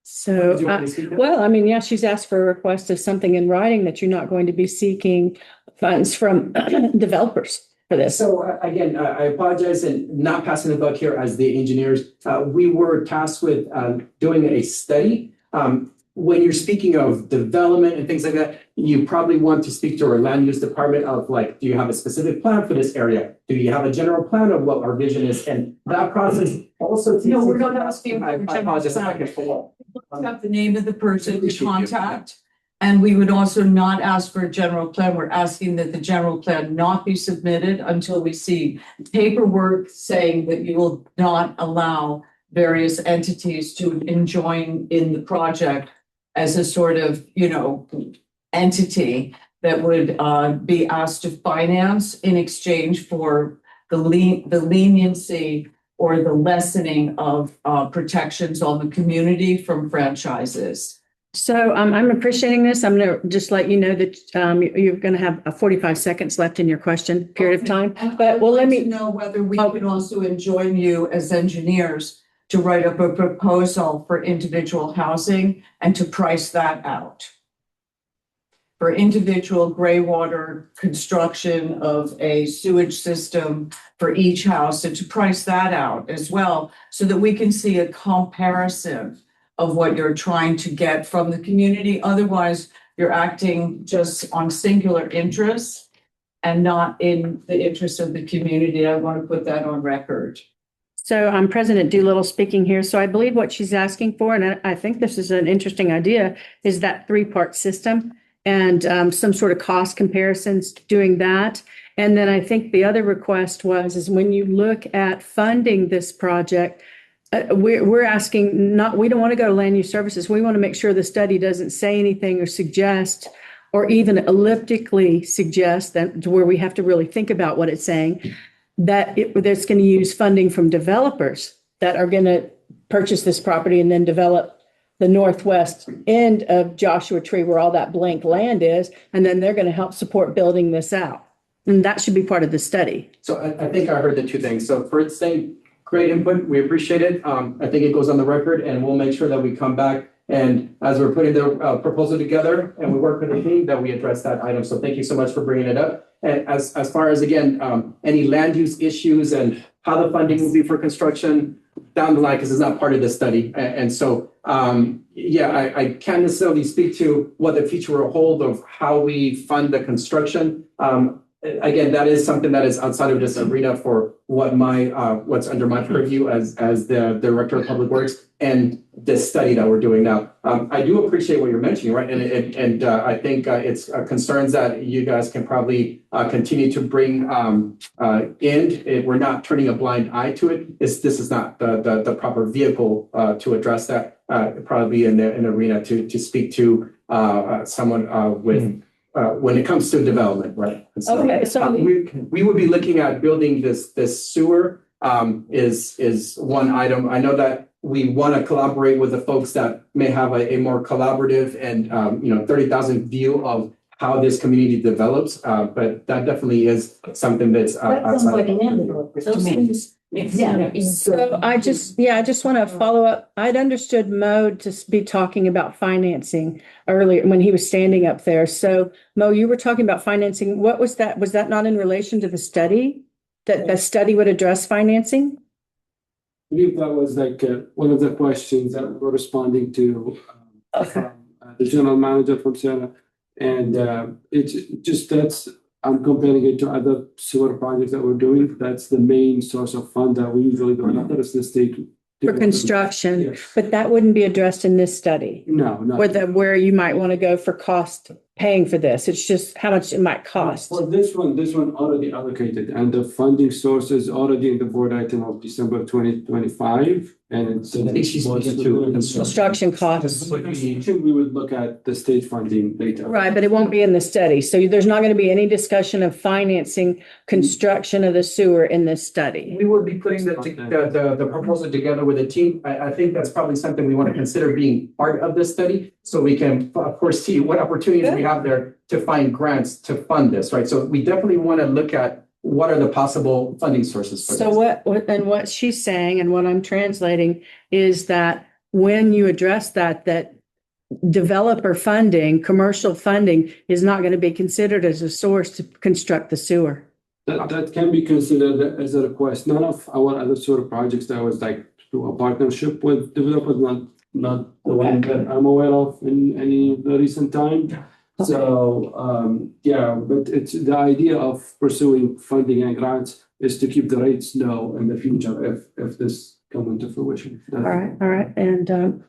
So, well, I mean, yeah, she's asked for a request of something in writing that you're not going to be seeking funds from developers for this.
So again, I apologize and not passing the buck here as the engineers. We were tasked with doing a study. When you're speaking of development and things like that, you probably want to speak to our land use department of like, do you have a specific plan for this area? Do you have a general plan of what our vision is? And that process also takes.
No, we're not asking.
I apologize.
Look up the name of the person to contact. And we would also not ask for a general plan. We're asking that the general plan not be submitted until we see paperwork saying that you will not allow various entities to join in the project as a sort of, entity that would be asked to finance in exchange for the leniency or the lessening of protections on the community from franchises.
So I'm appreciating this. I'm going to just let you know that you're going to have 45 seconds left in your question period of time. But well, let me
know whether we can also join you as engineers to write up a proposal for individual housing and to price that out. For individual gray water construction of a sewage system for each house and to price that out as well so that we can see a comparison of what you're trying to get from the community. Otherwise, you're acting just on singular interests and not in the interest of the community. I want to put that on record.
So I'm President Doolittle speaking here. So I believe what she's asking for, and I think this is an interesting idea, is that three-part system and some sort of cost comparisons doing that. And then I think the other request is when you look at funding this project, we're asking we don't want to go to land use services. We want to make sure the study doesn't say anything or suggest or even elliptically suggest that to where we have to really think about what it's saying, that that's going to use funding from developers that are going to purchase this property and then develop the northwest end of Joshua Tree where all that blank land is. And then they're going to help support building this out. And that should be part of the study.
So I think I heard the two things. So first thing, great input. We appreciate it. I think it goes on the record and we'll make sure that we come back and as we're putting the proposal together and we work with the team that we address that item. So thank you so much for bringing it up. And as far as, again, any land use issues and how the funding will be for construction down the line, because it's not part of the study. And so, I can't necessarily speak to what the future will hold of how we fund the construction. again, that is something that is outside of this arena for what what's under my purview as the Director of Public Works and this study that we're doing now. I do appreciate what you're mentioning, right? And I think it's concerns that you guys can probably continue to bring in. We're not turning a blind eye to it. This is not the proper vehicle to address that. Probably in the arena to speak to someone with when it comes to development, right? So,
Okay, so
we would be looking at building this sewer is one item. I know that we want to collaborate with the folks that may have a more collaborative and 30,000 view of how this community develops. But that definitely is something that's
That sounds
outside.
like an ambulance. Those things. Yeah.
So I just want to follow up. I'd understood Mo to be talking about financing earlier when he was standing up there. So Mo, you were talking about financing. What was that? Was that not in relation to the study? That the study would address financing?
I believe that was like one of the questions that we're responding to from the general manager from Sarah. And it's just I'm comparing it to other sewer projects that we're doing. That's the main source of fund that we usually go after is the state.
For construction,
Yes.
but that wouldn't be addressed in this study.
No.
Where you might want to go for cost paying for this. It's just how much it might cost.
For this one already allocated and the funding source is already in the board item of December 2025. And it's
I think she's speaking to
Construction costs.
we would look at the state funding later.
Right, but it won't be in the study. So there's not going to be any discussion of financing construction of the sewer in this study.
We would be putting the proposal together with a team. I think that's probably something we want to consider being part of this study. So we can, of course, see what opportunities we have there to find grants to fund this, right? So we definitely want to look at what are the possible funding sources for this.
So what she's saying and what I'm translating is that when you address that developer funding, commercial funding is not going to be considered as a source to construct the sewer.
That can be considered as a request. None of our other sewer projects that was like through a partnership with developers, not the one that I'm aware of in any the recent time. So, but it's the idea of pursuing funding and grants is to keep the rates low in the future if this come into fruition.
All right. And,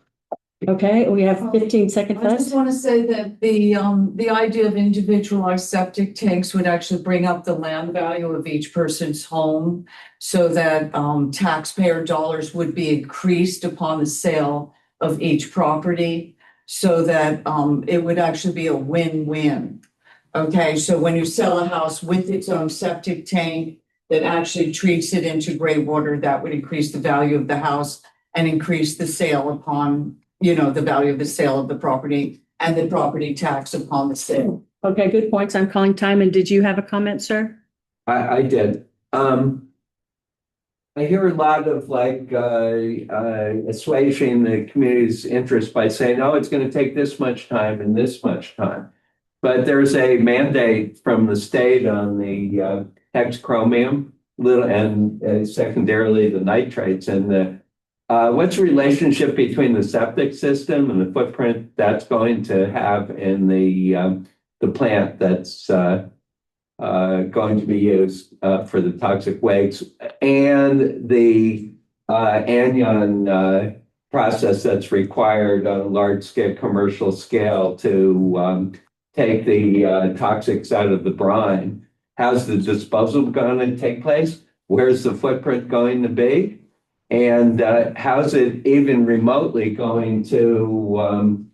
okay, we have 15 seconds
I
left.
just want to say that the idea of individualized septic tanks would actually bring up the land value of each person's home so that taxpayer dollars would be increased upon the sale of each property so that it would actually be a win-win. Okay, so when you sell a house with its own septic tank that actually treats it into gray water, that would increase the value of the house and increase the sale upon the value of the sale of the property and the property tax upon the sale.
Okay, good points. I'm calling time. And did you have a comment, sir?
I did. I hear a lot of assuaging the community's interest by saying, oh, it's going to take this much time and this much time. But there's a mandate from the state on the hexchromium and secondarily the nitrates and what's the relationship between the septic system and the footprint that's going to have in the plant that's going to be used for the toxic waste and the anion process that's required on a large scale commercial scale to take the toxics out of the brine. How's the disposal going to take place? Where's the footprint going to be? And how's it even remotely going to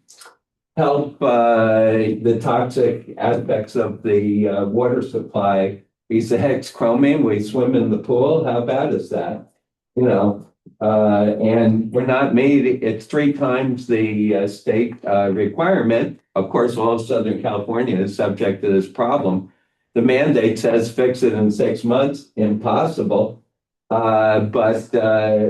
help the toxic aspects of the water supply? Piece of hexchromium, we swim in the pool. How bad is that? And we're not made, it's 3 times the state requirement. Of course, all of Southern California is subject to this problem. The mandate says fix it in 6 months. Impossible. But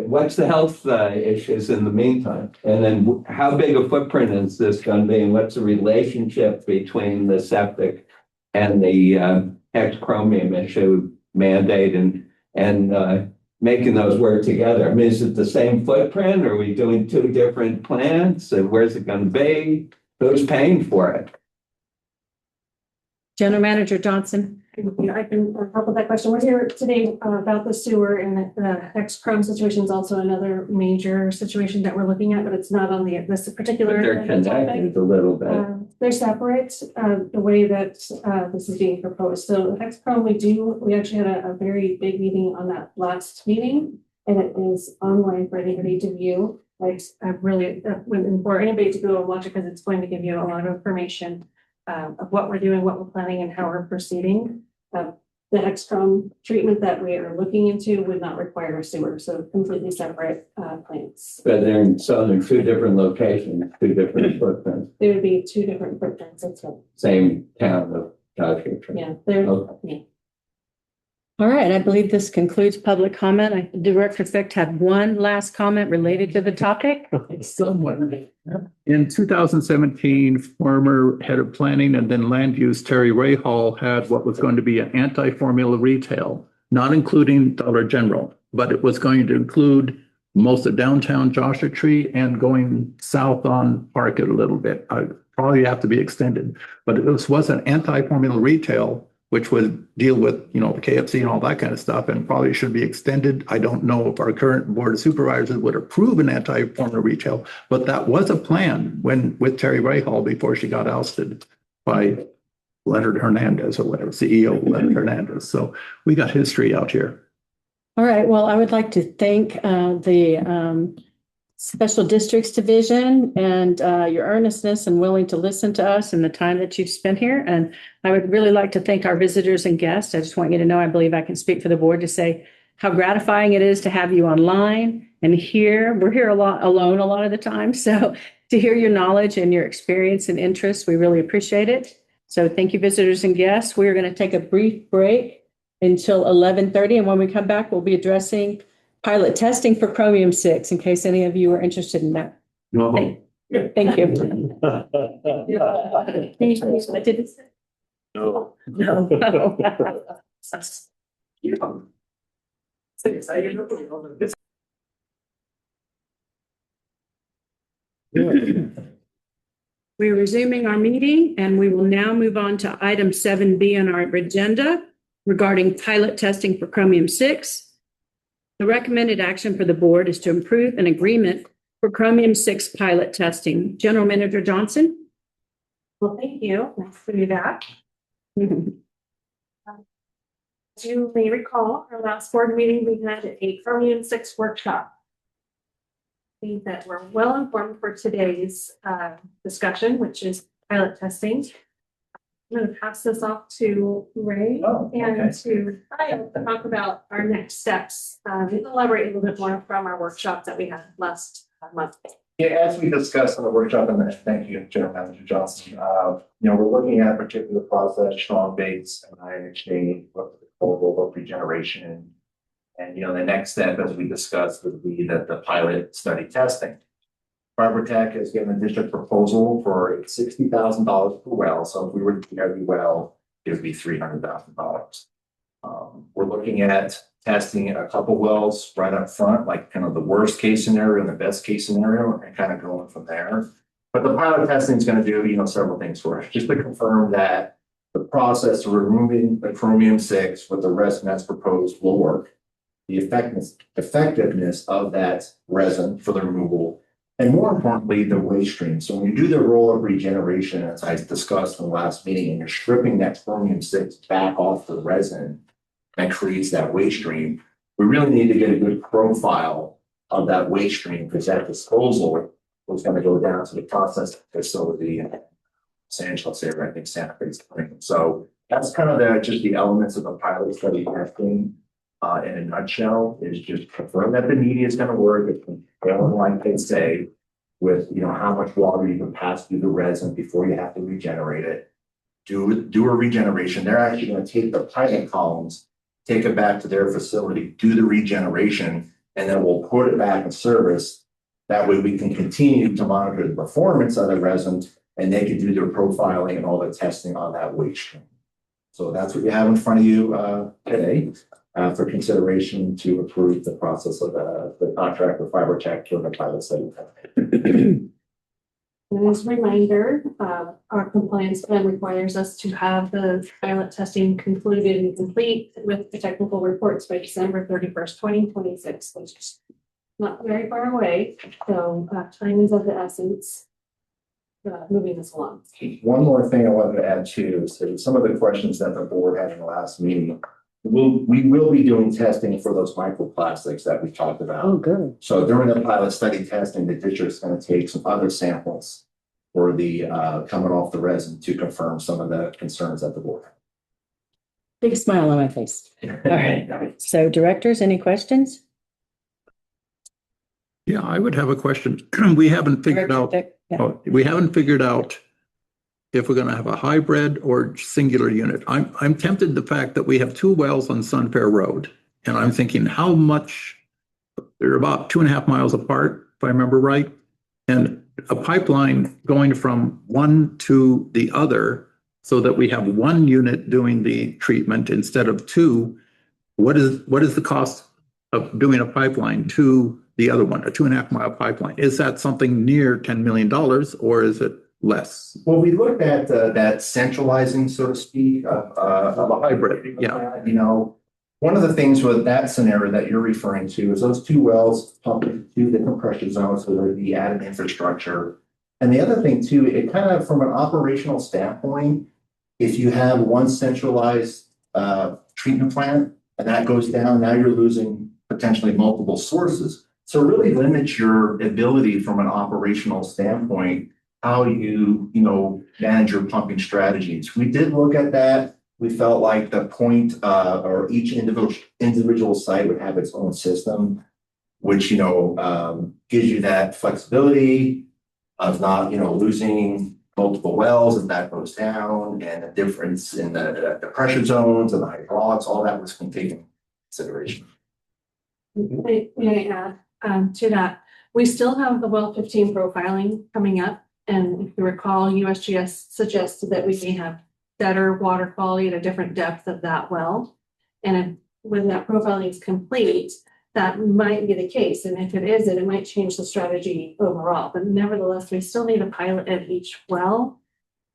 what's the health issues in the meantime? And then how big a footprint is this going to be? And what's the relationship between the septic and the hexchromium issue mandate and making those work together? I mean, is it the same footprint? Or are we doing 2 different plants? And where's it going to be? Who's paying for it?
General Manager Johnson.
I can help with that question. We're here today about the sewer, and the ex-Chrome situation is also another major situation that we're looking at, but it's not on this particular.
But they're
topic.
connected a little bit.
They're separate, the way that this is being proposed. So ex-Chrome, we actually had a very big meeting on that last meeting, and it is online for anybody to view. Like, I really would implore anybody to go and watch it because it's going to give you a lot of information of what we're doing, what we're planning, and how we're proceeding. The X-Chrome treatment that we are looking into would not require a sewer, so completely separate plants.
But they're in two different locations, two different footprints,
There would be two different footprints. That's right.
same town of Joshua Tree.
Yeah, they're,
Okay.
yeah.
All right, I believe this concludes public comment. Director Fick had one last comment related to the topic.
Somewhat. In 2017, former head of planning and then land use Terry Rahal had what was going to be an anti-formula retail, not including Dollar General, but it was going to include most of downtown Joshua Tree and going south on Parket a little bit. Probably have to be extended, but this was an anti-formula retail, which would deal with, the KFC and all that kind of stuff, and probably should be extended. I don't know if our current board of supervisors would approve an anti-formula retail, but that was a plan with Terry Rahal before she got ousted by Leonard Hernandez or whatever, CEO Leonard Hernandez. So we got history out here.
All right, well, I would like to thank the Special Districts Division and your earnestness and willing to listen to us and the time that you've spent here. And I would really like to thank our visitors and guests. I just want you to know, I believe I can speak for the board to say how gratifying it is to have you online and here. We're here alone a lot of the time. So to hear your knowledge and your experience and interest, we really appreciate it. So thank you, visitors and guests. We're going to take a brief break until 11:30. And when we come back, we'll be addressing pilot testing for Chromium-6, in case any of you are interested in that.
No.
Thank you. Thank you. I didn't say.
No.
No. We're resuming our meeting, and we will now move on to item 7B on our agenda regarding pilot testing for Chromium-6. The recommended action for the board is to approve an agreement for Chromium-6 pilot testing. General Manager Johnson?
Well, thank you. Nice to be back. As you may recall, our last board meeting, we had a Chromium-6 workshop. I think that we're well informed for today's discussion, which is pilot testing. I'm going to pass this off to Ray and to Kyle to talk about our next steps. Elaborate a little bit more from our workshop that we had last month.
Yeah, as we discussed in the workshop, and thank you, General Manager Johnson. We're looking at a particular process, strong base and ion exchange, global regeneration. And, the next step, as we discussed, would be the pilot study testing. FiberTech has given the district proposal for $60,000 per well. So if we were to do every well, it would be $300,000. We're looking at testing a couple wells right up front, like kind of the worst case scenario and the best case scenario, and kind of going from there. But the pilot testing is going to do, several things for us, just to confirm that the process of removing the Chromium-6 with the resin that's proposed will work. The effectiveness of that resin for the removal, and more importantly, the waste stream. So when you do the roll-up regeneration, as I discussed in the last meeting, and you're stripping that Chromium-6 back off the resin that creates that waste stream, we really need to get a good profile of that waste stream, because that disposal was going to go down to the process facility in San Jose, I think Santa Fe Spring. So that's kind of just the elements of the pilot study testing. In a nutshell, is just confirm that the media is going to work. Like they say, with how much water you can pass through the resin before you have to regenerate it. Do a regeneration. They're actually going to take the pilot columns, take it back to their facility, do the regeneration, and then we'll put it back in service. That way we can continue to monitor the performance of the resin, and they can do their profiling and all the testing on that waste stream. So that's what you have in front of you today. For consideration to approve the process of the contract with FiberTech for the pilot study.
And as a reminder, our compliance plan requires us to have the pilot testing concluded and complete with the technical reports by December 31st, 2026, which is not very far away. So time is of the essence. Moving this along.
One more thing I wanted to add too, is that some of the questions that the board had in the last meeting. We will be doing testing for those microplastics that we talked about.
Oh, good.
So during the pilot study testing, the district's going to take some other samples for the coming off the resin to confirm some of the concerns that the board had.
Big smile on my face. All right. So directors, any questions?
Yeah, I would have a question. We haven't figured out, we haven't figured out if we're going to have a hybrid or singular unit. I'm tempted the fact that we have 2 wells on Sunfair Road, and I'm thinking how much, they're about 2.5 miles apart, if I remember right, and a pipeline going from one to the other so that we have 1 unit doing the treatment instead of 2. What is the cost of doing a pipeline to the other one, a 2.5 mile pipeline? Is that something near $10 million or is it less?
Well, we looked at that centralizing, so to speak, of a hybrid.
Yeah.
You know, one of the things with that scenario that you're referring to is those 2 wells pumping 2 different pressure zones, so there'd be added infrastructure. And the other thing too, it kind of from an operational standpoint, if you have one centralized treatment plant and that goes down, now you're losing potentially multiple sources. So it really limits your ability from an operational standpoint, how you manage your pumping strategies. We did look at that. We felt like the point or each individual site would have its own system, which gives you that flexibility of not losing multiple wells as that goes down, and the difference in the pressure zones and the hydraulics, all that was taken into consideration.
May I add to that? We still have the well 15 profiling coming up. And if you recall, USGS suggested that we may have better water quality at a different depth of that well. And when that profiling is complete, that might be the case. And if it isn't, it might change the strategy overall. But nevertheless, we still need a pilot at each well.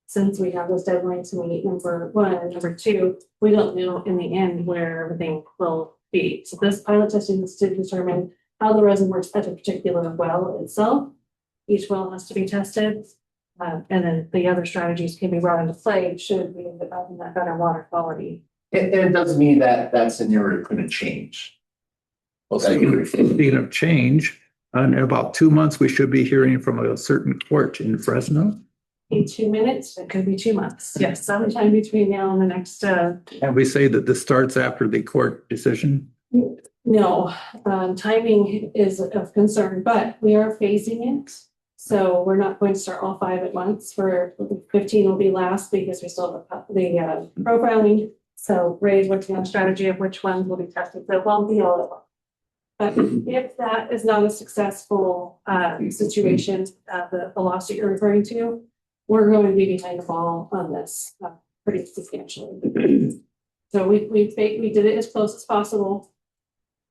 Since we have those deadlines to meet, number 1, and number 2, we don't know in the end where everything will be. So this pilot testing is to determine how the resin works at a particular well itself. Each well has to be tested. And then the other strategies can be brought into play should we end up having that better water quality.
And it doesn't mean that scenario couldn't change.
Speaking of change, in about 2 months, we should be hearing from a certain court in Fresno.
In 2 minutes, it could be 2 months. Yes, sometime between now and the next.
And we say that this starts after the court decision.
No, timing is of concern, but we are phasing it. So we're not going to start all 5 at once. For 15 will be last because we still have the profiling. So Ray's working on strategy of which ones will be tested. So it won't be all at once. But if that is not a successful situation, the lawsuit you're referring to, we're going to be behind the ball on this pretty substantially. So we did it as close as possible.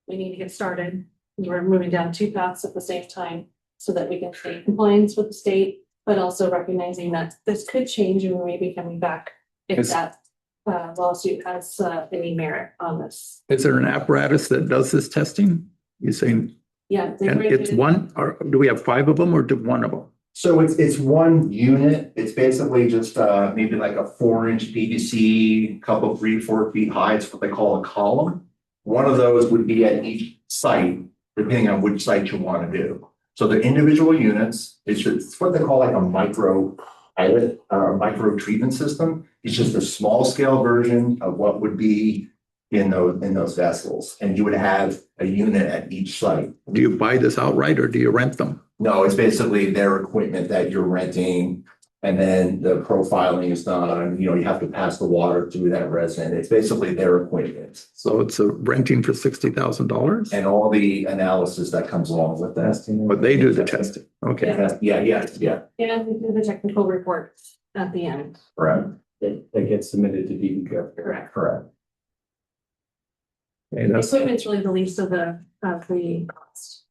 We need to get started. We're moving down 2 paths at the same time so that we can stay in compliance with the state, but also recognizing that this could change and we may be coming back if that lawsuit has any merit on this.
Is there an apparatus that does this testing? You're saying?
Yeah.
And it's one, or do we have 5 of them or do 1 of them?
So it's 1 unit. It's basically just maybe like a 4-inch PVC, couple 3-4 feet high. It's what they call a column. One of those would be at each site, depending on which site you want to do. So the individual units, it's what they call like a micro pilot or micro treatment system. It's just a small scale version of what would be in those vessels, and you would have a unit at each site.
Do you buy this outright or do you rent them?
No, it's basically their equipment that you're renting, and then the profiling is done. You have to pass the water through that resin. It's basically their equipment.
So it's a renting for $60,000?
And all the analysis that comes along with that.
But they do the testing. Okay.
Yeah.
And we do the technical report at the end.
Correct.
That gets submitted to DEQ.
Correct.
Okay,
The equipment's really the least of the cost.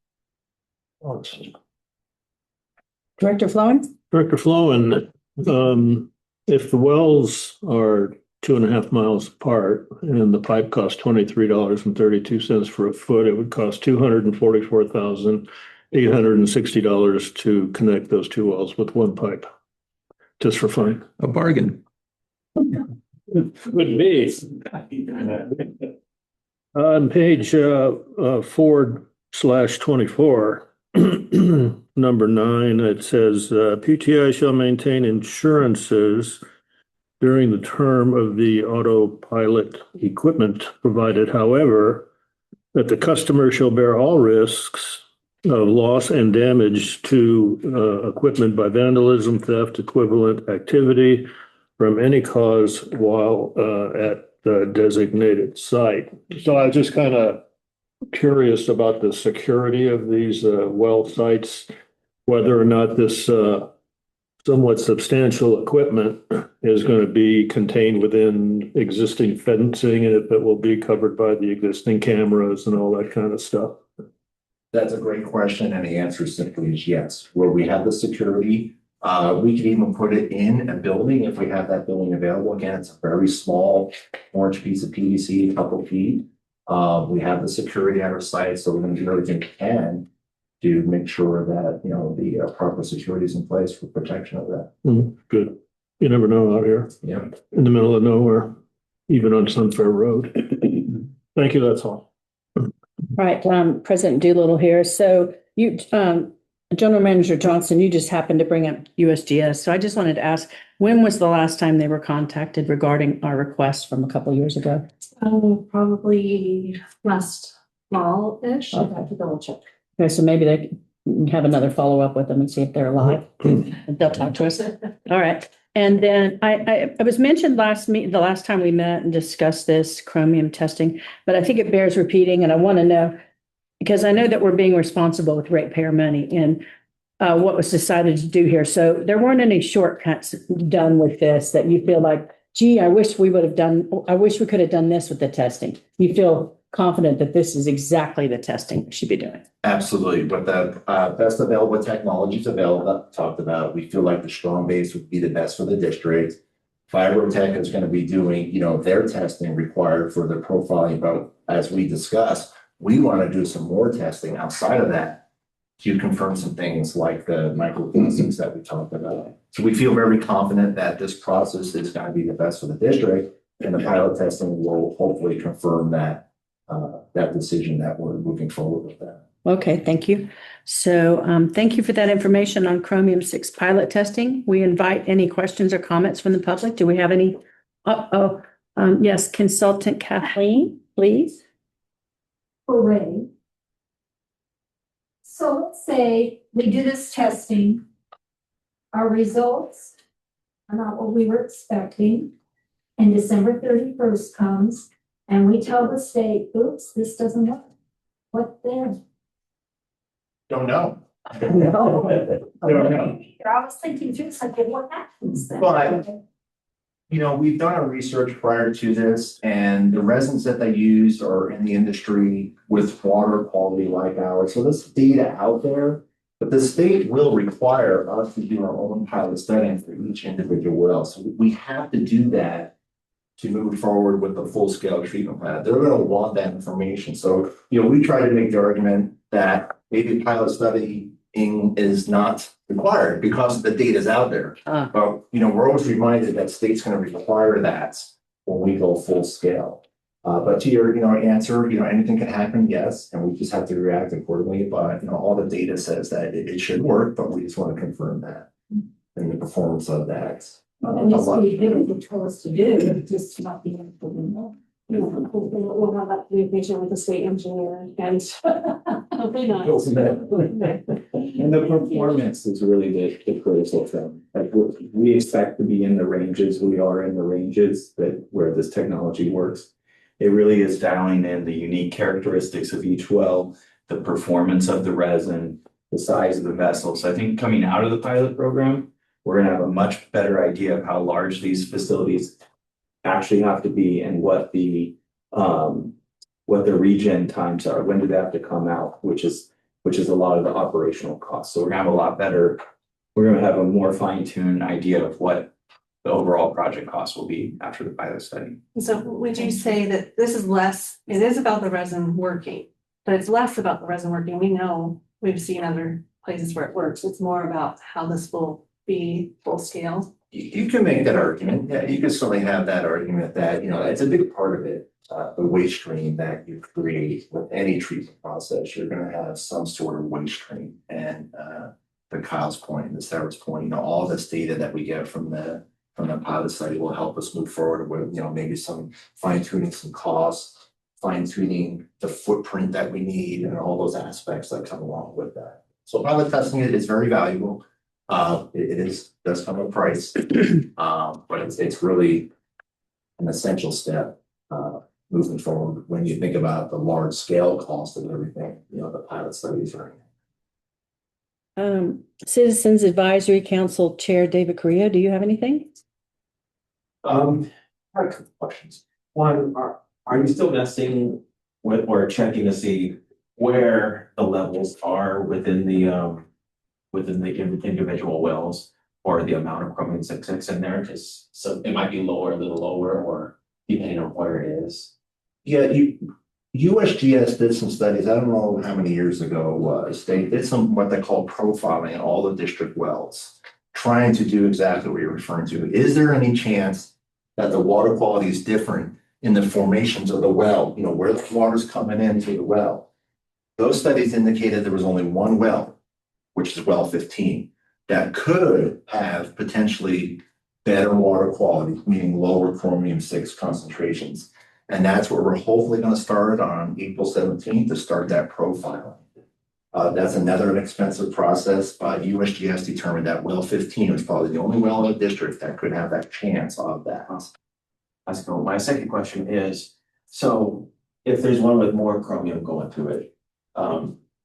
Director Flowing?
Director Flowen, if the wells are 2.5 miles apart and the pipe costs $23.32 for a foot, it would cost $244,860 to connect those two wells with one pipe, just for fun.
A bargain.
Could be. On page 4/24, number 9, it says PTI shall maintain insurances during the term of the autopilot equipment provided. However, that the customer shall bear all risks of loss and damage to equipment by vandalism, theft, equivalent activity from any cause while at the designated site. So I was just kind of curious about the security of these well sites, whether or not this somewhat substantial equipment is going to be contained within existing fencing, and if it will be covered by the existing cameras and all that kind of stuff.
That's a great question, and the answer simply is yes. Where we have the security, we could even put it in a building if we have that building available. Again, it's a very small orange piece of PVC, a couple feet. We have the security at our site, so we're going to do everything we can to make sure that, the proper security is in place for protection of that.
Good. You never know out here.
Yeah.
In the middle of nowhere, even on Sunfair Road. Thank you, that's all.
Right, President Doolittle here. So you, General Manager Johnson, you just happened to bring up USGS. So I just wanted to ask, when was the last time they were contacted regarding our request from a couple of years ago?
Probably last fall-ish. I'd have to double check.
Okay, so maybe they can have another follow-up with them and see if they're alive. They'll talk to us. All right. And then I was mentioned the last time we met and discussed this chromium testing, but I think it bears repeating, and I want to know, because I know that we're being responsible with ratepayer money and what was decided to do here. So there weren't any shortcuts done with this that you feel like, gee, I wish we could have done this with the testing. You feel confident that this is exactly the testing we should be doing?
Absolutely. With the best available technologies available that we talked about, we feel like the strong base would be the best for the district. Fibrotech is going to be doing, their testing required for the profiling, but as we discussed, we want to do some more testing outside of that to confirm some things like the microplastics that we talked about. So we feel very confident that this process is going to be the best for the district, and the pilot testing will hopefully confirm that decision that we're moving forward with that.
Okay, thank you. So thank you for that information on Chromium-6 pilot testing. We invite any questions or comments from the public. Do we have any? Yes, Consultant Kathleen, please.
Hooray. So let's say we do this testing. Our results are not what we were expecting. And December 31st comes and we tell the state, oops, this doesn't work. What then?
Don't know.
No. I was thinking through something, what happens then?
But, we've done our research prior to this, and the resins that they use are in the industry with water quality like ours. So this data out there, but the state will require us to do our own pilot studying for each individual well. So we have to do that to move forward with the full-scale treatment plant. They're going to want that information. So, we try to make the argument that maybe pilot studying is not required because the data is out there. But, we're always reminded that state's going to require that when we go full scale. But to your, answer, anything can happen, yes, and we just have to react accordingly. But, all the data says that it should work, but we just want to confirm that and the performance of that.
And this we did what you told us to do, just not be able to we'll have that communication with the state engineer and hopefully not.
And the performance is really the critical thing. Like we expect to be in the ranges, we are in the ranges that where this technology works.
It really is dialing in the unique characteristics of each well, the performance of the resin, the size of the vessel. So I think coming out of the pilot program, we're going to have a much better idea of how large these facilities actually have to be and what the regen times are. When do they have to come out, which is a lot of the operational costs. So we're gonna have a lot better we're gonna have a more fine-tuned idea of what the overall project cost will be after the pilot study.
So would you say that this is less, it is about the resin working, but it's less about the resin working. We know, we've seen other places where it works. It's more about how this will be full scale.
You can make that argument. Yeah, you can certainly have that argument that, it's a big part of it. The waste stream that you create with any treatment process, you're gonna have some sort of waste stream. And to Kyle's point, and to Sarah's point, all this data that we get from the pilot study will help us move forward with, maybe some fine tuning some costs, fine tuning the footprint that we need and all those aspects that come along with that. So pilot testing is very valuable. Does come at a price, but it's really an essential step moving forward when you think about the large scale cost of everything, the pilot studies are.
Citizens Advisory Council Chair David Correa, do you have anything?
I have a couple questions. One, are you still messing with or checking to see where the levels are within the individual wells or the amount of chromium 6 in there? Just so it might be lower, a little lower, or depending on where it is.
Yeah, USGS did some studies, I don't know how many years ago it was. They did some what they call profiling in all the district wells, trying to do exactly what you're referring to. Is there any chance that the water quality is different in the formations of the well, where the water's coming into the well? Those studies indicated there was only one well, which is well 15, that could have potentially better water quality, meaning lower chromium 6 concentrations. And that's where we're hopefully going to start on April 17th to start that profiling. That's another expensive process, but USGS determined that well 15 was probably the only well in the district that could have that chance of that.
That's cool. My second question is, so if there's one with more chromium going through it,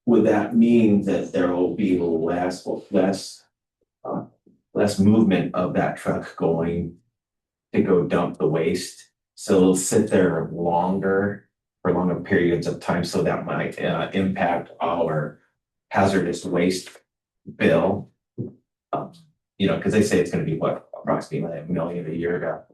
would that mean that there will be less movement of that truck going to go dump the waste? So it'll sit there longer for longer periods of time. So that might impact our hazardous waste bill. Because they say it's going to be approximately $1 million a year.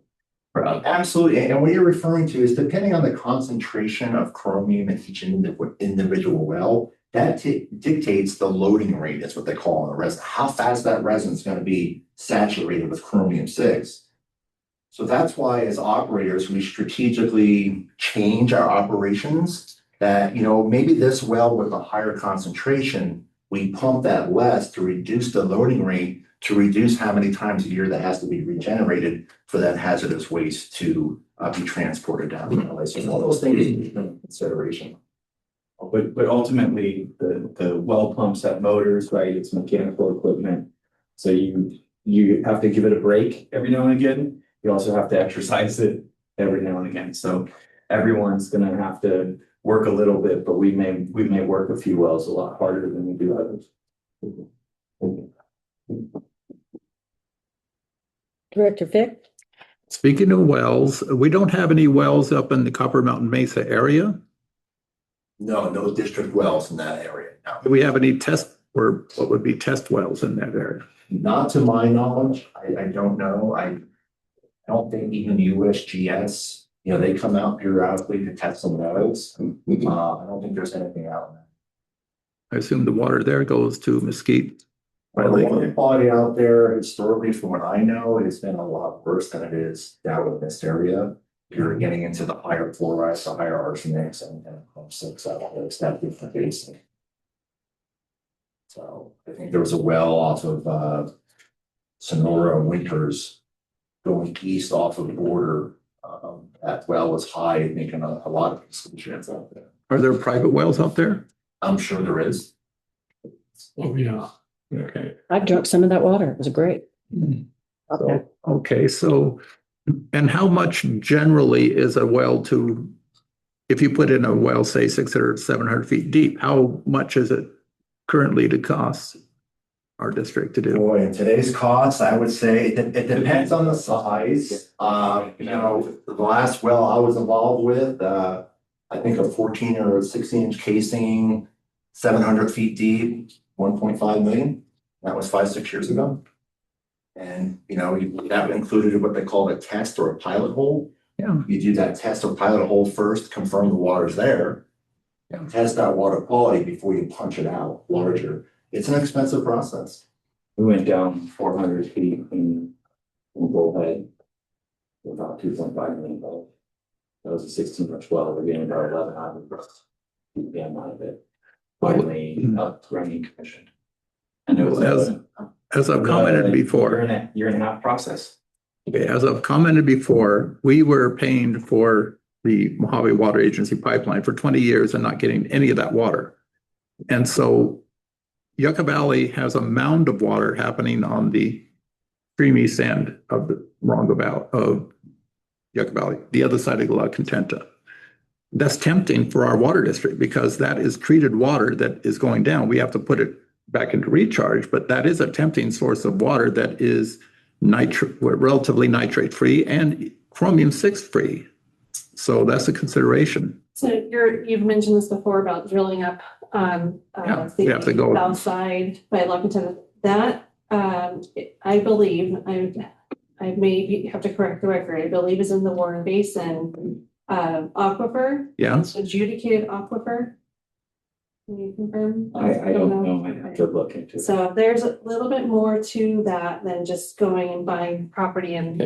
Absolutely. And what you're referring to is depending on the concentration of chromium in each individual well, that dictates the loading rate. That's what they call in the resin. How fast that resin is going to be saturated with chromium 6. So that's why as operators, we strategically change our operations that, maybe this well with a higher concentration, we pump that less to reduce the loading rate, to reduce how many times a year that has to be regenerated for that hazardous waste to be transported down the well. So all those things need consideration.
But ultimately, the well pumps have motors, right? It's mechanical equipment. So you have to give it a break every now and again. You also have to exercise it every now and again. So everyone's gonna have to work a little bit, but we may work a few wells a lot harder than we do others.
Director Fick?
Speaking of wells, we don't have any wells up in the Copper Mountain Mesa area.
No district wells in that area. No.
Do we have any test or what would be test wells in that area?
Not to my knowledge. I don't know. I don't think even USGS, they come out periodically to test some wells. I don't think there's anything out there.
I assume the water there goes to Mesquite.
Well, the water quality out there historically, from what I know, it's been a lot worse than it is down in this area. You're getting into the higher fluorides, the higher arsenics, and chromium 6 out there. It's that different basin. So I think there was a well off of Sonora and Winters going east off of the border. That well was high, making a lot of exclusions out there.
Are there private wells out there?
I'm sure there is.
Oh, yeah. Okay.
I've drunk some of that water. It was great.
Okay. So, and how much generally is a well if you put in a well, say 600, 700 feet deep, how much is it currently to cost our district to do?
Boy, in today's costs, I would say it depends on the size. The last well I was involved with, I think a 14 or 16 inch casing, 700 feet deep, 1.5 million. That was 5-6 years ago. And, that included what they called a test or a pilot hole.
Yeah.
You do that test or pilot hole first, confirm the water's there.
Yeah.
Test that water quality before you punch it out larger. It's an expensive process.
We went down 400 feet in Bullhead. About $2.5 million. That was a 16 or 12, we're getting about 1,100 BPM out of it. Finally, running commission.
And it was
as I've commented before.
Year and a half process.
Okay, as I've commented before, we were paying for the Mojave Water Agency pipeline for 20 years and not getting any of that water. And so Yucca Valley has a mound of water happening on the extreme east end of the roundabout of Yucca Valley, the other side of La Contenta. That's tempting for our water district because that is treated water that is going down. We have to put it back into recharge, but that is a tempting source of water that is relatively nitrate free and chromium 6 free. So that's a consideration.
So you've mentioned this before about drilling up
we have to go
south side by La Contenta. That I believe I may have to correct the record. I believe is in the Warren Basin aquifer.
Yeah.
It's adjudicated aquifer. Can you confirm?
I don't know. I have to look into it.
So there's a little bit more to that than just going and buying property and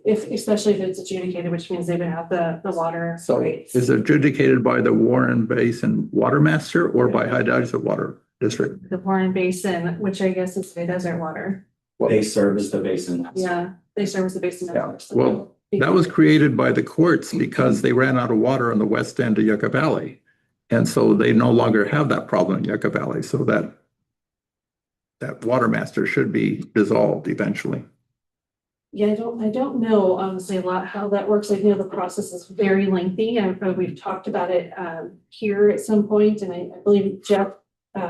if especially if it's adjudicated, which means they would have the water.
So
rates.
is it adjudicated by the Warren Basin Water Master or by High Desert Water District?
The Warren Basin, which I guess is the desert water.
They service the basin.
Yeah, they service the basin.
Well, that was created by the courts because they ran out of water on the west end of Yucca Valley. And so they no longer have that problem in Yucca Valley. So that water master should be dissolved eventually.
Yeah, I don't know honestly a lot how that works. I know the process is very lengthy. We've talked about it here at some point, and I believe Jeff,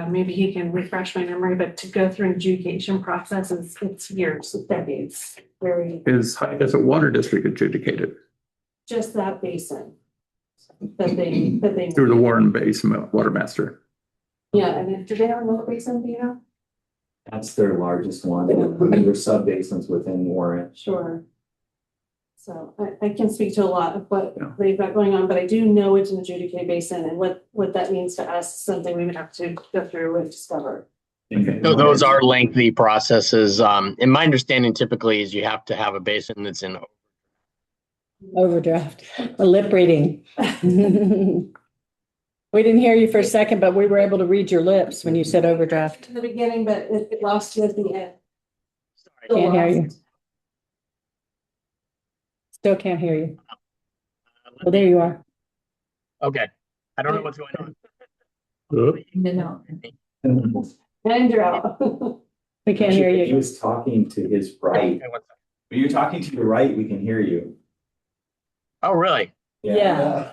maybe he can refresh my memory, but to go through an adjudication process it's years, decades.
Is High Desert Water District adjudicated?
Just that basin that they
Through the Warren Basin Water Master.
Yeah, and then do they have another basin, do you know?
That's their largest one, and there's sub-basins within Warren.
Sure. So I can speak to a lot of what they've got going on, but I do know it's an adjudicated basin, and what that means to us is something we would have to go through and discover.
So those are lengthy processes. And my understanding typically is you have to have a basin that's in
Overdraft, a lip reading. We didn't hear you for a second, but we were able to read your lips when you said overdraft.
In the beginning, but it lost you at the end.
Can't hear you. Still can't hear you. Well, there you are.
Okay. I don't know what's going on.
And you're out.
We can't hear you.
He was talking to his right. When you're talking to your right, we can hear you.
Oh, really?
Yeah.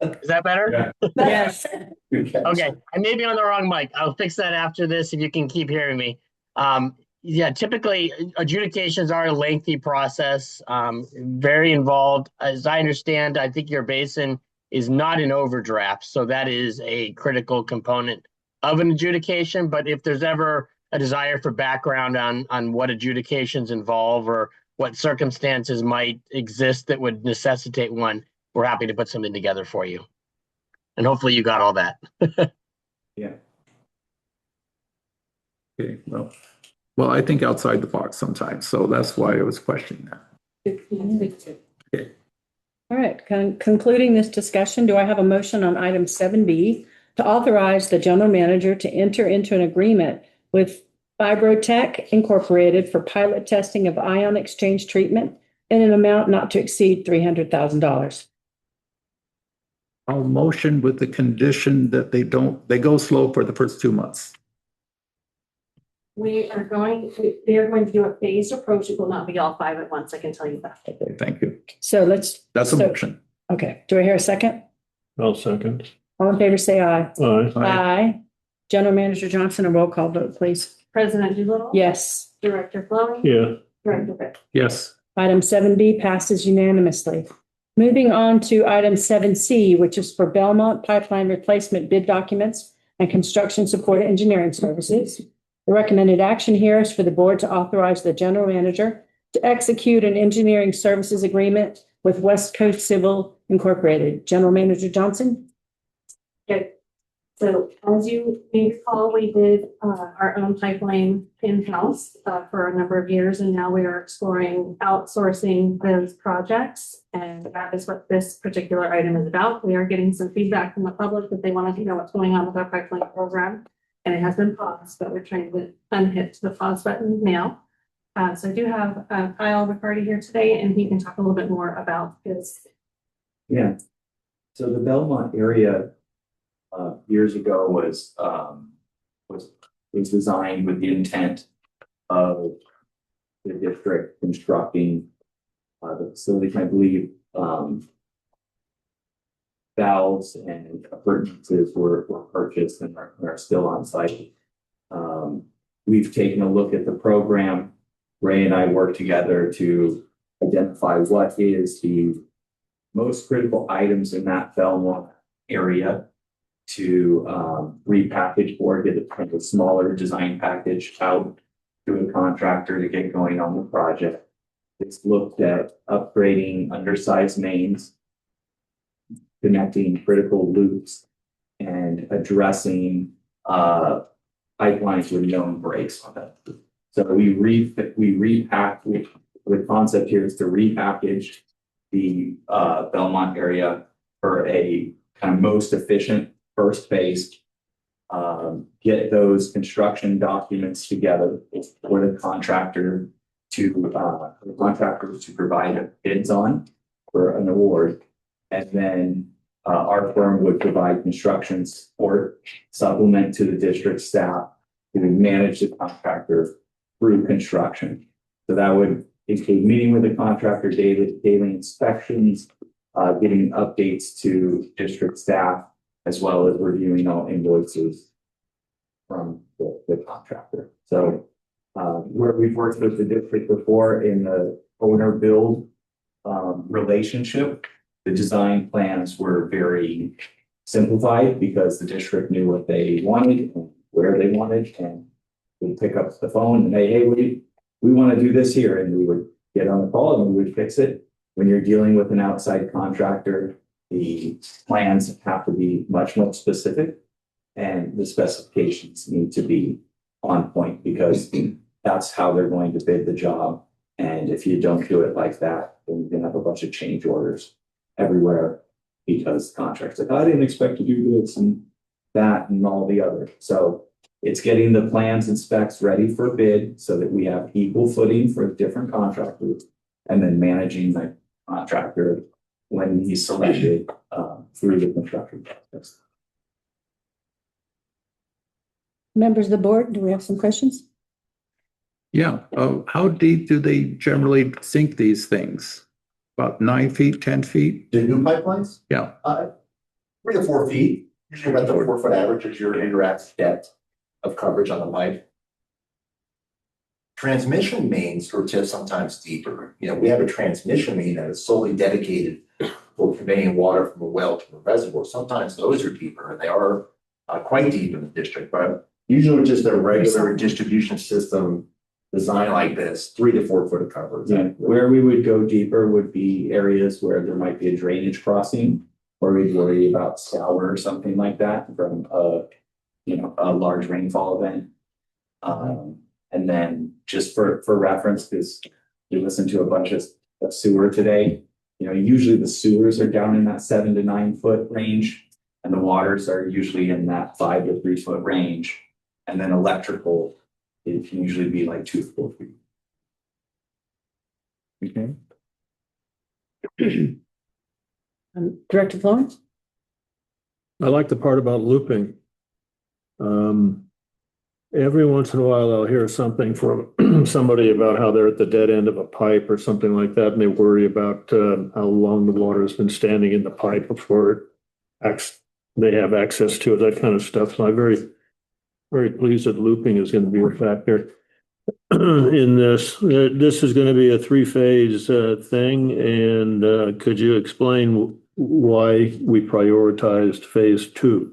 Is that better?
Yes.
Okay. I may be on the wrong mic. I'll fix that after this if you can keep hearing me. Yeah, typically adjudications are a lengthy process, very involved. As I understand, I think your basin is not an overdraft. So that is a critical component of an adjudication. But if there's ever a desire for background on what adjudications involve or what circumstances might exist that would necessitate one, we're happy to put something together for you. And hopefully you got all that.
Yeah.
Okay, well, I think outside the box sometimes. So that's why I was questioning that. Okay.
All right, concluding this discussion, do I have a motion on item 7B to authorize the general manager to enter into an agreement with Fibrotech Incorporated for pilot testing of ion exchange treatment in an amount not to exceed $300,000?
I'll motion with the condition that they go slow for the first 2 months.
They are going to do a phased approach. It will not be all 5 at once. I can tell you that.
Okay, thank you.
So
That's a motion.
Okay, do I hear a second?
I'll second.
All in favor, say aye.
Aye.
Aye. General Manager Johnson, a roll call vote, please.
President Doolittle?
Yes.
Director Flowing?
Yeah.
Director Vick?
Yes.
Item 7B passes unanimously. Moving on to item 7C, which is for Belmont Pipeline Replacement Bid Documents and Construction Support Engineering Services. The recommended action here is for the board to authorize the general manager to execute an engineering services agreement with West Coast Civil Incorporated. General Manager Johnson?
Okay. So as you may recall, we did our own pipeline in-house for a number of years, and now we are exploring outsourcing those projects. And that is what this particular item is about. We are getting some feedback from the public that they want to know what's going on with our pipeline program. And it has been paused, but we're trying to unhit the pause button now. So I do have Kyle McCarty here today, and he can talk a little bit more about his.
Yeah. So the Belmont area years ago was designed with the intent of the district constructing the facility. I believe valves and appurtenances were purchased and are still on site. We've taken a look at the program. Ray and I worked together to identify what is the most critical items in that Belmont area to repackage or get a smaller design package out to a contractor to get going on the project. It's looked at upgrading undersized mains, connecting critical loops, and addressing pipelines with known breaks on them. So we repackage. The concept here is to repackage the Belmont area for a kind of most efficient first phase. Get those construction documents together for the contractor to provide bids on for an award, and then our firm would provide construction support supplement to the district staff to manage the contractor through construction. So that would include meeting with the contractor, daily inspections, getting updates to district staff, as well as reviewing all invoices from the contractor. So where we've worked with the district before in the owner build relationship, the design plans were very simplified because the district knew what they wanted and where they wanted, and we'd pick up the phone and say, hey, we want to do this here, and we would get on the call and we would fix it. When you're dealing with an outside contractor, the plans have to be much more specific, and the specifications need to be on point because that's how they're going to bid the job. And if you don't do it like that, then you're gonna have a bunch of change orders everywhere because the contract's like, I didn't expect to do this and that and all the other. So it's getting the plans and specs ready for bid so that we have equal footing for different contractors, and then managing the contractor when he's selected through the construction process.
Members of the board, do we have some questions?
Yeah, how deep do they generally sink these things? About 9 feet, 10 feet?
The new pipelines?
Yeah.
3 to 4 feet, usually about the 4-foot average is your indirect depth of coverage on the pipe. Transmission mains are just sometimes deeper. You know, we have a transmission main that is solely dedicated for conveying water from a well to a reservoir. Sometimes those are deeper, and they are quite deep in the district, but usually just a regular distribution system design like this, 3 to 4 foot of coverage.
Yeah, where we would go deeper would be areas where there might be a drainage crossing, or we'd worry about scour or something like that from a large rainfall event. And then just for reference, because you listen to a bunch of sewer today, usually the sewers are down in that 7 to 9 foot range, and the waters are usually in that 5 to 3 foot range. And then electrical, it can usually be like 2 to 4 feet.
Okay.
Director Florence?
I like the part about looping. Every once in a while, I'll hear something from somebody about how they're at the dead end of a pipe or something like that, and they worry about how long the water has been standing in the pipe before they have access to it, that kind of stuff. So I'm very, very pleased that looping is going to be a factor in this. This is going to be a 3-phase thing, and could you explain why we prioritized phase 2?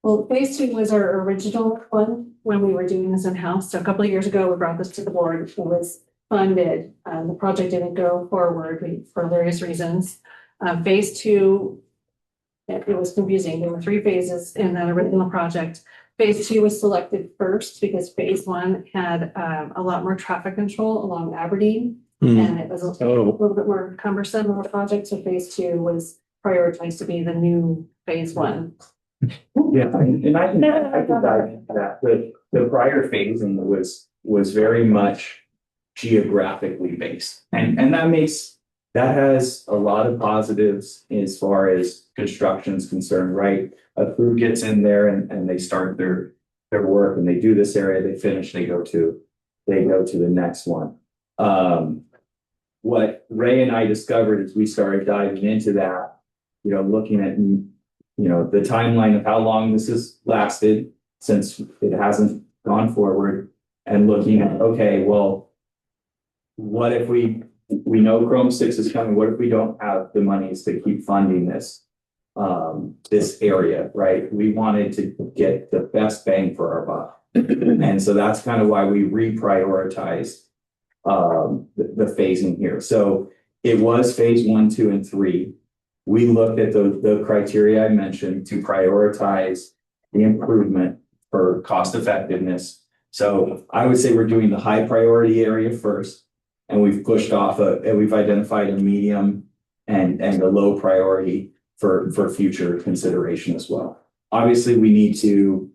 Well, phase 2 was our original one. when we were doing this in-house. So a couple of years ago, we brought this to the board. It was funded. The project didn't go forward for various reasons. Phase two, it was confusing. There were 3 phases in that original project. Phase two was selected first because phase one had a lot more traffic control along Aberdeen. And it was a little bit more cumbersome of a project. So phase two was prioritized to be the new phase one.
Yeah, and I can dive into that. The prior phasing was very much geographically based. And that has a lot of positives as far as construction is concerned, right? A crew gets in there and they start their work and they do this area, they finish, they go to the next one. What Ray and I discovered as we started diving into that, looking at, the timeline of how long this has lasted since it hasn't gone forward, and looking at, okay, well, what if we know Chrome 6 is coming, what if we don't have the monies to keep funding this area, right? We wanted to get the best bang for our buck. And so that's kind of why we reprioritized the phasing here. So it was phase 1, 2, and 3. We looked at the criteria I mentioned to prioritize the improvement for cost effectiveness. So I would say we're doing the high priority area first, and we've pushed off we've identified a medium and a low priority for future consideration as well. Obviously, we need to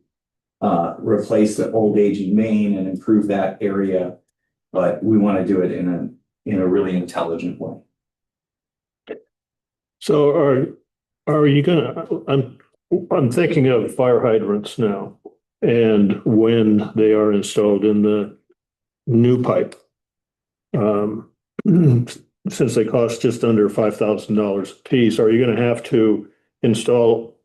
replace the old aging main and improve that area, but we want to do it in a really intelligent way.
So are you gonna, I'm thinking of fire hydrants now, and when they are installed in the new pipe. Since they cost just under $5,000 a piece, are you gonna have to install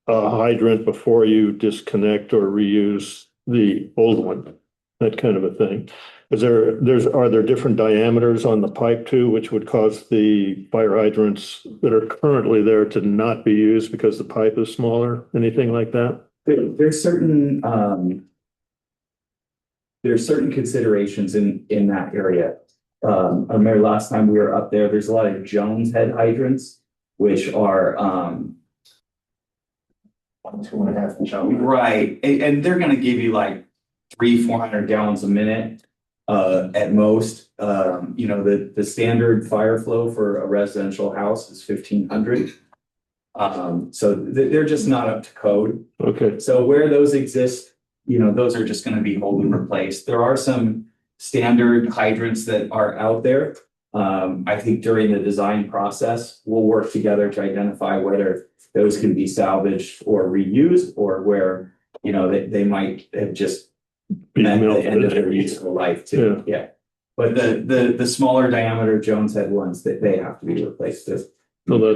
a hydrant before you disconnect or reuse the old one? That kind of a thing. Are there different diameters on the pipe too, which would cause the fire hydrants that are currently there to not be used because the pipe is smaller? Anything like that?
There's certain considerations in that area. I remember last time we were up there, there's a lot of Jones head hydrants, which are
2.5 inch.
Right. And they're going to give you like 300-400 gallons a minute at most. The standard fire flow for a residential house is 1,500. So they're just not up to code.
Okay.
So where those exist, those are just going to be wholly replaced. There are some standard hydrants that are out there. I think during the design process, we'll work together to identify whether those can be salvaged or reused, or where, they might have just met the end of their useful life too. Yeah. But the smaller diameter Jones head ones, they have to be replaced too.
So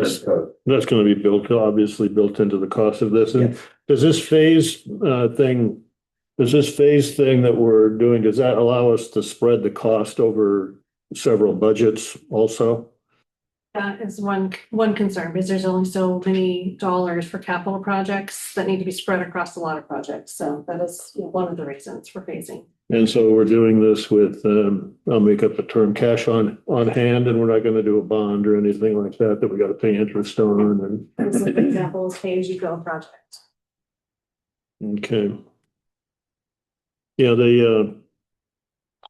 that's going to be obviously built into the cost of this. And does this phase thing that we're doing, does that allow us to spread the cost over several budgets also?
That is one concern, because there's only so many dollars for capital projects that need to be spread across a lot of projects. So that is one of the reasons for phasing.
And so we're doing this with, I'll make up a term, cash on hand, and we're not going to do a bond or anything like that we got to pay interest on.
This is an example of pay-as-you-go project.
Okay. Yeah,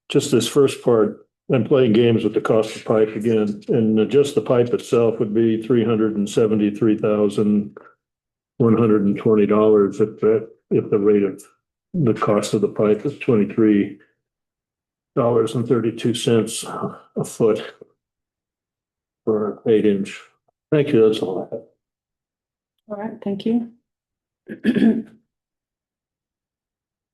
just this first part, I'm playing games with the cost of pipe again, and just the pipe itself would be $373,120 if the rate of the cost of the pipe is $23.32 a foot for 8 inch. Thank you. That's all I have.
All right, thank you.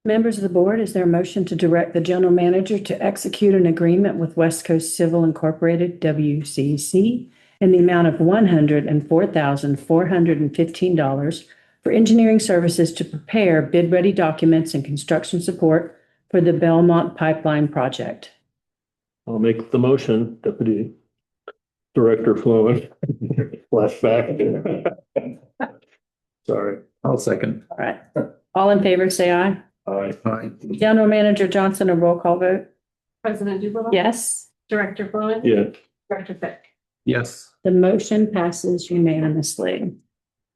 Members of the board, is there a motion to direct the general manager to execute an agreement with West Coast Civil Incorporated, WCC, in the amount of $104,415 for engineering services to prepare bid-ready documents and construction support for the Belmont Pipeline Project?
I'll make the motion, Deputy Director Flowen. Flashback. Sorry.
I'll second.
All right. All in favor, say aye.
Aye.
General Manager Johnson, a roll call vote.
President Dubois?
Yes.
Director Fluid?
Yeah.
Director Fick?
Yes.
The motion passes unanimously.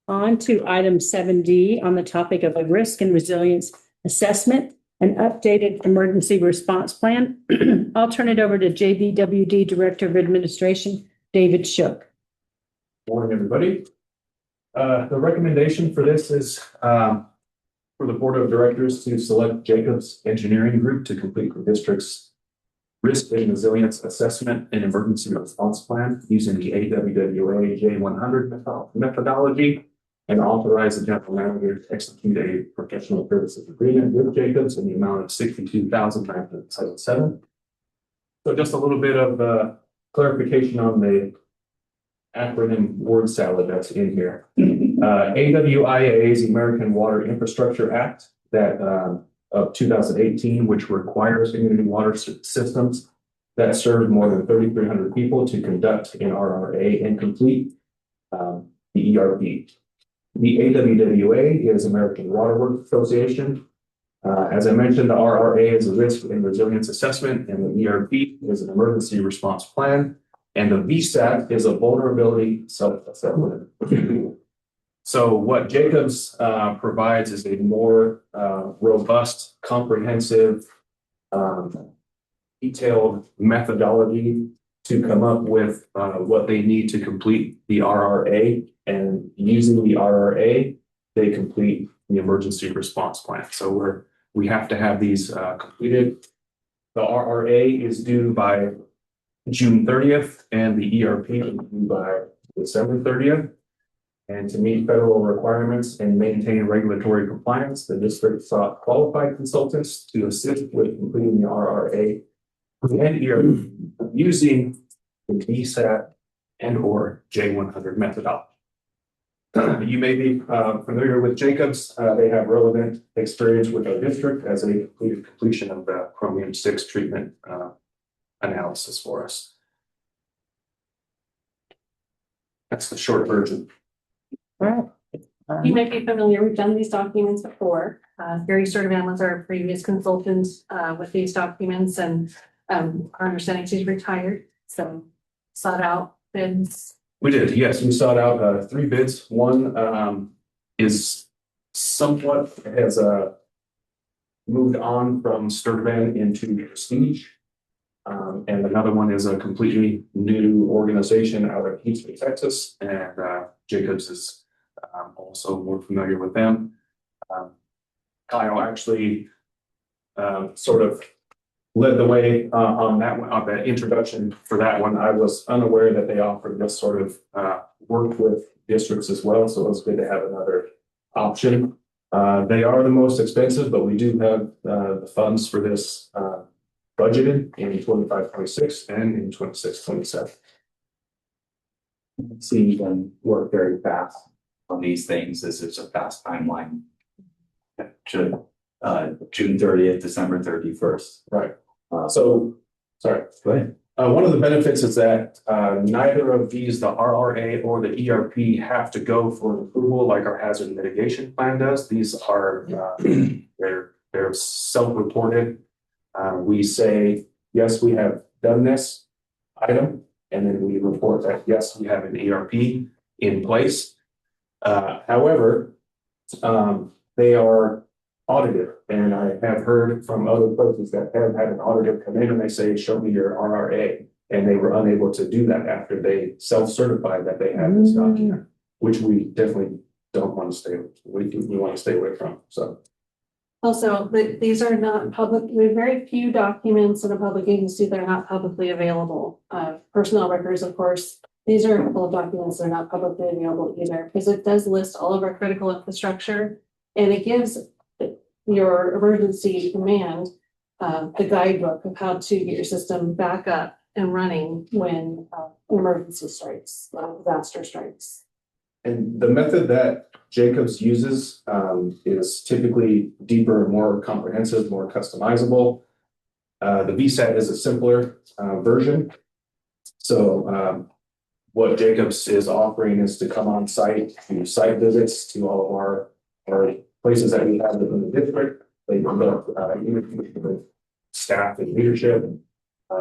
On to item 7D on the topic of a risk and resilience assessment and updated emergency response plan. I'll turn it over to JBWD Director of Administration, David Shook.
Morning, everybody. The recommendation for this is for the Board of Directors to select Jacobs Engineering Group to complete the district's risk and resilience assessment and emergency response plan using the AWWA J100 methodology, and authorize the general manager to execute a professional services agreement with Jacobs in the amount of $62,977. So just a little bit of clarification on the acronym word salad that's in here. AWIA is the American Water Infrastructure Act that of 2018, which requires community water systems that serve more than 3,300 people to conduct an RRA and complete the ERP. The AWWA is American Water Works Association. As I mentioned, the RRA is a risk and resilience assessment, and the ERP is an emergency response plan. And the VSAT is a vulnerability self-assessment. So what Jacobs provides is a more robust, comprehensive, detailed methodology to come up with what they need to complete the RRA. And using the RRA, they complete the emergency response plan. So we have to have these completed. The RRA is due by June 30th, and the ERP is due by December 30th. And to meet federal requirements and maintain regulatory compliance, the district sought qualified consultants to assist with completing the RRA and ERP using the VSAT and/or J100 methodology. You may be familiar with Jacobs. They have relevant experience with our district as they completed completion of the chromium-6 treatment analysis for us. That's the short version.
Right.
You may be familiar, we've done these documents before. Gary Sturtevant was our previous consultant with these documents, and our understanding is he's retired, so sought out bids.
We did, yes. We sought out 3 bids. One is somewhat has moved on from Sturtevant into Prestige. And another one is a completely new organization out of Houston, Texas. And Jacobs is also more familiar with them. Kyle actually sort of led the way on that one, on the introduction for that one. I was unaware that they offered this sort of work with districts as well, so it was good to have another option. They are the most expensive, but we do have the funds for this budgeted in 25-26 and in 26-27.
See them work very fast on these things. This is a fast timeline. June 30th, December 31st.
Right. Sorry.
Go ahead.
One of the benefits is that neither of these, the RRA or the ERP, have to go for approval like our hazard mitigation plan does. These are they're self-reported. We say, yes, we have done this item, and then we report that, yes, we have an ERP in place. However, they are audited, and I have heard from other places that have had an auditor come in and they say, show me your RRA, and they were unable to do that after they self-certified that they have this document, which we definitely don't want to stay with. We want to stay away from. So
Also, these are not public, there are very few documents in a public agency that are not publicly available. Personnel records, of course, these are a couple of documents that are not publicly available either, because it does list all of our critical infrastructure, and it gives your emergency command the guidebook of how to get your system back up and running when an emergency strikes, disaster strikes.
And the method that Jacobs uses is typically deeper, more comprehensive, more customizable. The VSAT is a simpler version. So what Jacobs is offering is to come on site, do site visits to all of our places that we have within the district, They develop interviews with staff and leadership.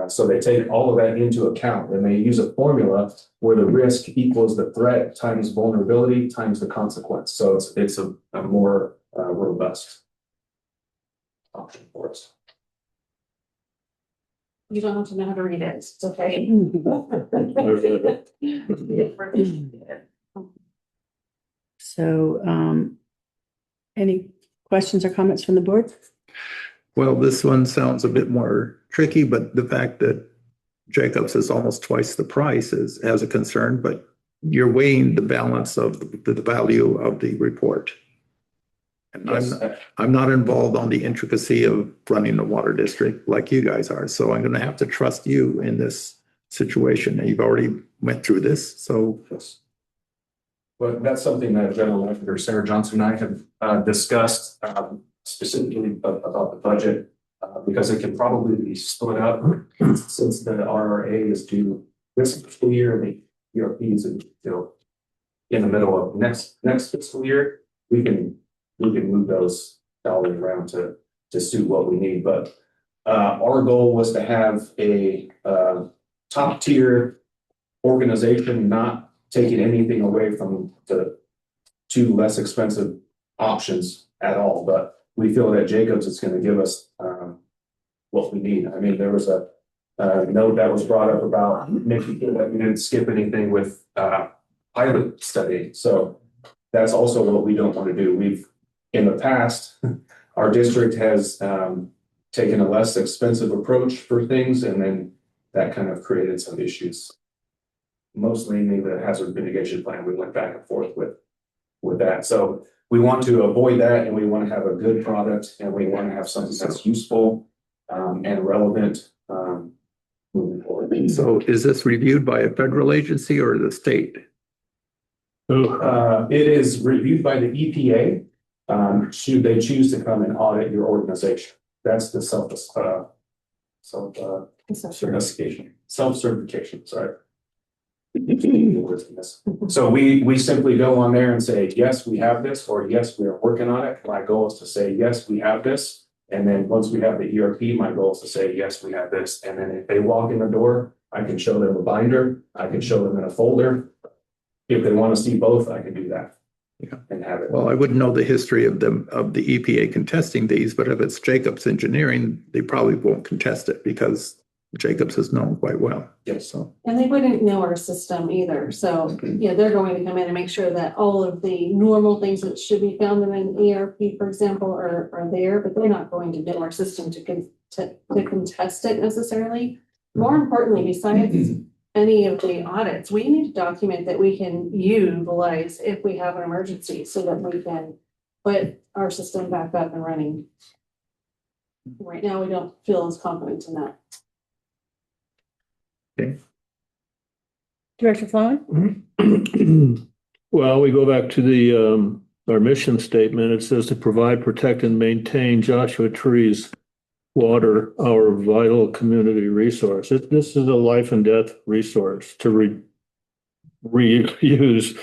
So they take all of that into account and they use a formula where the risk equals the threat times vulnerability times the consequence. So it's a more robust option for us.
You don't have to know how to read it. It's okay.
So, any questions or comments from the board?
Well, this one sounds a bit more tricky, but the fact that Jacobs is almost twice the price is as a concern, but you're weighing the balance of the value of the report. And
Yes.
I'm not involved on the intricacy of running the water district like you guys are. So I'm going to have to trust you in this situation. And you've already went through this. So
But that's something that General Manager Sarah Johnson and I have discussed specifically about the budget because it can probably be split up since the RRA is due this fiscal year and the ERP is in the middle of next fiscal year. We can move those dollars around to suit what we need. But our goal was to have a top tier organization, not taking anything away from the two less expensive options at all. But we feel that Jacobs is going to give us what we need. I mean, there was a note that was brought up about making sure that we didn't skip anything with pilot study. So that's also what we don't want to do. We've in the past, our district has taken a less expensive approach for things, and then that kind of created some issues. Most mainly the hazard mitigation plan, we went back and forth with that. So we want to avoid that, and we want to have a good product, and we want to have something that's useful and relevant moving forward.
So is this reviewed by a federal agency or the state?
It is reviewed by the EPA. Should they choose to come and audit your organization? That's the self-certification, sorry. So we simply go on there and say, yes, we have this, or yes, we are working on it. My goal is to say, yes, we have this. And then once we have the ERP, my goal is to say, yes, we have this. And then if they walk in the door, I can show them a binder. I can show them in a folder. If they want to see both, I can do that.
Yeah.
And have it.
Well, I wouldn't know the history of the EPA contesting these, but if it's Jacobs Engineering, they probably won't contest it because Jacobs is known quite well.
Yes.
So
And they wouldn't know our system either. So, yeah, they're going to come in and make sure that all of the normal things that should be found in an ERP, for example, are there, but they're not going to know our system to contest it necessarily. More importantly, besides any of the audits, we need to document that we can utilize if we have an emergency so that we can put our system back up and running. Right now, we don't feel as confident in that.
okay.
Director Fluen?
Well, we go back to the our mission statement. It says to provide, protect, and maintain Joshua Tree's water, our vital community resource. This is a life and death resource. To reuse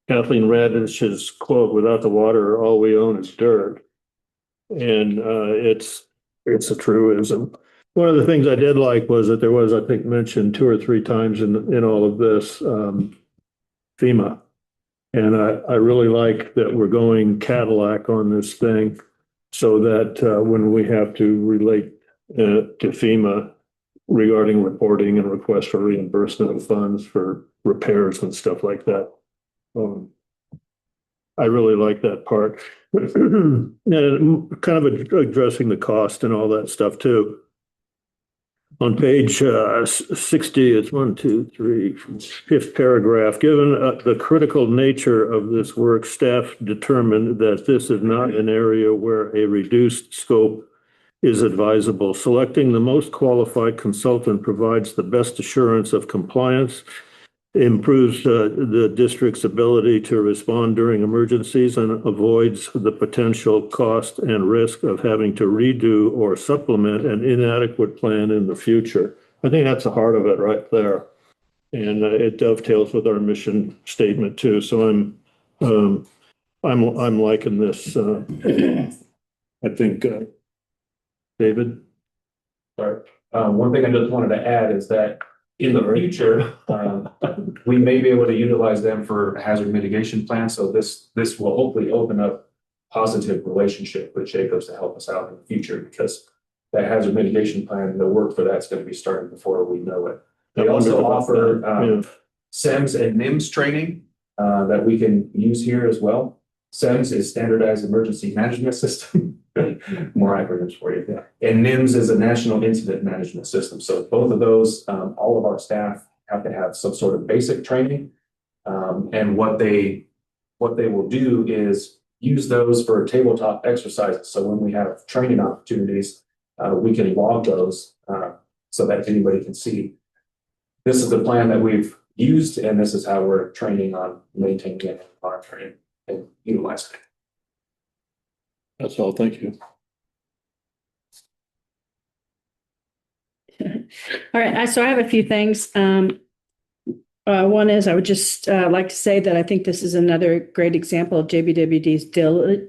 Kathleen Radish's quote, "Without the water, all we own is dirt." And it's a truism. One of the things I did like was that there was, I think, mentioned 2 or 3 times in all of this FEMA. And I really like that we're going Cadillac on this thing so that when we have to relate to FEMA regarding reporting and requests for reimbursement of funds for repairs and stuff like that. I really like that part. And kind of addressing the cost and all that stuff too. On page 60, it's 1, 2, 3, 5th paragraph. Given the critical nature of this work, staff determined that this is not an area where a reduced scope is advisable. Selecting the most qualified consultant provides the best assurance of compliance, improves the district's ability to respond during emergencies, and avoids the potential cost and risk of having to redo or supplement an inadequate plan in the future. I think that's the heart of it right there. And it dovetails with our mission statement too. So I'm liking this I think, David?
Sorry. One thing I just wanted to add is that in the future, we may be able to utilize them for hazard mitigation plans. So this will hopefully open up positive relationship with Jacobs to help us out in the future, because that hazard mitigation plan, the work for that's going to be starting before we know it. They also offer SEMS and NIMS training that we can use here as well. SEMS is Standardized Emergency Management System. More acronyms for you. And NIMS is a National Incident Management System. So both of those, all of our staff have to have some sort of basic training. And what they will do is use those for tabletop exercises. So when we have training opportunities, we can log those so that anybody can see. This is the plan that we've used, and this is how we're training on maintaining it, monitoring, and utilizing it.
That's all. Thank you.
All right, so I have a few things. One is I would just like to say that I think this is another great example of JBWD's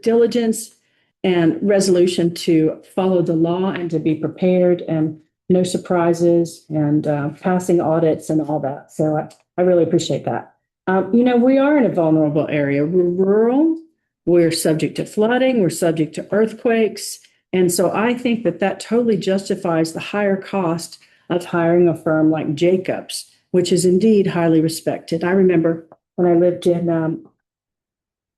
diligence and resolution to follow the law and to be prepared and no surprises and passing audits and all that. So I really appreciate that. We are in a vulnerable area. We're rural. We're subject to flooding. We're subject to earthquakes. And so I think that totally justifies the higher cost of hiring a firm like Jacobs, which is indeed highly respected. I remember when I lived in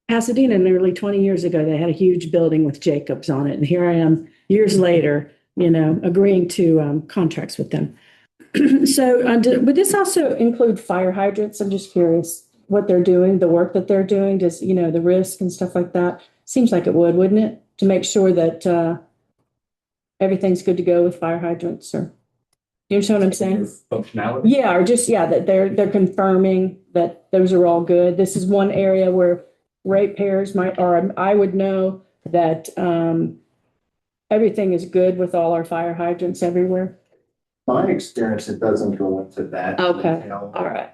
Pasadena nearly 20 years ago, they had a huge building with Jacobs on it. And here I am years later, agreeing to contracts with them. So would this also include fire hydrants? I'm just curious what they're doing, the work that they're doing, does, the risk and stuff like that. Seems like it would, wouldn't it? To make sure that everything's good to go with fire hydrants, or you understand what I'm saying?
Functionality?
Yeah, or just, that they're confirming that those are all good. This is one area where ratepayers I would know that everything is good with all our fire hydrants everywhere.
My experience, it doesn't go into that.
Okay,
detail.
all right.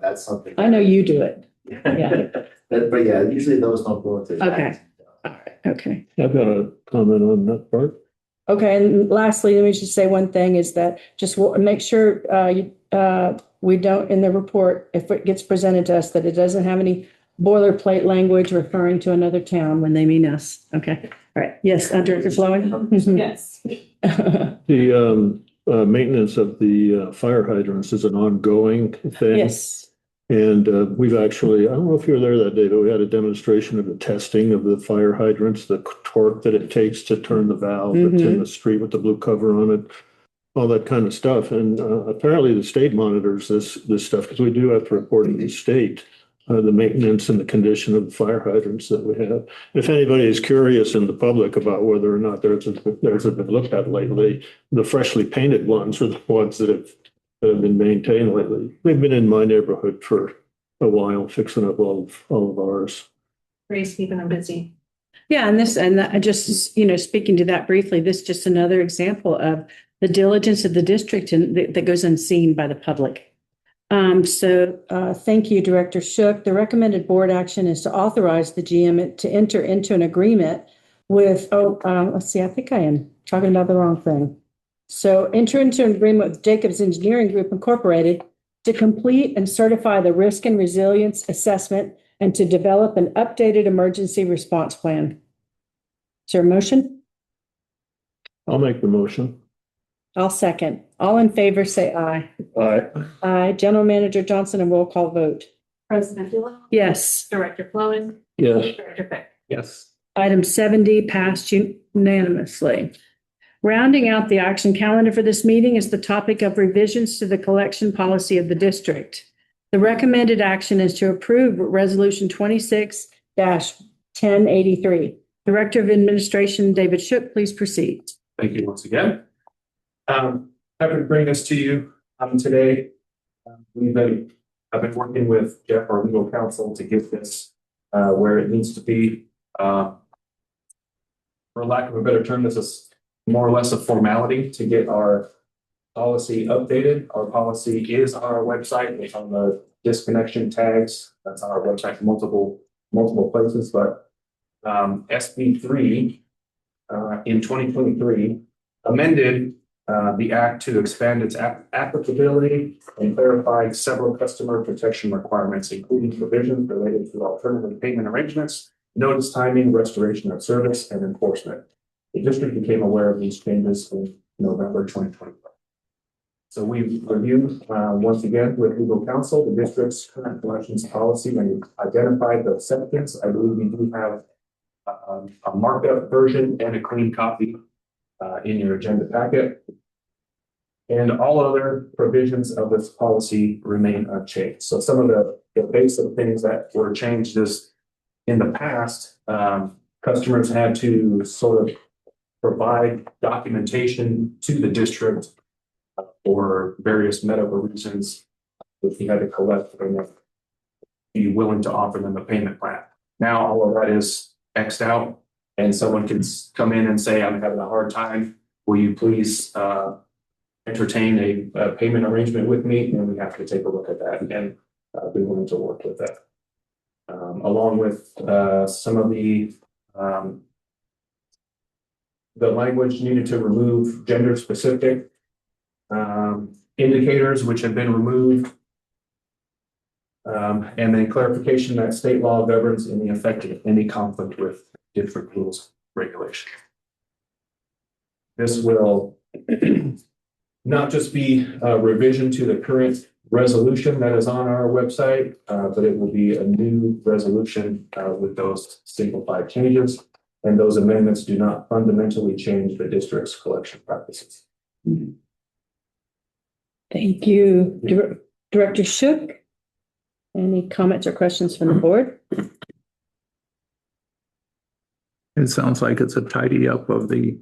That's something.
I know you do it. Yeah.
But yeah, usually those don't go into that.
Okay, all right, okay.
I've got a comment on that part.
Okay, and lastly, let me just say one thing is that just make sure we don't, in the report, if it gets presented to us, that it doesn't have any boilerplate language referring to another town when they mean us. Okay, all right. Yes, Director Flowing?
Yes.
The maintenance of the fire hydrants is an ongoing thing.
Yes.
And we've actually, I don't know if you were there that day, but we had a demonstration of the testing of the fire hydrants, the torque that it takes to turn the valve that's in the street with the blue cover on it, all that kind of stuff. And apparently the state monitors this stuff, because we do have to report to the state the maintenance and the condition of the fire hydrants that we have. If anybody is curious in the public about whether or not there's been looked at lately, the freshly painted ones are the ones that have been maintained lately. They've been in my neighborhood for a while, fixing up all of ours.
Grace, keeping them busy.
Yeah, and just, speaking to that briefly, this is just another example of the diligence of the district and that goes unseen by the public. Thank you, Director Shook. The recommended board action is to authorize the GM to enter into an agreement with, let's see, I think I am talking about the wrong thing. So enter into an agreement with Jacobs Engineering Group Incorporated to complete and certify the risk and resilience assessment and to develop an updated emergency response plan. Is there a motion?
I'll make the motion.
I'll second. All in favor, say aye.
Aye.
Aye. General Manager Johnson, and roll call vote.
President Dillon?
Yes.
Director Flowing?
Yes.
Director Peck?
Yes.
Item 70 passed unanimously. Rounding out the action calendar for this meeting is the topic of revisions to the collection policy of the district. The recommended action is to approve Resolution 26-1083. Director of Administration David Shook, please proceed.
Thank you once again. Happy to bring this to you today. I've been working with Jeff, our legal counsel, to get this where it needs to be. For lack of a better term, this is more or less a formality to get our policy updated. Our policy is on our website. It's on the disconnection tags. That's on our website, multiple places, but SB3 in 2023 amended the act to expand its applicability and clarified several customer protection requirements, including provisions related to alternative payment arrangements, notice timing, restoration of service, and enforcement. The district became aware of these changes in November 2025. So we've reviewed once again with legal counsel the district's current collections policy and identified the acceptance. I believe we do have a marked up version and a clean copy in your agenda packet. And all other provisions of this policy remain unchanged. So some of the basic things that were changed is in the past, customers had to sort of provide documentation to the district for various medical reasons. If you had to collect from them, be willing to offer them a payment plan. Now all of that is X'd out and someone can come in and say, I'm having a hard time. Will you please entertain a payment arrangement with me? And we have to take a look at that and be willing to work with that. Along with some of the language needed to remove gender specific indicators which have been removed. And then clarification that state law governs in the effect of any conflict with different rules, regulations. This will not just be a revision to the current resolution that is on our website, but it will be a new resolution with those simplified changes. And those amendments do not fundamentally change the district's collection practices.
Thank you, Director Shook. Any comments or questions from the board?
It sounds like it's a tidy up of the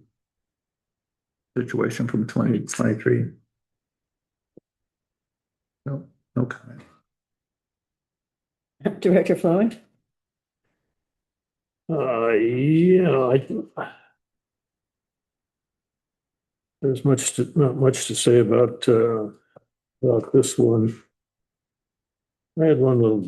situation from 2023. No comment.
Director Flowing?
Yeah, there's not much to say about this one. I had one little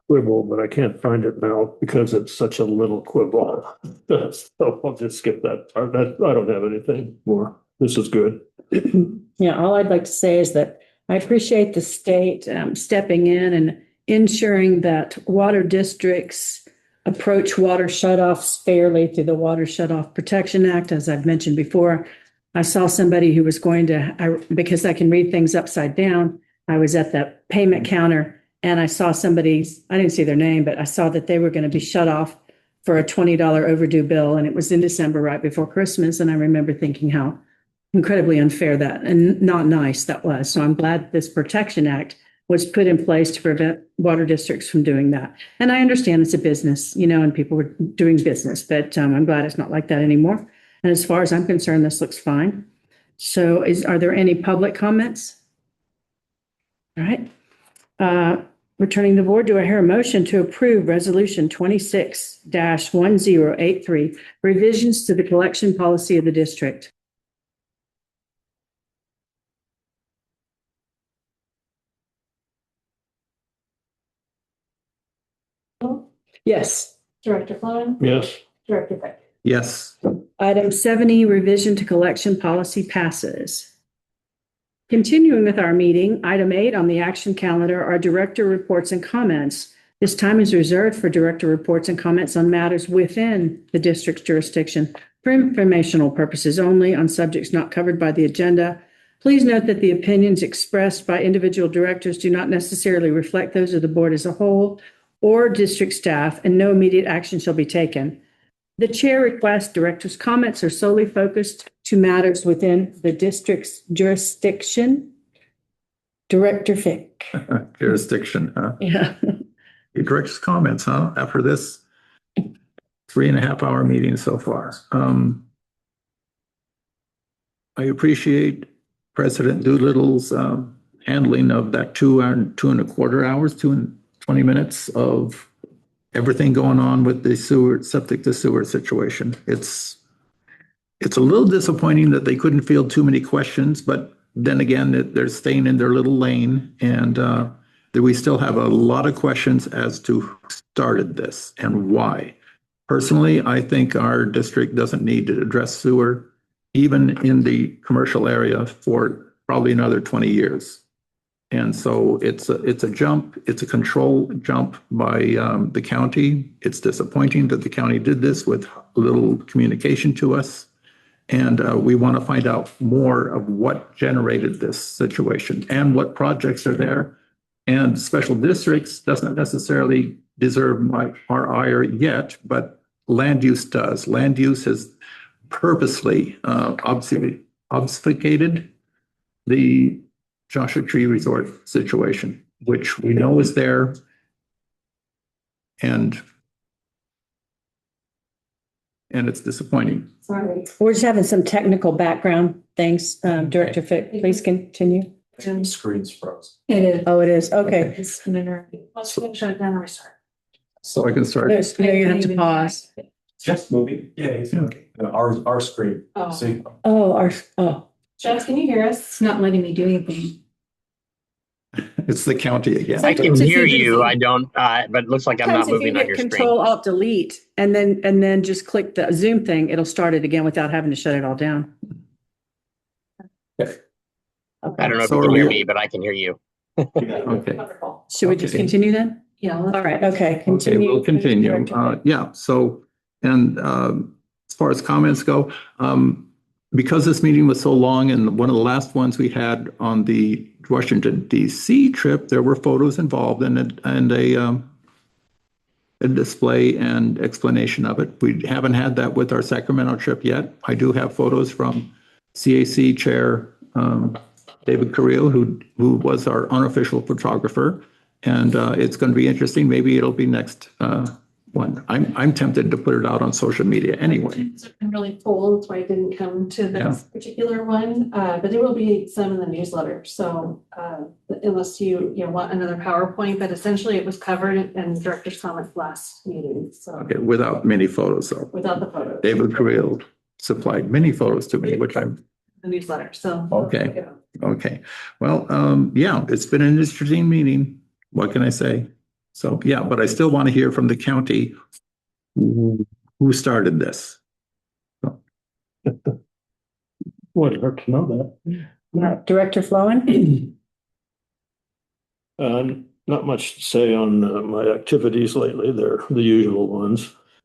quibble, but I can't find it now because it's such a little quibble. So I'll just skip that part. I don't have anything more. This is good.
Yeah, all I'd like to say is that I appreciate the state stepping in and ensuring that water districts approach water shutoffs fairly through the Water Shutoff Protection Act. As I've mentioned before, I saw somebody who was going to, because I can read things upside down, I was at the payment counter and I saw somebody, I didn't see their name, but I saw that they were going to be shut off for a $20 overdue bill. And it was in December right before Christmas. And I remember thinking how incredibly unfair that and not nice that was. So I'm glad this Protection Act was put in place to prevent water districts from doing that. And I understand it's a business, and people were doing business, but I'm glad it's not like that anymore. And as far as I'm concerned, this looks fine. So are there any public comments? All right. Returning the board, do I hear a motion to approve Resolution 26-1083, revisions to the collection policy of the district? Yes.
Director Flowing?
Yes.
Director Beck?
Yes.
Item 70, revision to collection policy passes. Continuing with our meeting, item 8 on the action calendar are director reports and comments. This time is reserved for director reports and comments on matters within the district's jurisdiction for informational purposes only on subjects not covered by the agenda. Please note that the opinions expressed by individual directors do not necessarily reflect those of the board as a whole or district staff, and no immediate action shall be taken. The chair requests directors' comments are solely focused to matters within the district's jurisdiction. Director Fick.
Jurisdiction, huh?
Yeah.
Your director's comments, huh? After this 3.5-hour meeting so far. I appreciate President Doolittle's handling of that 2 and 2.25 hours, 2 and 20 minutes of everything going on with the septic to sewer situation. It's a little disappointing that they couldn't field too many questions, but then again, they're staying in their little lane, and that we still have a lot of questions as to who started this and why. Personally, I think our district doesn't need to address sewer, even in the commercial area, for probably another 20 years. And so it's a jump, it's a control jump by the county. It's disappointing that the county did this with little communication to us. And we want to find out more of what generated this situation and what projects are there. And special districts doesn't necessarily deserve our ire yet, but land use does. Land use has purposely obfuscated the Joshua Tree Resort situation, which we know is there. And it's disappointing.
Sorry. We're just having some technical background things. Director Fick, please continue.
Screen's froze.
It is. Oh, it is. Okay.
It's gonna shut it down and restart.
So I can start.
You have to pause.
Just moving. Yeah, it's okay. Our screen.
Oh.
See?
Jeff, can you hear us?
It's not letting me do anything.
It's the county again.
I can hear you. I don't, but it looks like I'm not
Sometimes if you
moving on
hit
your screen.
Control Alt Delete and then just click the Zoom thing, it'll start it again without having to shut it all down.
Okay.
I don't know if
So
you can
are
hear
we-
me, but I can hear you.
Okay.
Should we just
Okay.
continue then?
Yeah.
All right. Okay.
Okay,
Continue.
we'll continue. Yeah, so, and as far as comments go, because this meeting was so long and one of the last ones we had on the Washington DC trip, there were photos involved and a display and explanation of it. We haven't had that with our Sacramento trip yet. I do have photos from CAC Chair David Carrillo, who was our unofficial photographer. And it's going to be interesting. Maybe it'll be next one. I'm tempted to put it out on social media anyway.
It's been really full, that's why I didn't come to this
Yeah.
particular one, but there will be some in the newsletter, so unless you want another PowerPoint, but essentially it was covered in director's comments last meeting, so
Okay, without many photos though.
without the photos.
David Carrillo supplied many photos to me, which I'm,
The newsletter, so.
Okay.
Yeah.
okay. Well, yeah, it's been an interesting meeting. What can I say? So, yeah, but I still want to hear from the county who started this.
Would hurt to know that.
Director Flowen?
Not much to say on my activities lately. They're the usual ones.